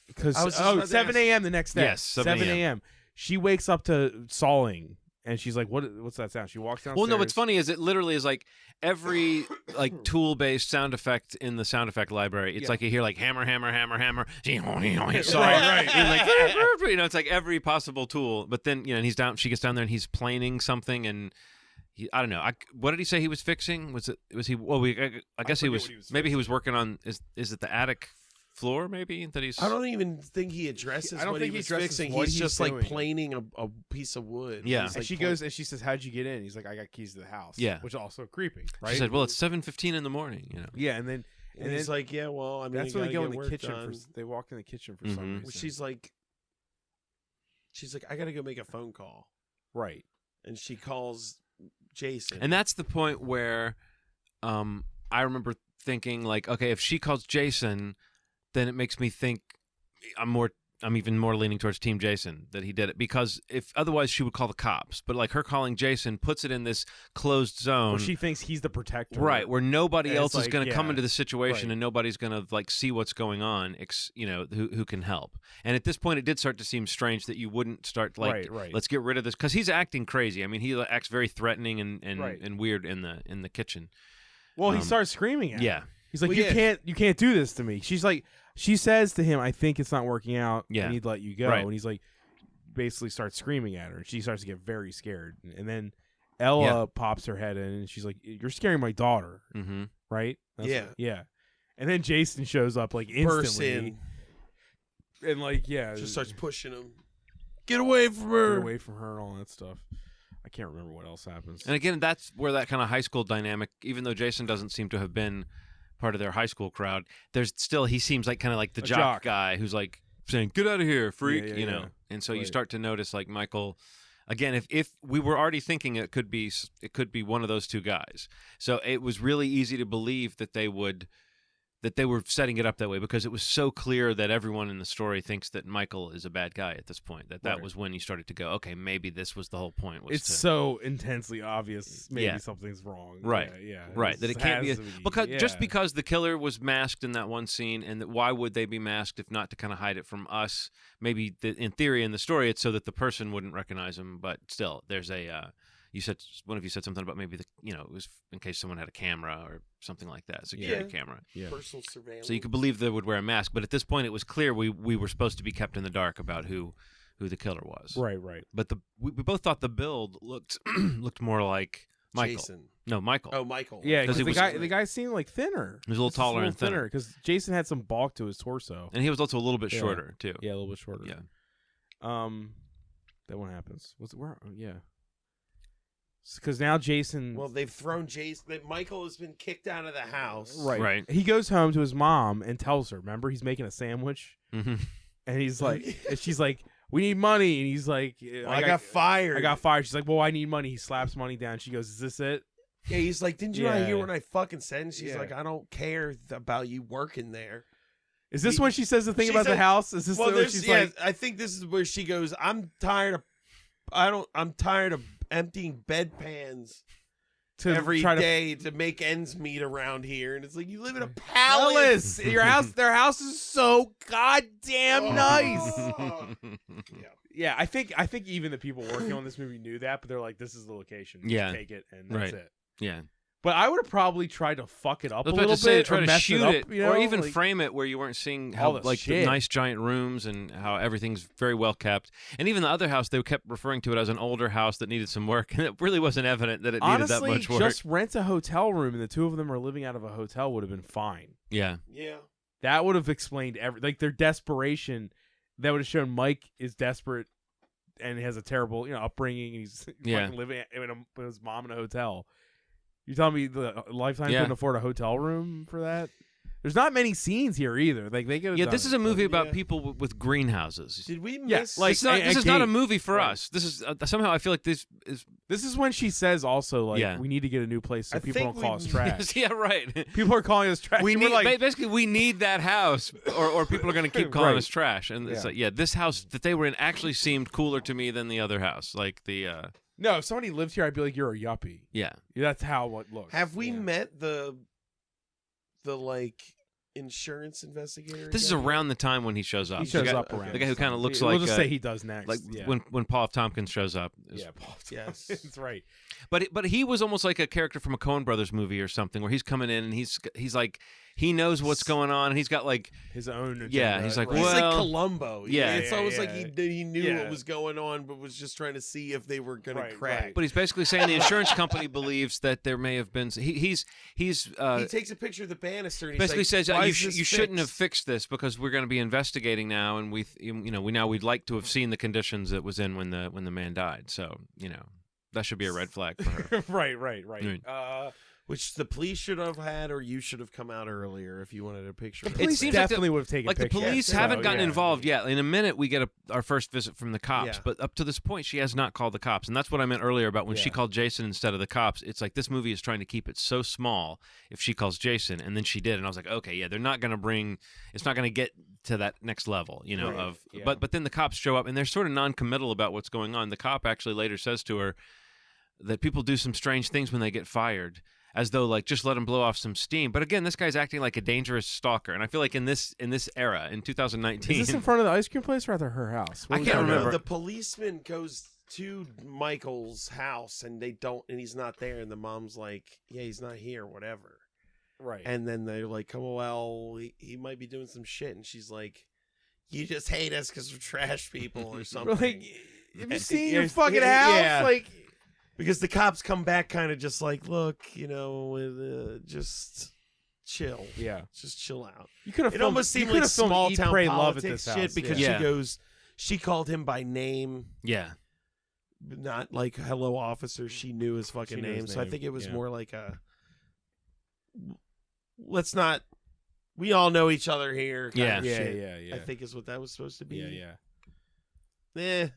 S4: Because
S6: I was just about to
S4: 7
S6: ask.
S4: a.m. the next day.
S3: Yes, 7
S4: a.m. She wakes up to sawing, and she's like, "What's that sound?" She walks downstairs.
S3: Well, no, what's funny is it literally is like every like tool-based sound effect in the sound effect library. It's
S4: Yeah.
S3: like you hear like hammer, hammer, hammer, hammer, saw,
S4: right.
S3: and like you know, it's like every possible tool. But then and he's down. She gets down there and he's planing something, and I don't know. What did he say he was fixing? Was he? Well, I guess he
S4: forget
S3: was.
S4: what he was
S3: Maybe he was working on. Is it the attic floor? Maybe that he's.
S6: I don't even think he addresses
S4: I don't
S6: what
S4: think
S6: he
S4: he
S6: was
S4: addresses
S6: fixing.
S4: what
S6: He's
S4: he's
S6: just like
S4: doing.
S6: planing a piece of wood.
S3: Yeah.
S6: He's,
S4: And
S6: like,
S4: she goes and she says, "How'd you get in?" He's like, "I got keys to the house."
S3: Yeah.
S4: which is also creepy, right?
S3: She said, "Well, it's 7:15 in the morning." You know.
S4: yeah, and then
S6: and he's like, "Yeah, well, I mean,
S4: that's
S6: I
S4: when they go in
S6: gotta
S4: the
S6: get
S4: kitchen.
S6: work done."
S4: They walk in the kitchen for
S3: Mhm.
S4: some reason.
S6: Well, she's like, "I gotta go make a phone call,"
S4: right.
S6: and she calls Jason.
S3: And that's the point where I remember thinking like, okay, if she calls Jason, then it makes me think I'm even more leaning towards Team Jason that he did it, because if otherwise she would call the cops. But like her calling Jason puts it in this closed zone.
S4: Well, she thinks he's the protector,
S3: Right, where nobody
S4: And
S3: else
S4: it's
S3: is
S4: like,
S3: going to come
S4: yeah,
S3: into the situation
S4: right.
S3: and nobody's going to like see what's going on, who can help. And at this point, it did start to seem strange that you wouldn't start like,
S4: Right.
S3: let's get rid of this, because he's acting crazy. I mean, he acts very threatening and
S4: Right.
S3: and weird in the kitchen.
S4: Well, he
S3: Um,
S4: starts screaming at her.
S3: Yeah,
S4: He's like,
S6: Well,
S4: you
S6: yeah.
S4: can't do this to me. She's like, she says to him, I think it's not working out.
S3: Yeah.
S4: I need to let you go.
S3: Right.
S4: And he's like, basically starts screaming at her. And she starts to get very scared. And then Ella
S3: Yeah.
S4: pops her head in and she's like, you're scaring my daughter.
S3: mm-hmm.
S4: Right?
S6: Yeah.
S4: Yeah. And then Jason shows up like
S6: bursts
S4: instantly.
S6: in,
S4: And like, yeah.
S6: just starts pushing him. Get away from
S4: get
S6: her.
S4: away from her and all that stuff. I can't remember what else happens.
S3: And again, that's where that kind of high school dynamic, even though Jason doesn't seem to have been part of their high school crowd, there's still, he seems like kind of like the
S4: A
S3: jock
S4: jock.
S3: guy who's like saying, get out of here, freak,
S4: Yeah,
S3: you know.
S4: yeah.
S3: And so you
S4: Right.
S3: start to notice like Michael, again, if we were already thinking it could be one of those two guys. So it was really easy to believe that they were setting it up that way, because it was so clear that everyone in the story thinks that Michael is a bad guy at this point. That
S4: Right.
S3: was when you started to go, okay, maybe this was the whole point. Was
S4: It's
S3: to,
S4: so intensely obvious. Maybe
S3: Yeah.
S4: something's wrong.
S3: Right.
S4: Yeah.
S3: Right, that it can't be,
S4: has
S3: because just
S4: yeah.
S3: because the killer was masked in that one scene, and that why would they be masked if not to kind of hide it from us? Maybe in theory in the story it's so that the person wouldn't recognize him, but still, there's a. One of you said something about maybe it was in case someone had a camera or something like that, security
S6: Yeah.
S3: camera.
S4: Yeah.
S6: Personal surveillance.
S3: So you could believe they would wear a mask, but at this point it was clear we were supposed to be kept in the dark about who the killer was.
S4: Right. Right.
S3: But we both thought the build looked more like Michael.
S6: Jason.
S3: No, Michael.
S6: Oh, Michael.
S4: Yeah,
S3: 'Cause
S4: because
S3: he
S4: the
S3: was-
S4: guy seemed like thinner.
S3: He was a little
S4: Just
S3: taller and thinner.
S4: because Jason had some bulk to his torso.
S3: And he was also a little bit
S4: Yeah.
S3: shorter too.
S4: Yeah, a little bit shorter.
S3: Yeah.
S4: Then what happens? Where? Oh, yeah. Because now Jason.
S6: Well, they've thrown Jason. Michael has been kicked out of the house.
S4: right.
S3: Right.
S4: He goes home to his mom and tells her. Remember, he's making a sandwich,
S3: Mm-hmm.
S4: and he's like, and she's like, "We need money," and he's like,
S6: Well, I got fired.
S4: I got fired. She's like, "Well, I need money." He slaps money down. She goes, "Is this it?"
S6: Yeah, he's like, didn't you not
S4: Yeah.
S6: hear what I fucking said? And she's
S4: Yeah.
S6: like, I don't care about you working there.
S4: Is this when she says the thing
S6: She
S4: about the
S6: said-
S4: house? Is this
S6: Well,
S4: where she's like,
S6: I think this is where she goes, I'm tired of emptying bedpans
S4: to
S6: every
S4: try to
S6: day to make ends meet around here? And it's like, you live in a palace.
S4: Alice, your house, their house is so goddamn nice.
S6: Oh.
S4: Yeah, I think even the people working on this movie knew that, but they're like, this is the location. Just
S3: Yeah.
S4: take it, and that's
S3: Right.
S4: it.
S3: Yeah.
S4: But I would have probably tried to fuck it up
S3: I
S4: a
S3: was about
S4: little
S3: to say,
S4: bit,
S3: try
S4: or
S3: to
S4: mess
S3: shoot
S4: up,
S3: it,
S4: you know,
S3: or even
S4: like,
S3: frame it where you weren't seeing
S4: all
S3: how
S4: the
S3: like the
S4: shit.
S3: nice giant rooms and how everything's very well kept. And even the other house, they kept referring to it as an older house that needed some work, and it really wasn't evident that it needed that
S4: honestly,
S3: much work.
S4: just rent a hotel room, and the two of them are living out of a hotel would have been fine.
S3: Yeah.
S6: Yeah.
S4: That would have explained their desperation. That would have shown Mike is desperate and has a terrible upbringing, and he's
S3: Yeah.
S4: fucking living with his mom in a hotel. You telling me the Lifetime couldn't afford a hotel room for that? There's not many scenes here either. Like they could.
S3: Yeah, this is a movie about
S6: Yeah.
S3: people with greenhouses.
S6: Did we
S4: Yeah,
S6: miss?
S4: like-
S3: It's not,
S4: and
S3: this is not a
S4: Kate.
S3: movie for
S4: Right.
S3: us. This is somehow I feel like this is.
S4: This is when she says also like
S3: Yeah.
S4: we need to get a new place so
S6: I
S4: people
S6: think
S4: don't call
S6: we-
S4: us trash.
S3: Yeah, right.
S4: People are calling us trash.
S3: We
S4: And we're
S3: need basically we need that house, or people are going to keep calling
S4: Right.
S3: us trash. And it's like, this house that they were in actually seemed cooler to me than the other house. Like the
S4: no, if somebody lived here, I'd be like, you're a yuppie.
S3: yeah.
S4: That's how it looks.
S6: Have we met the like insurance investigator?
S3: This is
S6: again?
S3: around the time when he shows up.
S4: He shows
S3: the guy,
S4: up around.
S3: the guy who kind of looks
S4: We'll
S3: like
S4: just say he does next.
S3: like
S4: yeah.
S3: when Paul F. Tompkins shows up.
S4: Yeah, Paul.
S6: Yes.
S4: That's right.
S3: But he was almost like a character from a Coen Brothers movie or something, where he's coming in and he's like he knows what's going on, and he's got like
S4: His own agenda.
S3: Yeah, he's like,
S4: right.
S6: He's like
S3: Well,
S6: Columbo.
S3: yeah.
S6: It's almost
S4: Yeah,
S6: like he knew
S4: yeah.
S6: what was going on, but was just trying to see if they were going
S4: Right,
S6: to crack.
S4: right.
S3: But he's basically saying the insurance company believes that there may have been. He's
S6: He takes a picture of the banister and he's
S3: basically
S6: like,
S3: says
S6: "Why
S3: you,
S6: is this
S3: you shouldn't have
S6: fixed?"
S3: fixed this because we're going to be investigating now, and we'd like to have seen the conditions it was in when the man died. So that should be a red flag for her.
S4: right.
S3: Right.
S6: Which the police should have had, or you should have come out earlier if you wanted a picture.
S4: The
S6: of
S4: police
S3: seems like
S4: definitely would have taken
S3: Like the
S4: pictures.
S3: police
S4: So,
S3: haven't gotten
S4: yeah.
S3: involved yet. In a minute, we get our first visit from the cops,
S6: Yeah.
S3: but up to this point, she has not called the cops, and that's what I meant earlier about when she
S4: Yeah.
S3: called Jason instead of the cops. It's like this movie is trying to keep it so small. If she calls Jason, and then she did, and I was like, okay, yeah, they're not going to bring. It's not going to get to that next level,
S4: Right,
S3: of.
S4: yeah.
S3: But then the cops show up, and they're sort of non-committal about what's going on. The cop actually later says to her that people do some strange things when they get fired. As though like just let him blow off some steam, but again, this guy's acting like a dangerous stalker, and I feel like in this era in 2019,
S4: Is this in front of the ice cream place or at her house?
S3: I
S4: What was
S3: can't
S4: that?
S3: remember.
S6: The policeman goes to Michael's house and and he's not there, and the mom's like, "Yeah, he's not here, whatever."
S4: Right.
S6: And then they're like, "Come on, well, he might be doing some shit," and she's like, "You just hate us because we're trash people or something."
S4: like, have you seen
S6: Yeah,
S4: your fucking
S6: yeah,
S4: house?
S6: yeah.
S4: Like,
S6: Because the cops come back kind of just like, "Look, just chill,
S4: yeah.
S6: just chill out."
S4: You could have.
S6: It almost seemed like small town politics shit because
S3: Yeah.
S6: she called him by name,
S3: yeah.
S6: not like "hello officer." She knew his fucking
S4: She knew
S6: name,
S4: his
S6: so I
S4: name,
S6: think it was
S4: yeah.
S6: more like let's not. We all know each other here. Kind
S3: Yeah.
S6: of
S4: Yeah,
S6: shit,
S4: yeah.
S6: I think is what that was supposed to be.
S4: Yeah.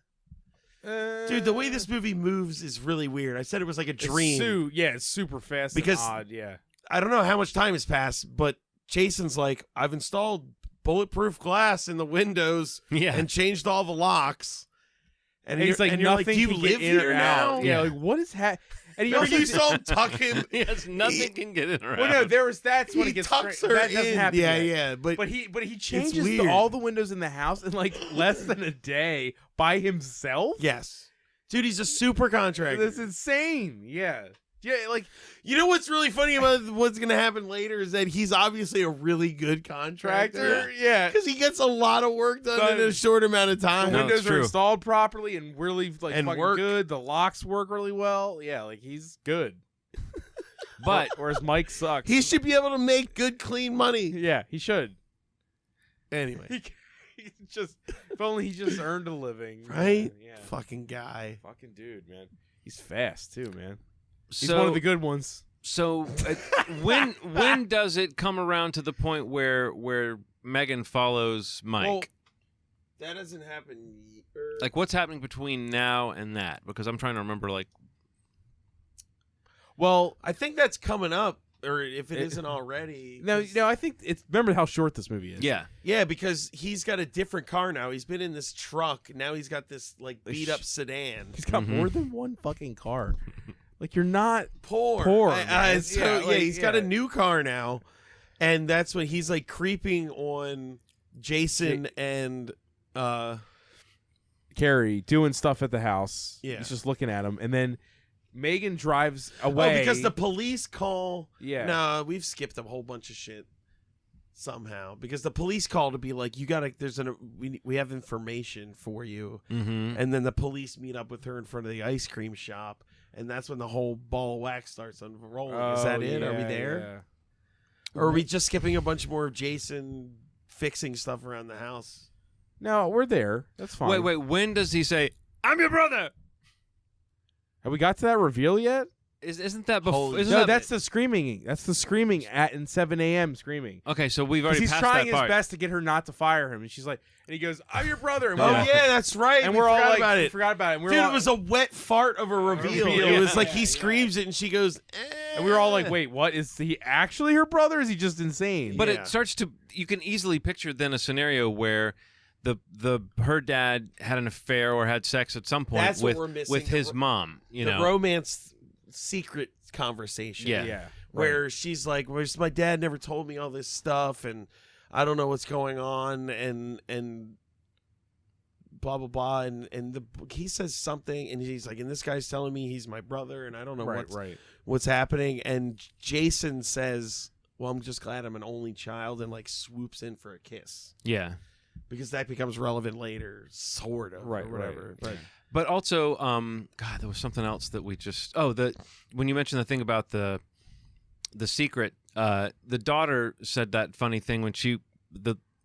S6: Dude, the way this movie moves is really weird. I said it was like a dream.
S4: It's super fast
S6: Because-
S4: and odd. Yeah.
S6: I don't know how much time has passed, but Jason's like, "I've installed bulletproof glass in the windows
S3: Yeah.
S6: and changed all the locks."
S4: And he's like,
S6: and you're
S4: nothing
S6: "Do you
S4: can
S6: live
S4: get in
S6: here
S4: or
S6: now?"
S4: out. Yeah. Like, what is And he
S6: Remember
S4: also
S6: you saw him tuck him.
S3: Yes, nothing can get in or
S4: Well, no,
S3: out.
S4: that's when
S6: He
S4: it gets
S6: tucks
S4: straight.
S6: her
S4: That doesn't
S6: in.
S4: happen
S6: Yeah,
S4: yet.
S6: yeah, but
S4: he changes
S6: weird.
S4: all the windows in the house in like less than a day by himself.
S6: yes, dude, he's a super contractor.
S4: That's insane. Yeah. Like
S6: You know what's really funny about what's going to happen later is that he's obviously a really good contractor.
S4: tractor. Yeah.
S6: Because he gets a lot of work done in a short amount of
S4: The
S6: time.
S3: No,
S4: windows
S3: it's
S4: are
S3: true.
S4: installed properly and really like
S6: And
S4: fucking
S6: work.
S4: good. The locks work really well. Yeah, like he's good.
S3: But
S4: Whereas Mike sucks.
S6: He should be able to make good, clean money.
S4: yeah, he should.
S6: Anyway,
S4: He just if only he just earned a living.
S6: right?
S4: Yeah.
S6: Fucking guy.
S4: Fucking dude, man. He's fast too, man. He's
S3: so
S4: one of the good ones.
S3: so when does it come around to the point where Megan follows Mike?
S6: Well, that doesn't happen.
S3: Like what's happening between now and that? Because I'm trying to remember. Like
S4: Well,
S6: I think that's coming up, or if it isn't already.
S4: no, I think it's remember how short this movie is.
S3: yeah,
S6: Yeah, because he's got a different car now. He's been in this truck. Now he's got this like beat up sedan.
S4: He's got more than one fucking car. Like you're not
S6: Poor.
S4: man.
S6: So,
S4: Yeah,
S6: he's got a
S4: yeah.
S6: new car now, and that's when he's like creeping on Jason and
S4: Carrie doing stuff at the house.
S6: Yeah.
S4: He's just looking at him, and then Megan drives away
S6: because the police call.
S4: Yeah.
S6: No, we've skipped a whole bunch of shit somehow because the police call to be like, you gotta. We have information for you,
S3: mm-hmm.
S6: and then the police meet up with her in front of the ice cream shop, and that's when the whole ball of wax starts unrolling. Is that it? Are we there? Or are we just skipping a bunch more of Jason fixing stuff around the house?
S4: No, we're there. That's fine.
S3: Wait. When does he say I'm your brother.
S4: Have we got to that reveal yet?
S3: Isn't that before?
S4: No, that's the screaming. That's the screaming at 7 a.m. screaming.
S3: Okay, so we've already
S4: He's
S3: passed
S4: trying
S3: that
S4: his
S3: part.
S4: best to get her not to fire him, and she's like, and he goes, "I'm your brother." And
S6: Oh
S4: we're all,
S6: yeah, that's right.
S4: and
S6: we
S4: we're all
S6: forgot
S4: like,
S6: about
S4: we
S6: it.
S4: forgot about it. And we're
S6: Dude,
S4: all,
S6: it was a wet fart of a reveal.
S4: reveal.
S6: It was like he screams it and she goes,
S4: and we were all like, "Wait, what? Is he actually her brother? Or is he just insane?"
S3: But
S6: Yeah.
S3: it starts to. You can easily picture then a scenario where her dad had an affair or had sex at some point
S6: That's what
S3: with
S6: we're missing,
S3: with
S6: the
S3: his mom. You
S6: the
S3: know,
S6: romance secret conversation.
S3: Yeah.
S6: Where she's like, well, my dad never told me all this stuff, and I don't know what's going on, and blah blah blah, and he says something, and he's like, and this guy's telling me he's my brother, and I don't know what's happening, and Jason says, well, I'm just glad I'm an only child, and like swoops in for a kiss.
S3: yeah.
S6: Because that becomes relevant later, sort of,
S4: Right,
S6: or whatever.
S4: right.
S3: But also, God, there was something else that we just. Oh, when you mentioned the thing about the secret, the daughter said that funny thing when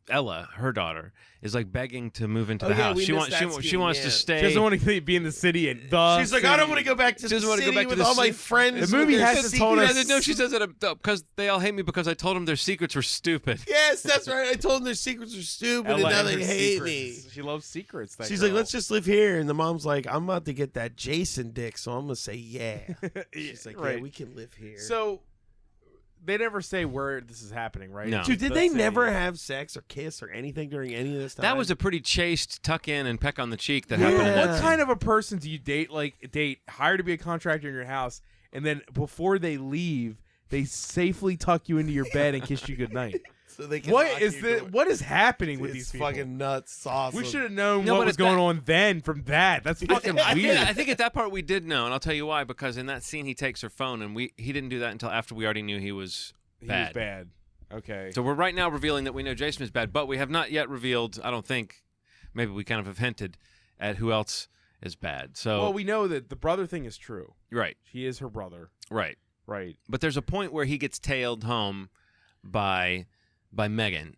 S3: Ella, her daughter, is like begging to move into the house.
S6: we
S3: She
S6: missed
S3: wants
S6: that
S3: she
S6: scene,
S3: wants
S6: yeah.
S3: to stay.
S4: She doesn't want to be in the city, and
S6: She's like, I don't want to go back to
S3: She
S6: the
S3: doesn't wanna
S6: city
S3: go back to
S6: with
S3: the
S6: all my
S3: city.
S6: friends.
S4: The movie
S6: with their
S4: has to told
S6: secrets."
S4: us-
S3: No, she says it because they all hate me because I told them their secrets were stupid.
S6: Yes, that's right. I told them their secrets are stupid, and
S4: Ella
S6: now
S4: and
S6: they
S4: her
S6: hate
S4: secrets.
S6: me.
S4: She loves secrets. that
S6: She's
S4: girl.
S6: like, let's just live here. And the mom's like, I'm about to get that Jason dick, so I'm going to say, yeah. She's like, yeah,
S4: right.
S6: we can live here.
S4: So they never say where this is happening, right?
S3: No.
S6: Dude, did
S4: The
S6: they
S4: city.
S6: never have sex or kiss or anything during any of this time?
S3: That was a pretty chaste tuck in and peck on the cheek that happened. In
S6: Yeah.
S3: that
S4: What
S3: scene.
S4: kind of a person do you date? Hire to be a contractor in your house, and then before they leave, they safely tuck you into your bed and kiss you goodnight.
S6: so they can
S4: What
S6: lock
S4: is
S6: you
S4: the?
S6: door.
S4: What is happening with
S6: It's
S4: these people?
S6: fucking nuts. It's awesome.
S4: We should have known
S3: No,
S4: what
S3: but
S4: was
S3: it's
S4: going
S3: that-
S4: on then from that. That's fucking
S3: I
S4: weird.
S3: think at that part we did know, and I'll tell you why. Because in that scene, he takes her phone, and he didn't do that until after we already knew he was
S4: He
S3: bad.
S4: was bad. Okay.
S3: So we're right now revealing that we know Jason is bad, but we have not yet revealed. I don't think. Maybe we kind of have hinted at who else is bad. So
S4: Well, we know that the brother thing is true.
S3: right,
S4: He is her brother.
S3: right.
S4: Right.
S3: But there's a point where he gets tailed home by Megan.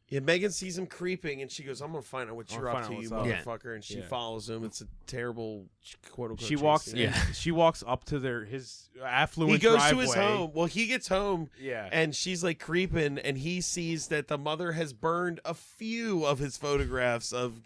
S6: Yeah, Megan sees him creeping, and she goes, I'm going to find out what
S4: I'm
S6: you're
S4: gonna
S6: up to,
S4: find
S6: you
S4: out what's
S3: up.
S6: motherfucker. And she
S4: Yeah.
S6: follows him. It's a terrible, quote-unquote,
S4: She
S6: chase
S4: walks.
S6: scene.
S3: Yeah.
S4: She walks up to his affluent.
S6: He goes
S4: driveway.
S6: to his home. Well, he gets home,
S4: Yeah.
S6: and she's like creeping, and he sees that the mother has burned a few of his photographs of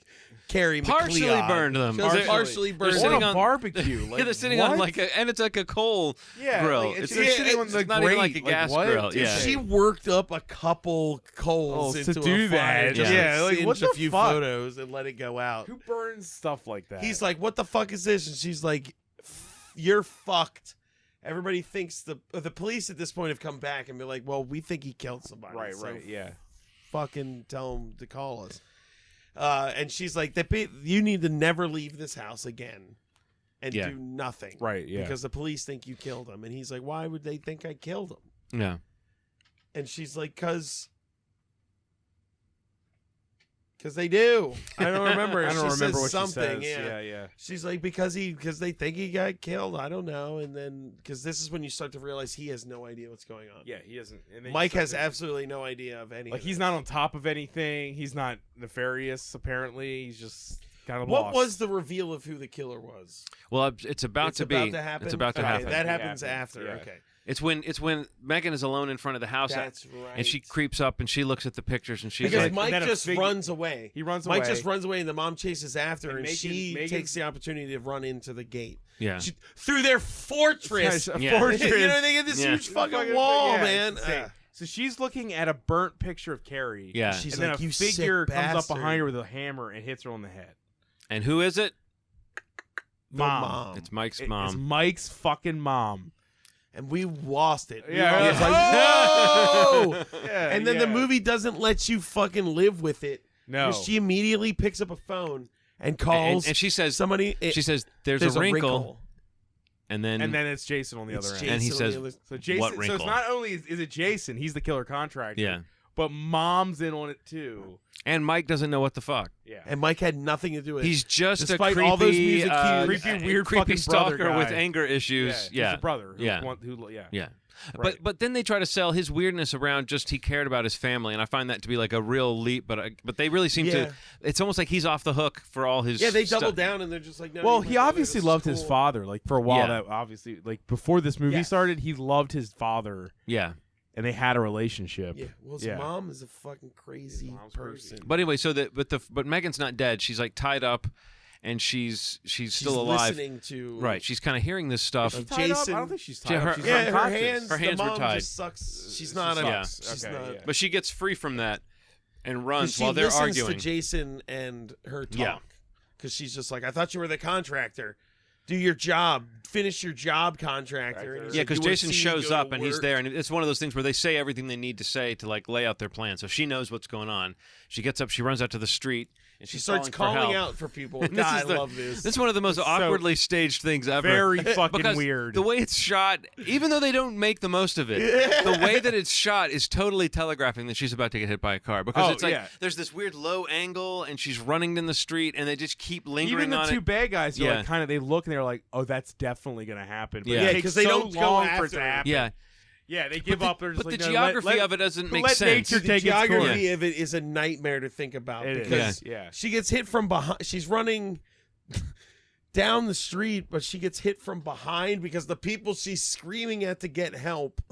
S6: Carrie
S3: Partially
S6: McLeod.
S3: burned them.
S6: Just
S3: They're-
S6: partially burned
S3: they're
S6: them.
S3: sitting
S4: on a
S3: on-
S4: barbecue. Like,
S3: Yeah, they're sitting
S4: what?
S3: on and it's like a coal
S4: Yeah,
S3: grill.
S4: like,
S3: it's
S4: they're sitting on
S3: it's
S4: the
S3: not even like a
S4: grate.
S3: gas
S4: what?
S3: grill.
S4: Dude,
S3: Yeah.
S6: She worked up a couple coals
S4: to
S6: into
S4: do
S6: a fire
S4: that.
S6: just
S3: Yeah,
S6: to
S4: like,
S6: singe
S4: what the
S6: a few
S4: fuck?
S6: photos and let it go out.
S4: Who burns stuff like that?
S6: He's like, "What the fuck is this?" And she's like, "You're fucked." Everybody thinks the police at this point have come back and be like, "Well, we think he killed somebody."
S4: right,
S6: so
S4: right, yeah.
S6: Fucking tell him to call us. And she's like, "You need to never leave this house again, and
S3: Yeah.
S6: do nothing,
S4: Right, yeah.
S6: Because the police think you killed him." And he's like, "Why would they think I killed him?"
S3: Yeah.
S6: And she's like, "Cause they do." I don't remember.
S4: I don't
S6: She
S4: remember
S6: says
S4: what
S6: something.
S4: she says.
S6: Yeah.
S4: Yeah.
S6: She's like, because they think he got killed. I don't know. And then because this is when you start to realize he has no idea what's going on.
S4: Yeah, he doesn't. And then
S6: Mike
S4: you start
S6: has
S4: to-
S6: absolutely no idea of anything.
S4: Like, he's not on top of anything. He's not nefarious, apparently. He's just kind of
S6: What
S4: lost.
S6: was the reveal of who the killer was?
S3: Well, it's about
S6: It's
S3: to be.
S6: about to happen.
S3: It's about to
S6: Okay,
S3: happen.
S6: That
S4: It
S6: happens
S4: happens,
S6: after.
S4: yeah.
S6: Okay,
S3: It's when Megan is alone in front of the house.
S6: that's right.
S3: And she creeps up and she looks at the pictures and she's
S6: because
S3: like,
S6: Mike
S4: and then a
S6: just
S4: fig-
S6: runs away.
S4: He runs
S6: Mike
S4: away.
S6: just runs away, and the mom chases after,
S4: And
S6: and
S4: Megan-
S6: she
S4: Megan's-
S6: takes the opportunity to run into the gate.
S3: yeah.
S6: She, through their fortress.
S4: A
S3: Yeah.
S4: fortress.
S6: You know, they get this
S3: Yeah.
S6: huge fucking wall,
S4: yeah,
S6: man.
S4: it's insane. So she's looking at a burnt picture of Carrie.
S3: Yeah.
S6: She's
S4: And then
S6: like,
S4: a
S6: "You sick
S4: figure comes up
S6: bastard."
S4: behind her with a hammer and hits her on the head.
S3: And who is it?
S6: The
S4: Mom.
S3: It's Mike's
S4: It's
S3: mom.
S4: Mike's fucking mom.
S6: And we lost it. We
S4: Yeah,
S6: were
S4: yeah.
S6: just like, whoa!
S4: Yeah,
S6: And then the
S4: yeah.
S6: movie doesn't let you fucking live with it.
S4: No.
S6: 'Cause she immediately picks up a phone and calls
S3: And she says,
S6: somebody.
S3: she says, there's
S6: there's
S3: a wrinkle. And then,
S4: And then it's Jason on the
S6: It's
S4: other end.
S6: Jason
S3: And he
S6: on
S3: says,
S6: the other-
S4: So Jason.
S3: What
S4: So
S3: wrinkle?
S4: it's not only is it Jason, he's the killer contractor.
S3: Yeah.
S4: but mom's in on it too.
S3: And Mike doesn't know what the fuck.
S4: Yeah.
S6: And Mike had nothing to do with it.
S3: He's just
S6: Despite
S3: a creepy,
S6: all those music cues.
S4: Creepy, weird
S3: creepy
S4: fucking brother
S3: stalker with
S4: guy.
S3: anger issues.
S4: He's a brother.
S3: Yeah.
S4: Yeah.
S3: But then they try to sell his weirdness around just he cared about his family, and I find that to be like a real leap. But they really seem to. It's almost like he's off the hook for all his.
S6: Yeah, they
S3: stuff.
S6: double down and they're just like, no.
S4: Well,
S6: you
S4: he
S6: might
S4: obviously
S6: go to
S4: loved his
S6: school.
S4: father. Like for a while,
S3: Yeah.
S4: that obviously, like before this movie
S6: Yes.
S4: started, he loved his father,
S3: Yeah.
S4: and they had a relationship.
S6: Yeah, well, his
S4: Yeah.
S6: mom is a fucking crazy
S4: mom's
S6: person.
S3: But anyway, so that but Megan's not dead. She's like tied up, and she's still alive.
S6: Listening to
S3: Right. She's kind of hearing this stuff.
S4: She's tied up?
S6: Jason-
S4: I don't think she's tied
S3: Yeah,
S4: up.
S3: her-
S4: She's
S6: Yeah, her
S4: unconscious.
S6: hands.
S3: Her hands
S6: the
S3: were
S6: mom
S3: tied.
S6: Just sucks. She's
S4: She
S6: not.
S4: sucks.
S6: She's
S4: Okay,
S6: not.
S4: yeah.
S3: But she gets free from that and
S6: 'Cause
S3: runs
S6: she
S3: while they're
S6: listens
S3: arguing.
S6: to Jason and her talk.
S3: Yeah.
S6: Because she's just like, I thought you were the contractor. Do your job. Finish your job, contractor. And he's
S3: Yeah,
S6: like,
S3: because
S6: "You wanna
S3: Jason
S6: see me
S3: shows
S6: go to
S3: up and he's
S6: work?"
S3: there, and it's one of those things where they say everything they need to say to like lay out their plan. So she knows what's going on. She gets up, she runs out to the street, and
S6: She
S3: she's
S6: starts
S3: calling
S6: calling
S3: for help.
S6: out for people.
S3: And
S6: God, I
S3: is the-
S6: love this.
S3: This is one of the most awkwardly staged things ever.
S4: Very fucking
S3: because
S4: weird.
S3: The way it's shot, even though they don't make the most of it, the way that it's shot is totally telegraphing that she's about to get hit by a car. Because
S4: Oh,
S3: it's like
S4: yeah.
S3: there's this weird low angle, and she's running in the street, and they just keep lingering
S4: Even the
S3: on
S4: two
S3: it.
S4: bad guys are
S3: Yeah.
S4: like they look and they're like, oh, that's definitely gonna happen. But
S3: Yeah.
S4: it
S3: Yeah,
S4: takes
S6: 'cause they
S4: so
S6: don't go
S4: long for it
S6: after
S4: to
S6: it.
S4: happen.
S3: Yeah,
S4: Yeah, they give up. They're just
S3: but
S4: like,
S3: the
S4: no,
S3: geography
S4: let
S3: of it doesn't make
S4: let
S3: sense.
S4: nature
S6: the
S4: take its
S6: geography
S4: course.
S6: of it is a nightmare to think about
S4: It is.
S6: because
S4: Yeah.
S6: she gets hit from behind. She's running down the street, but she gets hit from behind because the people she's screaming at to get help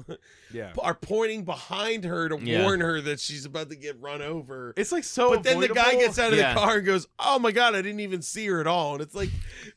S4: Yeah.
S6: are pointing behind her to
S3: Yeah.
S6: warn her that she's about to get run over.
S4: It's like so.
S6: But then the guy
S4: avoidable.
S6: gets out of
S3: Yeah.
S6: the car and goes, "Oh my god, I didn't even see her at all." And it's like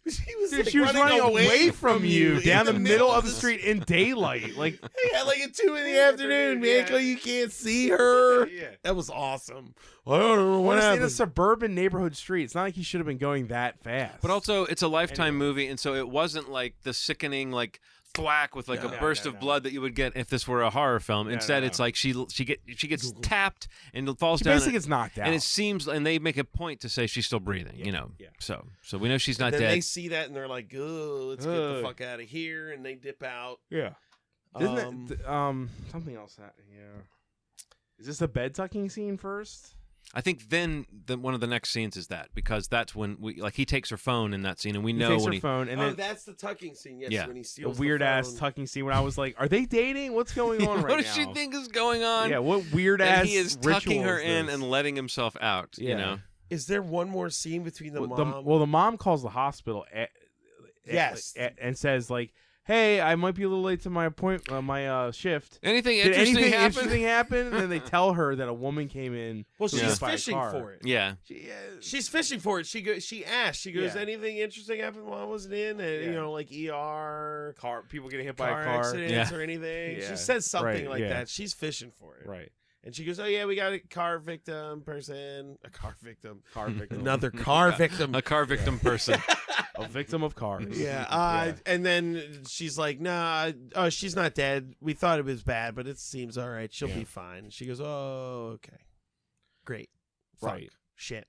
S6: she was,
S4: Dude,
S6: like,
S4: she was running away from you
S6: in
S4: down the middle of the street in daylight. Like,
S6: Yeah, like at 2 PM, man.
S4: Yeah.
S6: You can't see her.
S4: yeah.
S6: That was awesome. I don't know what
S4: What in a
S6: happened.
S4: suburban neighborhood street. It's not like he should have been going that fast.
S3: But also, it's a Lifetime movie, and so it wasn't like the sickening, like thwack with like a burst of blood that you would get if this were a horror film. Instead,
S4: no.
S3: it's like she gets tapped and falls
S4: she
S3: down.
S4: basically gets knocked out.
S3: and it seems, and they make a point to say she's still breathing. You know,
S4: yeah.
S3: so we know she's not
S6: then
S3: dead.
S6: they see that and they're like, "Oh, let's get the
S4: Ugh.
S6: fuck out of here!" And they dip out.
S4: yeah. Isn't something else happening? Yeah. Is this a bed tucking scene first?
S3: I think then one of the next scenes is that, because that's when he takes her phone in that scene, and we know
S4: he takes
S3: when
S4: her phone, and then
S6: that's the tucking scene. Yes,
S3: Yeah.
S6: when he
S4: a
S6: steals
S4: weird
S6: the
S4: ass
S6: phone.
S4: tucking scene. When I was like, "Are they dating? What's going on right
S3: what
S4: now?"
S3: does she think is going on?
S4: Yeah, what weird
S3: and
S4: ass
S3: he is
S4: ritual
S3: tucking her
S4: is
S3: in
S4: this?
S3: and letting himself out.
S4: Yeah.
S3: You know,
S6: Is there one more scene between the mom?
S4: the mom calls the hospital
S6: Yes.
S4: and says like, "Hey, I might be a little late to my my shift.
S3: anything
S4: Did
S3: interesting
S4: anything
S3: happen?
S4: interesting happen?" And then they tell her that a woman came in.
S6: well,
S4: was
S6: she's
S4: hit by a
S6: fishing
S4: car.
S6: for it.
S3: Yeah,
S6: She's fishing for it. She asked. She goes,
S4: Yeah.
S6: "Anything interesting happened while I wasn't in?" And
S4: Yeah.
S6: like ER,
S4: Car people getting hit by
S6: car
S4: a car.
S6: accidents
S3: Yeah.
S6: or anything.
S4: Yeah.
S6: She says something
S4: Right,
S6: like
S4: yeah.
S6: that. She's fishing for it.
S4: Right.
S6: And she goes, "Oh yeah, we got a car victim person, a car victim,
S4: Car victim.
S6: another car victim."
S3: a car victim person.
S4: A victim of cars.
S6: Yeah, and then she's like, "Nah, she's not dead. We thought it was bad, but it seems all right. She'll be fine." She goes, "Oh, okay, great, Fuck.
S4: Right.
S6: shit."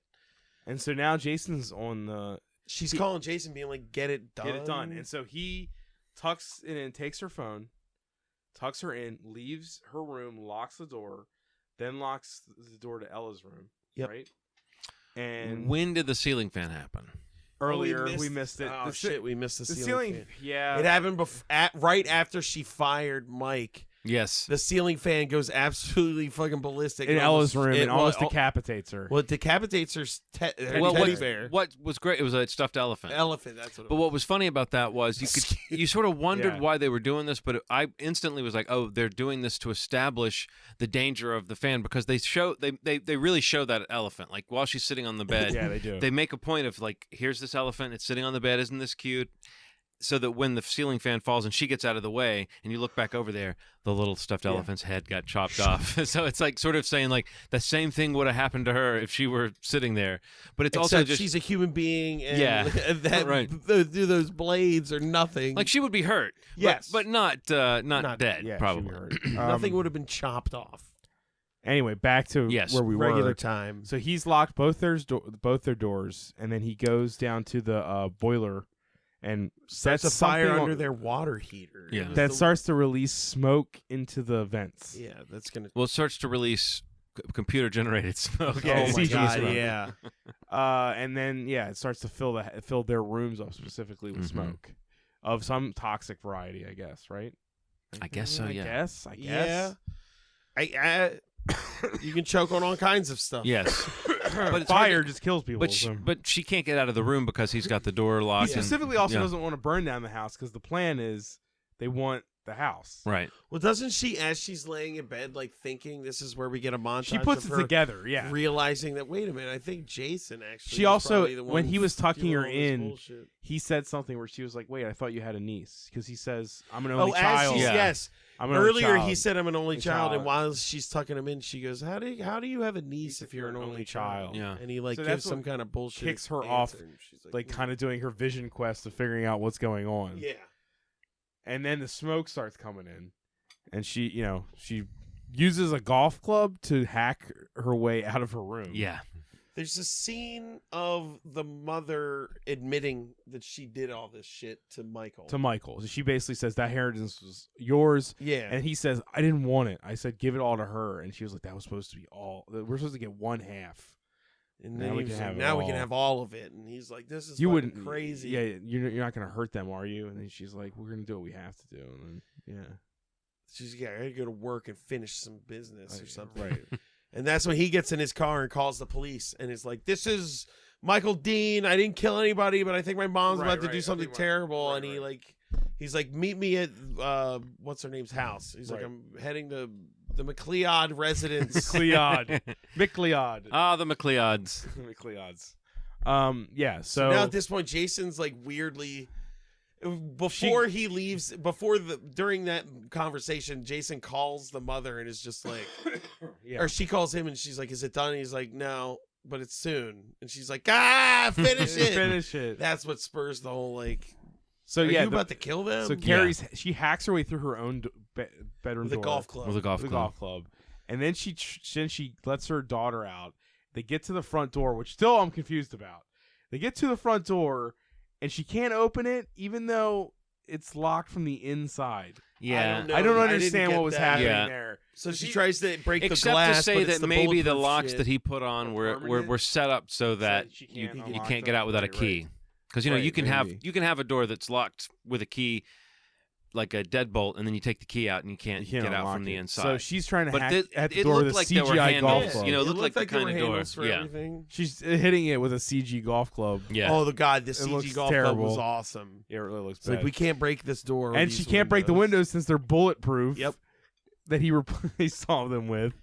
S4: And so now Jason's on the
S6: She's calling Jason, being like, "Get it done,
S4: get it done. And so he tucks in and takes her phone, tucks her in, leaves her room, locks the door, then locks the door to Ella's room.
S6: Yep.
S4: Right. And
S3: When did the ceiling fan happen?
S4: earlier we missed it.
S6: Oh
S4: The
S6: shit, we missed the
S4: The
S6: ceiling.
S4: ceiling.
S6: fan.
S4: Yeah.
S6: It happened right after she fired Mike.
S3: Yes.
S6: The ceiling fan goes absolutely fucking ballistic
S4: in Ella's room
S6: it
S4: and almost
S6: well,
S4: decapitates her.
S6: Well, it decapitates her her
S3: Well,
S6: teddy bear.
S3: what was great? It was a stuffed elephant.
S6: Elephant. That's what. It
S3: But
S6: was.
S3: what was funny about that was you sort of wondered
S4: Yeah.
S3: why they were doing this, but I instantly was like, oh, they're doing this to establish the danger of the fan, because they really show that elephant, like while she's sitting on the bed.
S4: Yeah, they do.
S3: They make a point of like, here's this elephant, it's sitting on the bed, isn't this cute? So that when the ceiling fan falls and she gets out of the way and you look back over there, the little stuffed elephant's head got chopped off. So it's like sort of saying like the same thing would have happened to her if she were sitting there. But it's also
S6: Except
S3: just
S6: she's a human being, and
S3: Yeah.
S6: that
S3: Right.
S6: those blades are nothing.
S3: like she would be hurt.
S6: Yes.
S3: but not
S6: Not-
S3: dead.
S4: Yeah,
S3: probably.
S4: she'd be hurt.
S6: nothing would have been chopped off.
S4: Anyway, back to
S3: Yes.
S4: where we
S6: Regular
S4: were.
S6: time.
S4: So he's locked both their doors, and then he goes down to the boiler and
S6: Sets a
S4: sets
S6: fire
S4: something
S6: under
S4: on-
S6: their water heater.
S3: Yeah.
S6: It was
S4: that
S6: the-
S4: starts to release smoke into the vents.
S6: Yeah, that's gonna.
S3: Well, it starts to release computer generated smoke.
S4: Yeah,
S6: oh my
S4: CG
S6: god,
S4: smoke.
S6: yeah.
S4: And then it starts to fill their rooms up specifically with smoke of some toxic variety, I guess, right?
S3: I guess so.
S4: I
S3: Yeah.
S4: guess.
S6: Yeah. You can choke on all kinds of stuff.
S3: Yes. But it's
S4: Fire
S3: hard
S4: just kills people.
S3: but she can't get out of the room because he's got the door
S4: he
S3: locked.
S4: specifically also
S3: yeah.
S4: doesn't want to burn down the house because the plan is they want the house.
S3: Right.
S6: Well, doesn't she, as she's laying in bed, like thinking this is where we get a montage?
S4: She puts
S6: of
S4: it
S6: her
S4: together. Yeah.
S6: realizing that. Wait a minute, I think Jason actually.
S4: She
S6: was
S4: also,
S6: probably the
S4: when
S6: one
S4: he was tucking
S6: doing
S4: her
S6: all this
S4: in,
S6: bullshit.
S4: he said something where she was like, "Wait, I thought you had a niece," because he says, "I'm an
S6: Oh,
S4: only
S6: as
S4: child."
S6: she's,
S3: Yeah.
S6: yes.
S4: I'm an only
S6: Earlier,
S4: child.
S6: he said, "I'm an only child," and
S4: child.
S6: while she's tucking him in, she goes, "How do you have a niece if you're an only child?"
S3: Yeah.
S6: And he like
S4: So
S6: gives
S4: that's
S6: some
S4: what
S6: kind of bullshit.
S4: kicks her
S6: answer,
S4: off,
S6: and she's
S4: like kind of doing her vision quest of figuring out what's going on.
S6: Yeah.
S4: And then the smoke starts coming in, and she uses a golf club to hack her way out of her room.
S3: Yeah.
S6: There's a scene of the mother admitting that she did all this shit to Michael.
S4: To Michael. So she basically says that inheritance was yours.
S6: Yeah.
S4: And he says, I didn't want it. I said, give it all to her. And she was like, that was supposed to be all. We're supposed to get one half.
S6: And
S4: Now
S6: then
S4: we
S6: he was
S4: can
S6: like,
S4: have it
S6: now we can
S4: all.
S6: have all of it. And he's like, this is
S4: You
S6: fucking
S4: wouldn't.
S6: crazy.
S4: Yeah, you're not going to hurt them, are you? And then she's like, we're going to do what we have to do. And then,
S6: She's like, I gotta go to work and finish some business or something.
S4: Right.
S6: And that's when he gets in his car and calls the police and is like, this is Michael Dean. I didn't kill anybody, but I think my mom's
S4: Right,
S6: about to
S4: right.
S6: do
S4: I
S6: something
S4: think
S6: terrible.
S4: right,
S6: And
S4: right.
S6: he's like, meet me at what's her name's house. He's like,
S4: Right.
S6: I'm heading to the McLeod residence.
S4: McLeod. McLeod.
S3: Ah, the McLeods.
S4: McLeods.
S6: So
S4: So
S6: now at this point, Jason's like weirdly before he leaves, during that conversation, Jason calls the mother and is just like,
S4: yeah.
S6: or she calls him and she's like, "Is it done?" And he's like, "No, but it's soon." And she's like, "Ah, finish it."
S4: Finish it.
S6: That's what spurs the whole like.
S4: So
S6: Are
S4: yeah,
S6: you about to kill them?
S4: so Carrie's she hacks her way through her own bedroom
S6: with a
S4: door
S6: golf club.
S3: With a golf
S4: with a
S3: club.
S4: golf club, and then she lets her daughter out. They get to the front door, which still I'm confused about. They get to the front door, and she can't open it, even though it's locked from the inside.
S3: Yeah.
S6: know.
S4: I don't
S6: I didn't
S4: understand
S6: get
S4: what was
S6: that.
S4: happening
S3: Yeah.
S4: there.
S6: So she tries to break the
S3: Except
S6: glass,
S3: to say
S6: but it's
S3: that
S6: the
S3: maybe the
S6: bulletproof
S3: locks
S6: shit.
S3: that he put on were
S4: permanent?
S3: set up so that
S4: she
S6: you
S4: can't
S3: you
S4: unlock
S3: can't
S4: them.
S3: get out without a
S4: Right,
S3: key.
S4: right.
S3: Because you
S4: Right,
S3: you can
S4: maybe.
S3: have a door that's locked with a key, like a deadbolt, and then you take the key out and you can't,
S4: You can't
S3: get out
S4: unlock
S3: from the
S4: it.
S3: inside.
S4: So she's trying to
S3: But
S4: hack
S3: it-
S4: at the
S3: it
S4: door
S3: looked
S4: with a
S3: like there were
S4: CGI golf
S3: handles,
S4: club.
S3: you know, it
S6: It
S3: looked like the
S6: there were
S3: kind of door.
S6: handles for
S3: Yeah.
S6: everything.
S4: She's hitting it with a CG golf club.
S3: Yeah.
S6: Oh, the god, the
S4: It
S6: CG
S4: looks
S6: golf club was
S4: terrible.
S6: awesome.
S4: Yeah, it really looks
S6: It's like
S4: bad.
S6: we can't break this door, or
S4: And
S6: these
S4: she can't break the windows since they're bulletproof.
S6: Yep.
S4: That he replaced all of them with.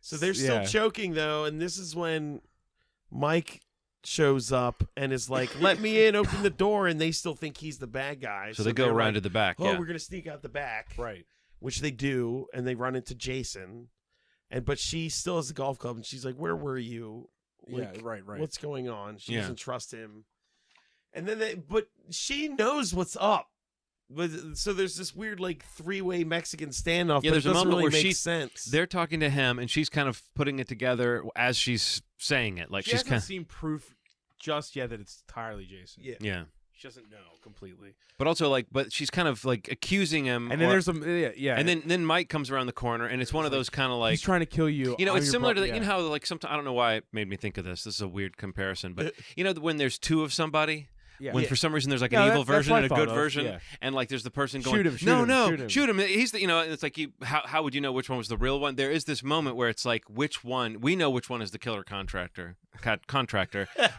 S6: So they're still
S4: Yeah.
S6: choking though, and this is when Mike shows up and is like, "Let me in, open the door," and they still think he's the bad guy.
S3: So they go
S6: they're
S3: around
S6: like,
S3: to the back.
S6: "Oh,
S3: Yeah.
S6: we're gonna sneak out the back,"
S4: Right.
S6: which they do, and they run into Jason, but she still has the golf club, and she's like, "Where were you? Like,
S4: yeah, right.
S6: what's going on?" She
S3: Yeah.
S6: doesn't trust him, and then but she knows what's up. But so there's this weird like three-way Mexican standoff.
S3: Yeah,
S6: but
S3: there's
S6: it
S3: a
S6: doesn't
S3: moment
S6: really
S3: where
S6: make
S3: she-
S6: sense.
S3: They're talking to him, and she's kind of putting it together as she's saying it. Like
S4: She
S3: she's
S4: hasn't
S3: kind of
S4: seen proof just yet that it's entirely Jason.
S6: Yeah.
S3: yeah.
S4: She doesn't know completely.
S3: But also but she's kind of like accusing him.
S4: And then
S3: or-
S4: there's some yeah.
S3: and then Mike comes around the corner, and it's one of those kind of like
S4: he's trying to kill you.
S3: you know,
S4: I'm
S3: it's
S4: your
S3: similar to
S4: bro-
S3: the, you know how like sometimes I don't know why it made me think of this. This is a weird comparison, but you know when there's two of somebody.
S4: Yeah.
S3: When
S6: Yeah.
S3: for some reason there's like
S4: No,
S3: an evil
S4: that's what
S3: version
S4: I
S3: and a
S4: thought
S3: good
S4: of,
S3: version,
S4: yeah.
S3: and like there's the person going,
S4: Shoot him, shoot him.
S3: He's the and it's like how would you know which one was the real one? There is this moment where it's like which one we know which one is the killer contractor,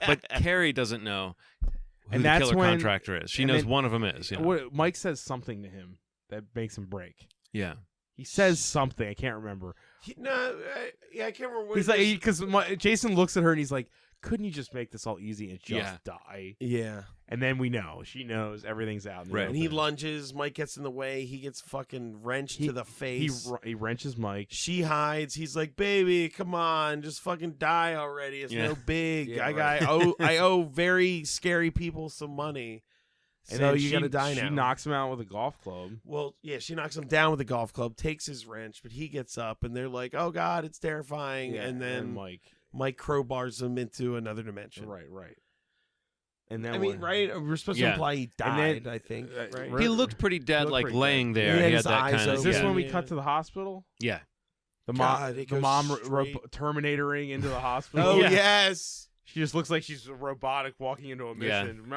S3: but Carrie doesn't know who
S4: And
S3: the
S4: that's
S3: killer
S4: when-
S3: contractor is. She
S4: and
S3: knows
S4: then-
S3: one of them is. Yeah.
S4: What, Mike says something to him that makes him break.
S3: Yeah.
S4: He says something. I can't remember.
S6: I can't remember what
S4: He's
S6: it
S4: like
S6: is.
S4: because Jason looks at her and he's like, "Couldn't you just make this all easy and just
S3: Yeah.
S4: die?"
S6: Yeah.
S4: And then we know she knows everything's out. In the
S3: Right.
S6: And he
S4: open.
S6: lunges. Mike gets in the way. He gets fucking wrenched to the face.
S4: He wrenches Mike.
S6: She hides. He's like, "Baby, come on, just fucking die already. It's
S3: Yeah.
S6: no big.
S4: Yeah,
S6: I owe very scary people some money.
S4: And
S6: So
S4: then
S6: you gotta die now."
S4: She knocks him out with a golf club.
S6: Well, yeah, she knocks him down with a golf club, takes his wrench, but he gets up, and they're like, "Oh God, it's terrifying!" and then Mike crowbars him into another dimension.
S4: right. And then
S6: I mean, right? We're supposed to
S3: Yeah.
S6: imply he
S4: And then-
S6: died. I think. Right.
S3: He looked pretty dead,
S4: looked
S3: like
S4: pretty
S3: laying
S4: dead.
S3: there.
S6: He had
S3: He had
S6: his
S3: that
S6: eyes
S3: kind of
S4: Is this
S6: open.
S3: yeah.
S4: when we
S6: Yeah.
S4: cut to the hospital?
S3: yeah.
S4: The
S6: God, it goes
S4: mom
S6: straight-
S4: Terminatoring into the hospital.
S6: Oh
S3: Yeah.
S6: yes.
S4: She just looks like she's robotic walking into a
S3: Yeah.
S4: mission.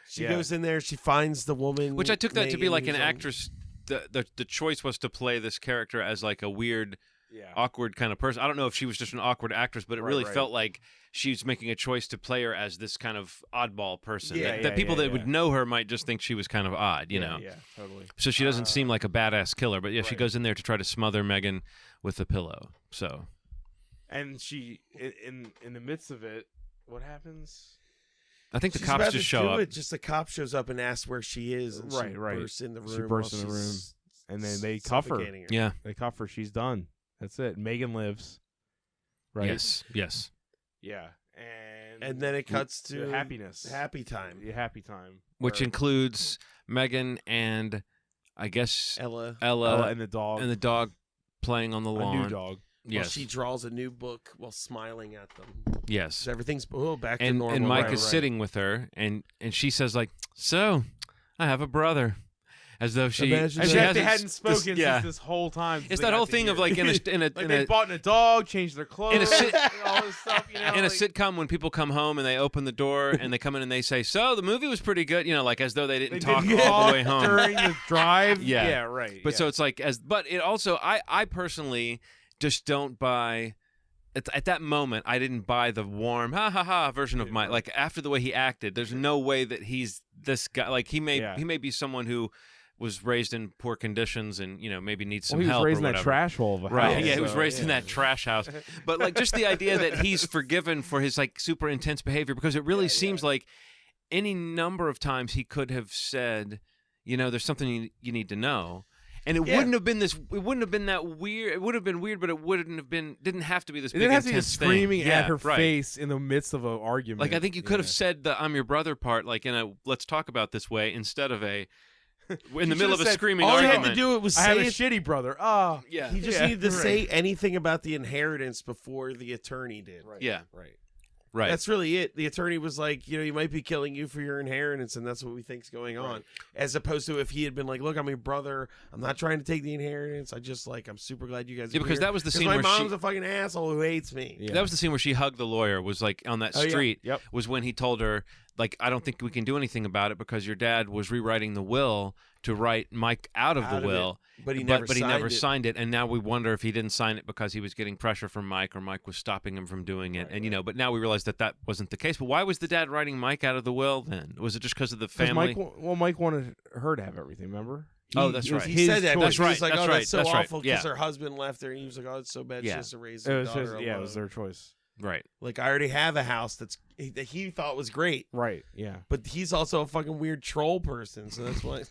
S6: She
S4: Yeah.
S6: goes in there. She finds the woman.
S3: Which I took that to be
S6: Megan,
S3: like an
S6: who's on-
S3: actress. The choice was to play this character as like a weird,
S4: Yeah.
S3: awkward kind of person. I don't know if she was just an awkward actress, but it really
S4: Right.
S3: felt like she was making a choice to play her as this kind of oddball person.
S6: Yeah,
S3: that people
S4: yeah,
S3: that would know her might just think she was kind of odd, you know.
S4: Yeah, totally.
S3: So she doesn't seem like a badass killer, but yeah, she
S4: right.
S3: goes in there to try to smother Megan with a pillow. So
S4: And she, in the midst of it, what happens?
S3: I think the
S6: She's
S3: cops
S6: about
S3: just
S6: to
S3: show
S6: do
S3: up.
S6: it, just the cop shows up and asks where she is. And
S4: Right,
S6: she
S4: right.
S6: bursts in the room.
S4: She bursts
S6: while
S4: in the room,
S6: she's
S4: and then they cuff her.
S6: suffocating
S3: Yeah.
S4: They cuff her. She's done. That's it. Megan lives. Right.
S3: Yes. Yes.
S4: Yeah.
S6: And then it cuts to
S4: happiness.
S6: happy time.
S4: The happy time.
S3: Which
S4: where
S3: includes Megan and I guess
S6: Ella.
S3: Ella
S4: and the dog.
S3: and the dog playing on the
S4: a
S3: lawn.
S4: new dog.
S6: While
S3: Yes.
S6: she draws a new book while smiling at them.
S3: Yes.
S6: So everything's back to
S3: And
S6: normal.
S3: Mike
S4: Right,
S3: is
S4: right.
S3: sitting with her, and she says like, "So, I have a brother," as though she
S6: Imagine
S4: And
S3: she
S6: that.
S4: they
S3: hasn't
S4: hadn't
S3: s-
S4: spoken
S3: yeah.
S4: since this whole time.
S3: It's
S4: they
S3: that
S4: got
S3: whole thing of like in a
S4: like
S3: in
S4: they
S3: a
S4: bought a dog, changed their clothes,
S3: in a sit-
S4: and all this stuff. You know,
S3: in a
S4: like,
S3: sitcom when people come home and they open the door and they come in and they say, "So the movie was pretty good," you know, like as though they
S4: they
S3: didn't talk
S4: didn't
S3: all
S4: talk
S3: the way home.
S4: during the drive.
S3: Yeah.
S4: Right.
S3: But
S4: yeah.
S3: so it's like but it also I personally just don't buy. At that moment, I didn't buy the warm ha ha ha version of Mike. Like after the way he acted, there's no way that he's this guy. Like he may be someone who was raised in poor conditions and maybe needs some
S4: he was
S3: help
S4: raised
S3: or
S4: in that
S3: whatever.
S4: trash hole of a
S3: Right?
S4: house.
S3: Yeah, he was
S4: so,
S3: raised in
S4: yeah.
S3: that trash house. But like just the idea that he's forgiven for his like super intense behavior, because it really seems like any number of times he could have said, there's something you need to know. And it wouldn't have been it wouldn't have been that weird. It would have been weird, but it didn't have to be this
S4: It
S3: big
S4: didn't have to be
S3: intense
S4: screaming
S3: thing.
S4: at her
S3: right.
S4: face in the midst of an argument.
S3: Like I think you could have
S4: Yeah.
S3: said the "I'm your brother" part, like in a "let's talk about this" way, instead of in the
S4: You
S3: middle of
S4: should've
S3: a
S4: said,
S3: screaming
S6: All he
S3: argument.
S6: had to do it was
S4: I have
S6: say
S4: a
S6: it.
S4: shitty brother. Oh,
S3: Yeah,
S6: He just
S4: Yeah,
S6: needed to
S4: right.
S6: say anything about the inheritance before the attorney did.
S4: right.
S3: Yeah.
S4: Right.
S3: right.
S6: That's really it. The attorney was like, you might be killing you for your inheritance, and that's what we think's going on. As opposed to if he had been like, look, I'm your brother. I'm not trying to take the inheritance. I just I'm super glad you guys.
S3: Yeah,
S6: are
S3: because
S6: here.
S3: that was the
S6: 'Cause
S3: scene
S6: my
S3: where
S6: mom's
S3: she-
S6: a fucking asshole who hates me.
S4: Yeah.
S3: That was the scene where she hugged the lawyer. Was like on that
S6: Oh, yeah.
S3: street.
S4: Yep.
S3: Was when he told her like, I don't think we can do anything about it because your dad was rewriting the will to write Mike out of
S6: Out
S3: the
S6: of it.
S3: will.
S6: But he never
S3: signed it, and now we wonder if he didn't sign it because he was getting pressure from Mike, or Mike was stopping him from doing it. And but now we realize that wasn't the case. But why was the dad writing Mike out of the will then? Was it just because of the
S4: 'Cause
S3: family?
S4: Mike wanted her to have everything. Remember?
S3: Oh, that's
S4: it was
S3: right.
S6: He
S4: his
S6: said that.
S4: choice.
S3: That's
S6: He was
S3: right,
S6: like,
S3: that's
S6: oh,
S3: right,
S6: that's so
S3: that's right.
S6: awful because
S3: Yeah.
S6: her husband left her, and he was like, oh, it's so bad.
S3: Yeah.
S6: She has to raise
S4: It
S6: her
S4: was
S6: daughter
S4: just, it
S6: alone.
S4: was their choice.
S3: Right.
S6: Like, I already have a house that he thought was great,
S4: Right. Yeah.
S6: but he's also a fucking weird troll person, so that's why.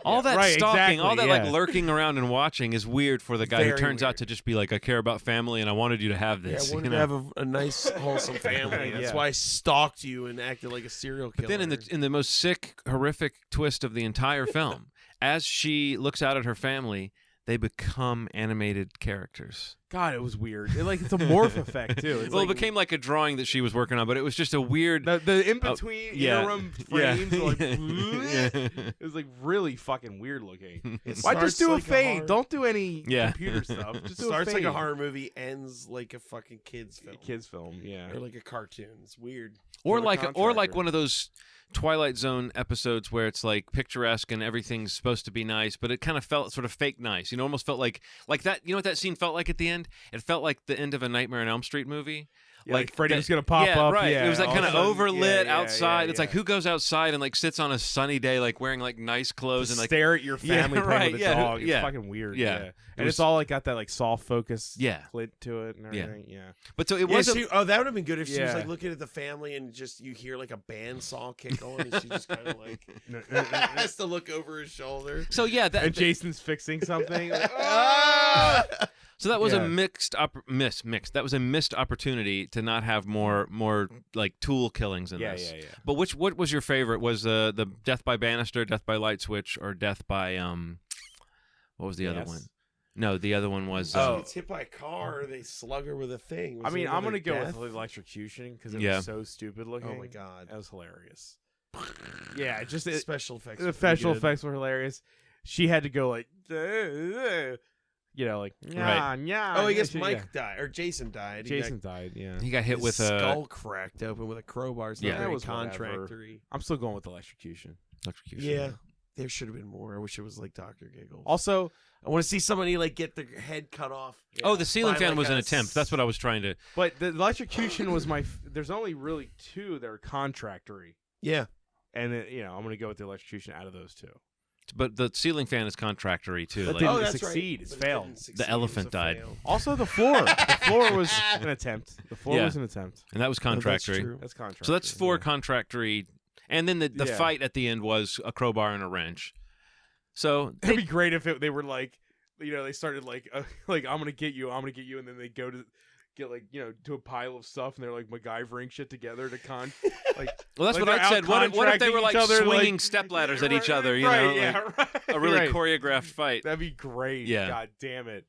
S3: All that
S4: right,
S3: stalking, all that
S4: exactly,
S3: like lurking around and watching is weird for the guy who
S6: Very
S3: turns out
S6: weird.
S3: to just be like, I care about family and I wanted you to have
S6: Yeah,
S3: this.
S6: I wanted to have a nice, wholesome family. That's
S4: Yeah.
S6: why I stalked you and acted like a serial killer.
S3: But then in the most sick, horrific twist of the entire film, as she looks out at her family, they become animated characters.
S4: God, it was weird. It's a morph effect too. It's
S3: Well,
S4: like,
S3: it became like a drawing that she was working on, but it was just a weird.
S4: the in between
S3: yeah.
S4: interim
S3: Yeah.
S4: frames. Were like,
S3: Yeah.
S4: it was like really fucking weird looking.
S6: It
S4: Why just
S6: starts
S4: do
S6: like
S4: a fade?
S6: horror-
S4: Don't do any
S3: Yeah.
S4: computer stuff. Just do
S6: starts
S4: a
S6: like
S4: fade.
S6: a horror movie, ends like a fucking kids film,
S4: kids film. Yeah.
S6: or like a cartoon. It's weird.
S3: or
S6: Killer
S3: like
S6: Contractor.
S3: one of those Twilight Zone episodes where it's like picturesque and everything's supposed to be nice, but it kind of felt sort of fake nice. Almost felt like that. You know what that scene felt like at the end? It felt like the end of a Nightmare on Elm Street movie.
S4: Yeah, like Freddy was gonna pop
S3: yeah,
S4: up.
S3: Right.
S4: Yeah,
S3: It was like
S4: all
S3: kind
S4: of
S3: of
S4: a sudden-
S3: overlit
S4: yeah,
S3: outside.
S4: yeah,
S3: It's like
S4: yeah.
S3: who goes outside and like sits on a sunny day like wearing like nice clothes and like
S4: stare at your
S3: Yeah,
S4: family playing
S3: right,
S4: with a
S3: yeah,
S4: dog. It's
S3: yeah.
S4: fucking weird.
S3: Yeah.
S4: Yeah.
S3: It
S4: And
S3: was-
S4: it's all like got that like soft focus
S3: Yeah.
S4: clit to it and everything. Yeah.
S3: But so it
S6: Yeah,
S3: wasn't.
S6: that would have been good if she was
S4: Yeah.
S6: like looking at the family and just you hear like a bandsaw kick on, and she just kind of like
S4: And
S6: has to look over his shoulder.
S3: So yeah, that
S4: Jason's fixing something. Like,
S3: So that was
S4: Yeah.
S3: a mixed. That was a missed opportunity to not have more like tool killings in
S4: yeah,
S3: this.
S4: yeah, yeah.
S3: But what was your favorite? Was the death by banister, death by light switch, or death by what was the other
S4: Yes.
S3: one? No, the other one was
S6: She gets hit by a car. They slug her with a thing.
S4: I
S6: Was
S4: mean,
S6: there
S4: I'm gonna
S6: another
S4: go
S6: death?
S4: with electrocution because it
S3: Yeah.
S4: was so stupid looking.
S6: Oh my god!
S4: that was hilarious. Yeah, just
S6: Special effects.
S4: the
S6: were
S4: special
S6: pretty good.
S4: effects were hilarious. She had to go like, You know, like
S3: Right.
S4: yeah.
S6: Oh, I guess
S4: yeah.
S6: Mike died or Jason died.
S4: Jason died. Yeah.
S3: He got hit
S6: His
S3: with a
S6: skull cracked open with a crowbar. It's
S3: Yeah.
S6: not
S3: That
S6: very
S4: was whatever.
S6: contractory.
S4: I'm still going with electrocution.
S3: electrocution.
S6: Yeah, there should have been more. I wish it was like Dr. Giggles.
S4: Also,
S6: I want to see somebody like get their head cut off.
S3: Oh, the ceiling
S6: By,
S3: fan
S6: like,
S3: was an
S6: a
S3: attempt. That's what I was trying to.
S4: but the electrocution was my. There's only really two that are contractory,
S6: Yeah.
S4: and I'm gonna go with the electrocution out of those two.
S3: But the ceiling fan is contractory too.
S4: That
S3: Like,
S4: didn't
S6: Oh, that's
S4: succeed.
S6: right.
S4: It's
S6: But it
S4: failed.
S6: didn't succeed.
S3: The
S6: It was
S3: elephant
S6: a
S3: died.
S6: fail.
S4: Also, the floor. The floor was an attempt. The floor
S3: Yeah.
S4: was an attempt.
S3: and that was
S6: Oh, that's
S3: contractory.
S6: true.
S4: That's contractory.
S3: So that's 4
S4: yeah.
S3: contractory, and then the
S4: Yeah.
S3: fight at the end was a crowbar and a wrench. So
S4: It'd be great if they were like, they started like I'm gonna get you, and then they go to get like to a pile of stuff, and they're like MacGyvering shit together to like.
S3: well, that's
S4: like
S3: what I
S4: they're
S3: said. What if they
S4: out-contracting
S3: were like
S4: each other,
S3: swinging
S4: like-
S3: step ladders at each other? You
S4: right,
S3: know,
S4: yeah,
S3: like
S4: right,
S3: a really
S4: right.
S3: choreographed fight.
S4: That'd be great.
S3: Yeah.
S4: God damn it.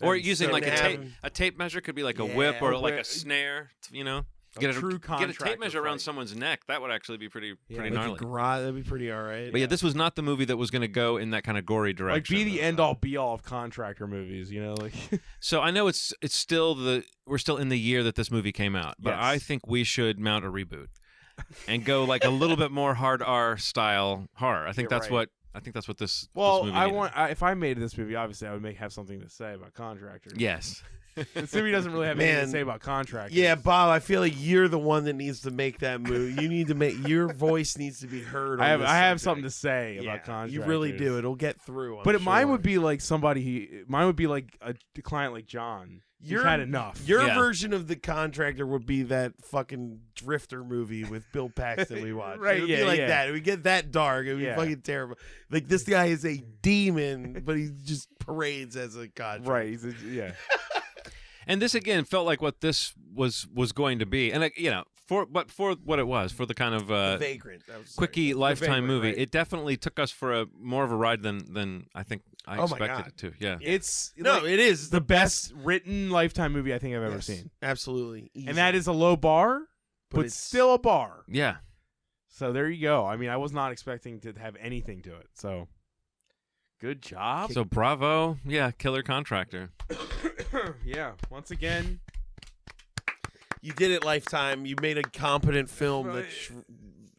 S3: Or
S4: That'd be
S3: using
S4: so
S3: like
S4: good.
S3: a tape measure could be like a
S6: Yeah,
S3: whip or
S4: a
S3: like a
S4: whip.
S3: snare.
S4: A
S3: Get
S4: true
S3: get a
S4: contractor
S3: tape measure around
S4: fight.
S3: someone's neck. That would actually be pretty
S6: Like
S3: gnarly.
S6: a garage, that'd be pretty all right.
S3: But yeah, this was not the movie that was going to go in that kind of gory
S4: Like
S3: direction.
S4: be the end all be all of contractor movies. Like
S3: So I know it's still we're still in the year that this movie came out, but
S4: Yes.
S3: I think we should mount a reboot and go like a little bit more hard R style horror. I think
S4: Yeah,
S3: that's
S4: right.
S3: what this.
S4: Well,
S3: this movie
S4: I
S3: needed.
S4: want if I made this movie, obviously I would have something to say about contractors.
S3: Yes.
S4: This movie doesn't really have anything
S6: Man.
S4: to say about contractors.
S6: Yeah, Bob, I feel like you're the one that needs to make that move. You need to make your voice needs to be heard.
S4: I
S6: on
S4: have
S6: this
S4: I have
S6: subject.
S4: something to say
S6: Yeah,
S4: about contractors.
S6: you really do. It'll get through.
S4: But mine
S6: sure.
S4: would be like mine would be like a client like John. You've had enough.
S6: Your
S3: Yeah.
S6: version of the contractor would be that fucking Drifter movie with Bill Paxton we watched.
S4: Right,
S6: It would
S4: yeah,
S6: be like
S4: yeah.
S6: that. It would get that dark. It would
S4: Yeah.
S6: be fucking terrible. Like this guy is a demon, but he just parades as a contractor.
S4: Right. Yeah.
S3: And this again felt like what this was going to be, and for what it was, for the kind of
S6: The Vagrant. That was
S3: quickie Lifetime
S4: Vagrant,
S3: movie,
S4: right.
S3: it definitely took us for a more of a ride than I think I
S6: Oh my
S3: expected
S6: God.
S3: it to. Yeah.
S4: It's
S6: No,
S4: like,
S6: it is
S4: the best written Lifetime movie I think I've ever
S6: Yes,
S4: seen.
S6: Absolutely.
S4: And that is a low bar, but
S6: it's
S4: still a bar.
S3: Yeah.
S4: So there you go. I mean, I was not expecting to have anything to it. So good job.
S3: So bravo, yeah, Killer Contractor.
S4: Yeah. Once again,
S6: You did it, Lifetime. You made a competent film that
S4: Right.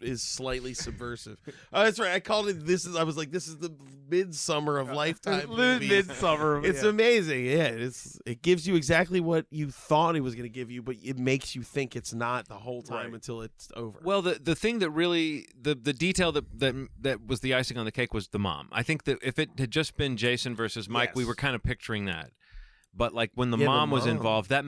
S6: is slightly subversive. Oh, that's right. I called it. I was like, this is the midsummer of Lifetime movies.
S4: midsummer.
S6: It's
S4: yeah.
S6: amazing. Yeah, it gives you exactly what you thought it was going to give you, but it makes you think it's not the whole time
S4: Right.
S6: until it's over.
S3: Well, the thing that really the detail that was the icing on the cake was the mom. I think that if it had just been Jason versus Mike, we
S6: Yes.
S3: were kind of picturing that. But like when the
S6: Yeah, the
S3: mom was
S6: mom.
S3: involved, that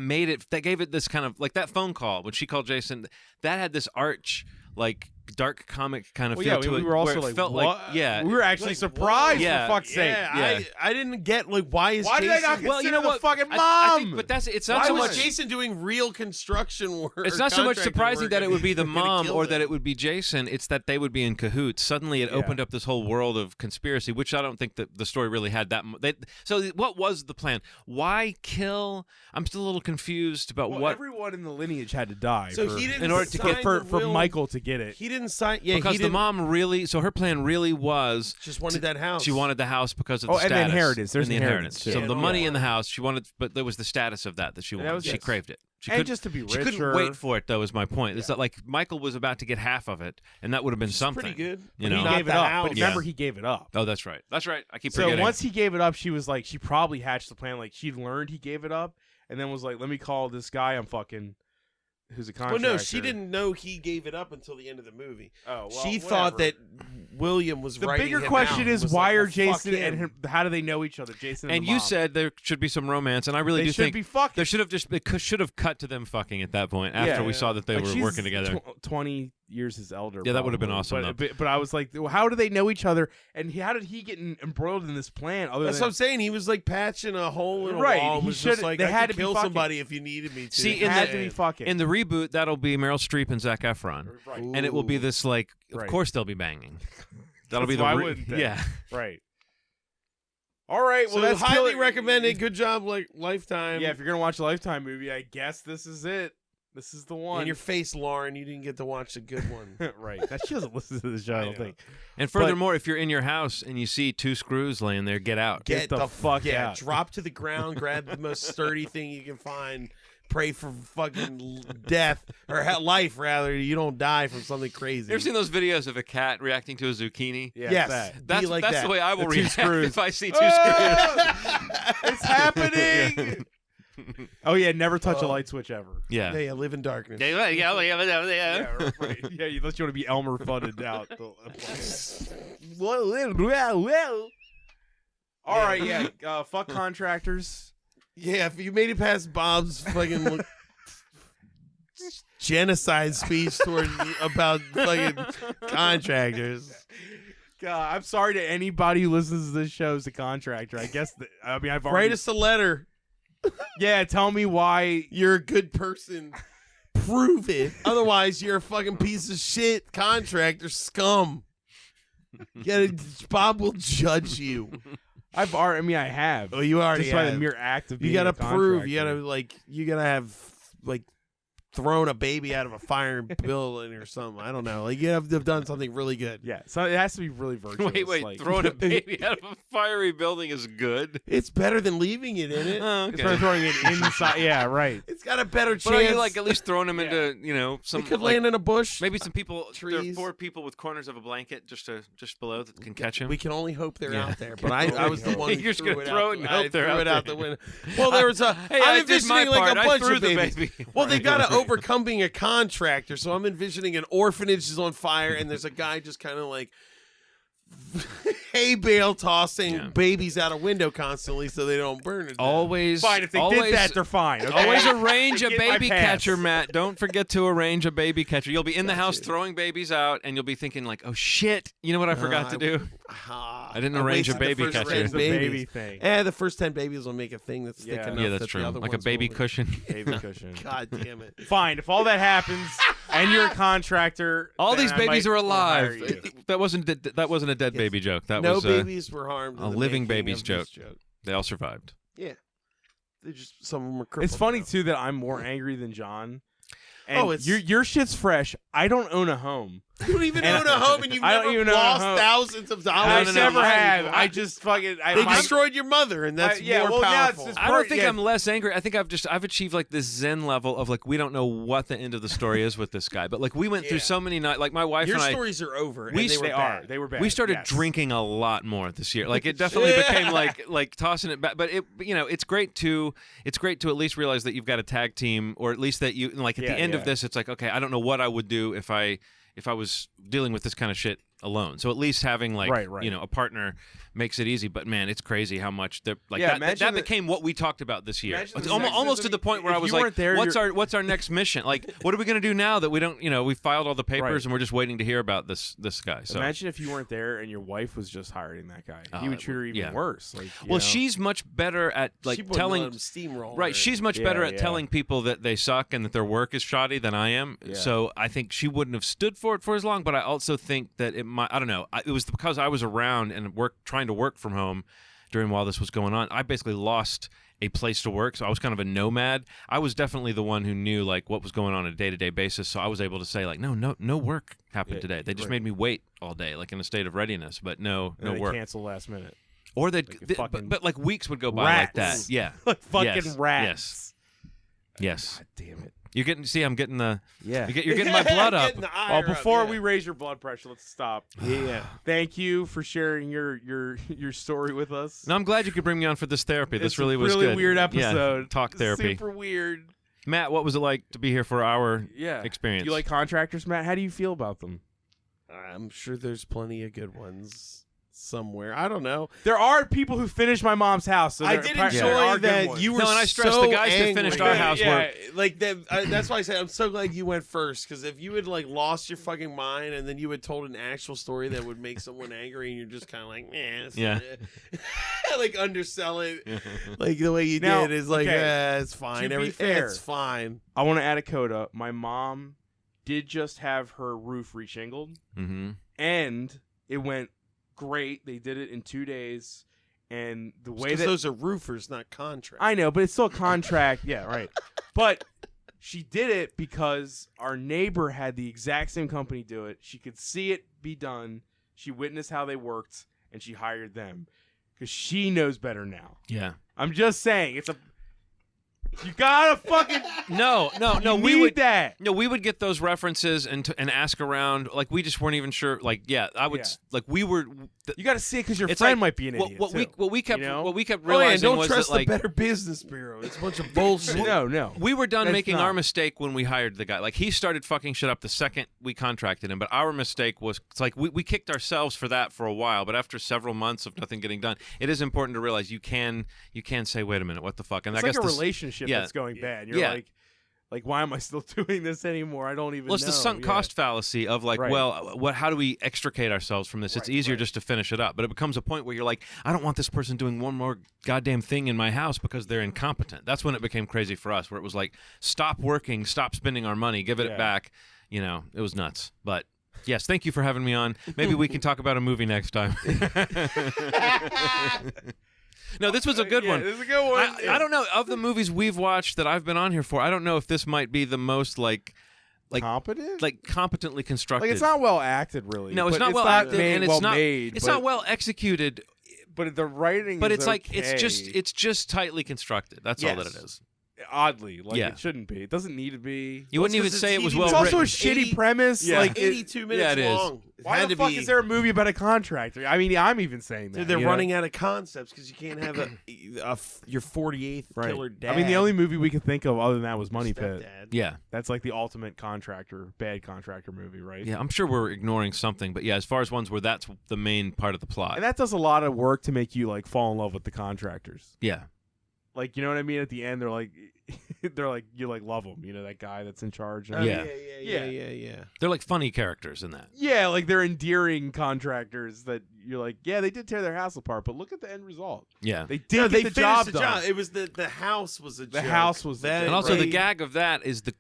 S3: gave it this kind of like that phone call when she called Jason, that had this arch like dark comic kind of
S4: Well,
S3: feel
S4: yeah,
S3: to
S4: we
S3: it.
S4: were also
S3: where it
S4: like,
S3: felt
S4: what?
S3: like yeah.
S4: we were actually
S6: Like,
S4: surprised.
S3: Yeah.
S4: For fuck's sake.
S3: Yeah.
S6: I didn't get like why is
S4: Why did
S6: Jason,
S4: I not
S3: Well, you know
S4: consider the
S3: what?
S4: fucking mom?
S3: I think, but it's not
S6: why
S3: so
S6: was
S3: much.
S6: Jason doing real construction work?
S3: It's
S6: or
S3: not so much
S6: contracting
S3: surprising
S6: work
S3: that it
S6: and
S3: would be the
S6: they're gonna
S3: mom
S6: kill
S3: or
S6: him?
S3: that it would be Jason. It's that they would be in cahoots. Suddenly, it
S4: Yeah.
S3: opened up this whole world of conspiracy, which I don't think that the story really had that. So, what was the plan? Why kill? I'm still a little confused about
S4: Well,
S3: what.
S4: everyone in the lineage had to die.
S6: So
S4: for,
S6: he didn't
S3: in order to
S6: sign
S3: get
S4: for
S6: the will.
S4: Michael to get it.
S6: He didn't sign. Yeah,
S3: because
S6: he
S3: the
S6: didn't,
S3: mom really. So her plan really was.
S6: just wanted that house.
S3: She wanted the house because of
S4: Oh,
S3: the
S4: and the
S3: status.
S4: inheritance. There's
S3: and the
S4: inheritance,
S3: inheritance. So
S4: too.
S3: the
S6: Yeah,
S3: money
S6: yeah.
S3: in the house, she wanted, but there was the status of that she wanted.
S4: was-
S3: She
S4: yes.
S3: craved it. She
S4: And
S3: couldn't-
S4: just to be
S3: She
S4: richer.
S3: couldn't wait for it, though. Is my point. It's that like Michael was about to get half of it, and that would have been something.
S6: pretty good.
S3: You
S6: But
S3: know.
S4: He
S6: Not
S4: gave it
S6: the
S4: up.
S6: house.
S4: But remember,
S3: Yeah.
S4: he gave it up.
S3: Oh, that's right. That's right. I keep
S4: So
S3: forgetting.
S4: once he gave it up, she was like, she probably hatched the plan. Like she learned he gave it up, and then was like, let me call this guy I'm fucking, who's a
S6: Well,
S4: contractor.
S6: no, she didn't know he gave it up until the end of the movie.
S4: Oh, well,
S6: She thought
S4: whatever.
S6: that William was
S4: The
S6: writing
S4: bigger
S6: him
S4: question
S6: out.
S4: is
S6: Was
S4: why
S6: like,
S4: are
S6: well, fuck
S4: Jason and
S6: him.
S4: him? How do they know each other? Jason and
S3: and
S4: the
S3: you
S4: mom.
S3: said there should be some romance, and I really
S4: they
S3: do
S4: should
S3: think
S4: be fucking.
S3: there should have should have cut to them fucking at that point after
S4: Yeah.
S3: we saw that they
S4: Like,
S3: were
S4: she's
S3: working together.
S4: 20 years his elder.
S3: Yeah, that would have been
S4: probably.
S3: awesome,
S4: But,
S3: though.
S4: but I was like, well, how do they know each other? And how did he get embroiled in this plan? Other
S6: That's
S4: than
S6: what I'm saying. He was like patching a hole in a
S4: Right,
S6: wall. And
S4: he
S6: was just
S4: should-
S6: like,
S4: they
S6: I
S4: had
S6: could
S4: to be
S6: kill
S4: fucking.
S6: somebody if you needed me to.
S3: See,
S4: it
S3: in
S4: had
S3: the-
S4: to be fucking.
S3: In the reboot, that'll be Meryl Streep and Zac Efron,
S4: right,
S3: and it will be this like, of
S4: Right.
S3: course they'll be banging. That'll be
S4: That's
S3: the
S4: why wouldn't they?
S3: yeah.
S4: right. All right. Well,
S6: So
S4: that's
S6: highly
S4: Killer-
S6: recommended. Good job, like Lifetime.
S4: Yeah, if you're gonna watch a Lifetime movie, I guess this is it. This is the one.
S6: In your face, Lauren. You didn't get to watch the good one.
S4: Right. That she doesn't listen to the show, I don't think.
S3: And furthermore, if you're in your house and you see 2 screws laying there, get out.
S4: Get the fuck out.
S6: Drop to the ground. Grab the most sturdy thing you can find. Pray for fucking death or life, rather. You don't die from something crazy.
S3: You ever seen those videos of a cat reacting to a zucchini?
S4: Yeah,
S6: Yes.
S3: That's
S6: Be like
S3: that's
S6: that.
S3: the way I will
S4: The 2
S3: react
S4: screws.
S3: if I see 2 screws.
S4: It's happening. Oh yeah, never touch a light switch ever.
S3: Yeah.
S6: Yeah, live in darkness.
S3: Yeah.
S4: Right. Yeah, unless you want to be Elmer fudded out. All right, yeah. Fuck contractors.
S6: Yeah, if you made it past Bob's fucking genocide speech about fucking contractors.
S4: God, I'm sorry to anybody who listens to this show as a contractor. I guess I've already.
S6: Write us a letter.
S4: Yeah, tell me why.
S6: You're a good person. Prove it. Otherwise, you're a fucking piece of shit contractor scum. Bob will judge you.
S4: I have.
S6: Oh, you already
S4: Just by
S6: have.
S4: the mere act of being
S6: You gotta
S4: a
S6: prove.
S4: contractor.
S6: You gotta have thrown a baby out of a fire building or something. I don't know. Like you have to have done something really good.
S4: Yeah, so it has to be really virtuous.
S3: Wait.
S4: Like,
S3: Throwing a baby out of a fiery building is good.
S6: It's better than leaving it in it.
S3: Oh,
S4: It's
S3: okay.
S4: throwing it inside. Yeah, right.
S6: It's got a better
S3: But are
S6: chance.
S3: you like at least throwing them into some?
S6: it could
S3: like,
S6: land in a bush.
S3: maybe some people. There are
S6: trees.
S3: 4 people with corners of a blanket just below that can catch him.
S6: We can only hope they're
S3: Yeah.
S6: out there. But I was the one who
S3: You're just
S6: threw
S3: gonna
S6: it
S3: throw
S6: out.
S3: it and
S6: I
S3: hope they're
S6: threw
S3: out
S6: it out
S3: there.
S6: the window. Well, there was a.
S3: Hey,
S6: I'm
S3: I did my
S6: envisioning like
S3: part.
S6: a
S3: I
S6: bunch
S3: threw
S6: of
S3: the
S6: babies.
S3: baby.
S6: Well, they got to overcome being a contractor, so I'm envisioning an orphanage is on fire, and there's a guy just kind of like hay bale tossing babies out a window constantly so they don't burn to death.
S3: Always.
S4: Fine, if they
S3: always,
S4: did that, they're fine. Okay?
S3: Always arrange a
S4: Get my
S3: baby
S4: pass.
S3: catcher, Matt. Don't forget to arrange a baby catcher. You'll be in the house throwing babies out, and you'll be thinking like, "Oh shit! You know what I forgot to do? I didn't arrange a
S6: wasted the
S3: baby
S6: first
S3: catcher.
S6: 10
S4: It's a
S6: babies.
S4: baby thing.
S6: The first 10 babies will make a thing that's thick enough.
S3: Yeah, that's
S6: that
S3: true.
S6: The other
S3: Like a
S6: ones
S3: baby
S6: won't.
S3: cushion.
S4: Baby cushion.
S6: God damn it!
S4: Fine. If all that happens and you're a contractor,
S3: All
S4: then
S3: these
S4: I
S3: babies
S4: might
S3: are alive.
S4: hire you.
S3: That wasn't a dead baby joke. That
S6: No
S3: was
S6: babies were harmed. in
S3: a
S6: the
S3: living
S6: making
S3: baby's
S6: of this
S3: joke. They all survived.
S6: Yeah, they just some of them are crippled.
S4: It's funny
S6: now.
S4: too that I'm more angry than John. And
S6: Oh, it's-
S4: your shit's fresh. I don't own a home.
S6: You don't even
S4: And
S6: own a home, and you've
S4: I don't
S6: never
S4: even own a
S6: lost
S4: home.
S6: thousands of dollars.
S4: I
S3: no,
S4: never
S3: no,
S4: have. I just fucking.
S6: They destroyed your mother, and that's
S4: yeah,
S6: more
S4: well, now it's
S6: powerful.
S4: just-
S3: I don't think
S4: yeah.
S3: I'm less angry. I think I've achieved like this zen level of like we don't know what the end of the story is with this guy. But like we went through so many nights. Like my wife
S6: Your
S3: and I.
S6: stories are over.
S3: We-
S6: and they were
S3: they
S6: bad.
S4: They were bad.
S3: We started
S4: yes.
S3: drinking a lot more this year. Like it definitely became like tossing it back. But it's great to at least realize that you've got a tag team, or at least that you like at
S4: Yeah,
S3: the end
S4: yeah.
S3: of this, it's like okay, I don't know what I would do if I was dealing with this kind of shit alone. So at least having like
S4: Right.
S3: a partner makes it easy. But man, it's crazy how much they're like
S4: Yeah,
S3: that
S4: imagine the-
S3: became what we talked about this year.
S4: Imagine
S3: It's
S4: the
S3: almost to
S4: sexism.
S3: the point where I
S4: If
S3: was
S4: you
S3: like,
S4: weren't there,
S3: what's our next mission? Like, what are we gonna do now that we don't we filed all the papers
S4: Right.
S3: and we're just waiting to hear about this guy. So
S4: Imagine if you weren't there and your wife was just hiring that guy.
S3: Oh,
S4: He would treat her even
S3: yeah.
S4: worse. Like, you
S3: well,
S4: know.
S3: she's much better at like
S6: She wouldn't
S3: telling
S6: let him steamroll
S3: right.
S6: her.
S3: She's much
S4: Yeah,
S3: better at
S4: yeah.
S3: telling people that they suck and that their work is shoddy than I am.
S4: Yeah.
S3: So I think she wouldn't have stood for it for as long. But I also think that it might. I don't know. It was because I was around and trying to work from home while this was going on. I basically lost a place to work, so I was kind of a nomad. I was definitely the one who knew like what was going on a day-to-day basis, so I was able to say like, no work happened
S4: Yeah,
S3: today. They just
S4: right.
S3: made me wait all day, like in a state of readiness, but no
S4: And they
S3: work.
S4: cancel last minute.
S3: Or they'd,
S4: Like a
S3: they-
S4: fucking
S3: but like weeks would go by
S4: rats.
S3: like that. Yeah,
S4: Like fucking
S3: Yes,
S4: rats.
S3: yes.
S4: God damn it.
S3: You're getting. See, I'm getting the.
S4: Yeah.
S3: You're getting my blood up.
S6: Getting the
S4: Well,
S6: ire up,
S4: before
S6: yeah.
S4: we raise your blood pressure, let's stop.
S6: Yeah.
S4: Thank you for sharing your story with us.
S3: No, I'm glad you could bring me on for this therapy. This
S4: It's
S3: really
S4: a
S3: was
S4: really
S3: good.
S4: weird
S3: Yeah,
S4: episode.
S3: talk therapy.
S4: Super weird.
S3: Matt, what was it like to be here for our
S4: Yeah.
S3: experience?
S4: You like contractors, Matt? How do you feel about them?
S6: I'm sure there's plenty of good ones somewhere. I don't know.
S4: There are people who finish my mom's house. So
S6: I
S4: there
S6: did
S4: there
S6: enjoy
S4: are good
S6: that
S4: ones.
S6: you were
S3: No, and I stressed
S6: so
S3: the guys that
S6: angry.
S3: finished our house were.
S6: Like that. That's why I said I'm so glad you went first, because if you had like lost your fucking mind and then you had told an actual story that would make someone angry, and you're just kind of like,
S3: Yeah.
S6: like undersell it, like the way you
S4: Now,
S6: did is like,
S4: okay,
S6: it's fine.
S4: to be
S6: Every-
S4: fair,
S6: it's fine.
S4: I want to add a coda. My mom did just have her roof reshingled,
S3: Mm-hmm.
S4: and it went great. They did it in 2 days, and the way
S6: Because
S4: that
S6: those are roofers, not contractors.
S4: I know, but it's still a contract. Yeah, right. But She did it because our neighbor had the exact same company do it. She could see it be done. She witnessed how they worked, and she hired them because she knows better now.
S3: Yeah.
S4: I'm just saying, it's a. You gotta fucking
S3: No.
S4: you
S3: We
S4: need
S3: would.
S4: that.
S3: No, we would get those references and ask around. Like we just weren't even sure. Like I would.
S4: Yeah.
S3: Like we were.
S4: You gotta see it because your
S3: It's
S4: friend
S3: like,
S4: might be an idiot.
S3: What we kept
S4: you know?
S3: realizing
S6: don't
S3: was
S6: trust
S3: that like
S6: the Better Business Bureau. It's a bunch of bullshit.
S4: No.
S3: we were done
S4: That's
S3: making
S4: not.
S3: our mistake when we hired the guy. Like he started fucking shit up the second we contracted him. But our mistake was it's like we kicked ourselves for that for a while. But after several months of nothing getting done, it is important to realize you can say, wait a minute, what the fuck? And
S4: It's
S3: I
S4: like
S3: guess
S4: a
S3: this-
S4: relationship
S3: yeah.
S4: that's going bad. You're
S3: Yeah.
S4: like, why am I still doing this anymore? I don't even
S3: Well, it's
S4: know.
S3: the sunk cost fallacy of like,
S4: Right.
S3: well, how do we extricate ourselves from this? It's
S4: Right,
S3: easier
S4: right.
S3: just to finish it up. But it becomes a point where you're like, I don't want this person doing one more goddamn thing in my house because they're incompetent. That's when it became crazy for us, where it was like, stop working, stop spending our money, give it
S4: Yeah.
S3: back. You know, it was nuts. But yes, thank you for having me on. Maybe we can talk about a movie next time. No, this was a good one.
S4: This is a good one.
S3: I don't know, of the movies we've watched that I've been on here for, I don't know if this might be the most like
S4: competent.
S3: competently constructed.
S4: Like it's not well acted, really.
S3: No, it's
S4: but
S3: not well
S4: not
S3: acted,
S4: made,
S3: and it's
S4: well
S3: not.
S4: made.
S3: It's
S4: but,
S3: not well executed,
S4: But the writing.
S3: but
S4: is
S3: it's like
S4: okay.
S3: it's just tightly constructed. That's all that it
S6: Yes.
S3: is.
S4: oddly like
S3: Yeah.
S4: it shouldn't be. It doesn't need to be.
S3: You wouldn't
S6: Well,
S3: even
S6: it's 'cause
S3: say it
S6: it's
S3: was
S6: TV.
S3: well
S4: It's also a
S3: written.
S4: shitty premise.
S3: Yeah.
S4: Like it,
S6: 82 minutes
S3: yeah, it is.
S6: long. It
S4: why
S6: had
S4: the
S6: to
S4: fuck
S6: be.
S4: is there a movie about a contractor? I mean, I'm even saying that.
S6: Dude, they're
S4: you know?
S6: running out of concepts because you can't have your 48th
S4: Right.
S6: killer dad.
S4: I mean, the only movie we could think of other than that was Money Pit.
S6: stepdad.
S3: Yeah,
S4: That's like the ultimate bad contractor movie, right?
S3: yeah. I'm sure we're ignoring something, but yeah, as far as ones where that's the main part of the plot.
S4: And that does a lot of work to make you like fall in love with the contractors.
S3: Yeah,
S4: Like, you know what I mean? At the end, they're like, you like love them. You know, that guy that's in charge.
S6: Oh,
S3: Yeah.
S6: yeah.
S3: they're like funny characters in that.
S4: Yeah, like they're endearing contractors that you're like, yeah, they did tear their house apart, but look at the end result.
S3: Yeah,
S4: They did
S6: No,
S4: get
S6: they
S4: the
S6: finished
S4: job
S6: the
S4: done.
S6: job. It was the house was a
S4: The
S6: joke.
S4: house was the
S6: that,
S4: joke.
S3: and also the
S6: right.
S3: gag of that is the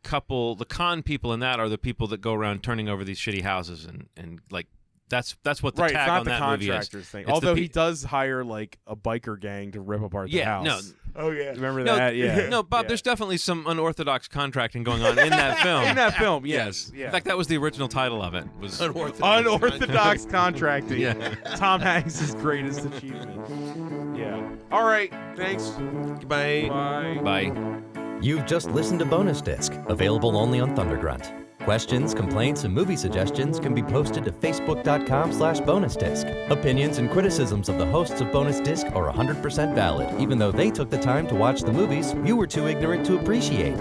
S3: con people in that are the people that go around turning over these shitty houses and like that's what the
S4: Right, it's
S3: tag
S4: not
S3: on
S4: the
S3: that movie is.
S4: contractors thing.
S3: It's the
S4: Although
S3: pe-
S4: he does hire like a biker gang to rip apart the
S3: Yeah,
S4: house.
S6: Oh yeah.
S4: Remember
S3: No,
S4: that? Yeah.
S3: No, Bob,
S4: Yeah.
S3: there's definitely some unorthodox contracting going on in that film.
S4: in that film,
S3: Yes.
S4: Yeah.
S3: In fact, that was the original title of it. Was
S4: Unorthodox contracting.
S3: Yeah.
S4: Tom Hanks' greatest achievement. Yeah. All right. Thanks.
S6: Goodbye.
S4: Bye.
S3: Bye.
S1: You've just listened to Bonus Disc, available only on Thundergrunt. Questions, complaints, and movie suggestions can be posted to facebook.com/bonusdisc. Opinions and criticisms of the hosts of Bonus Disc are 100% valid, even though they took the time to watch the movies you were too ignorant to appreciate.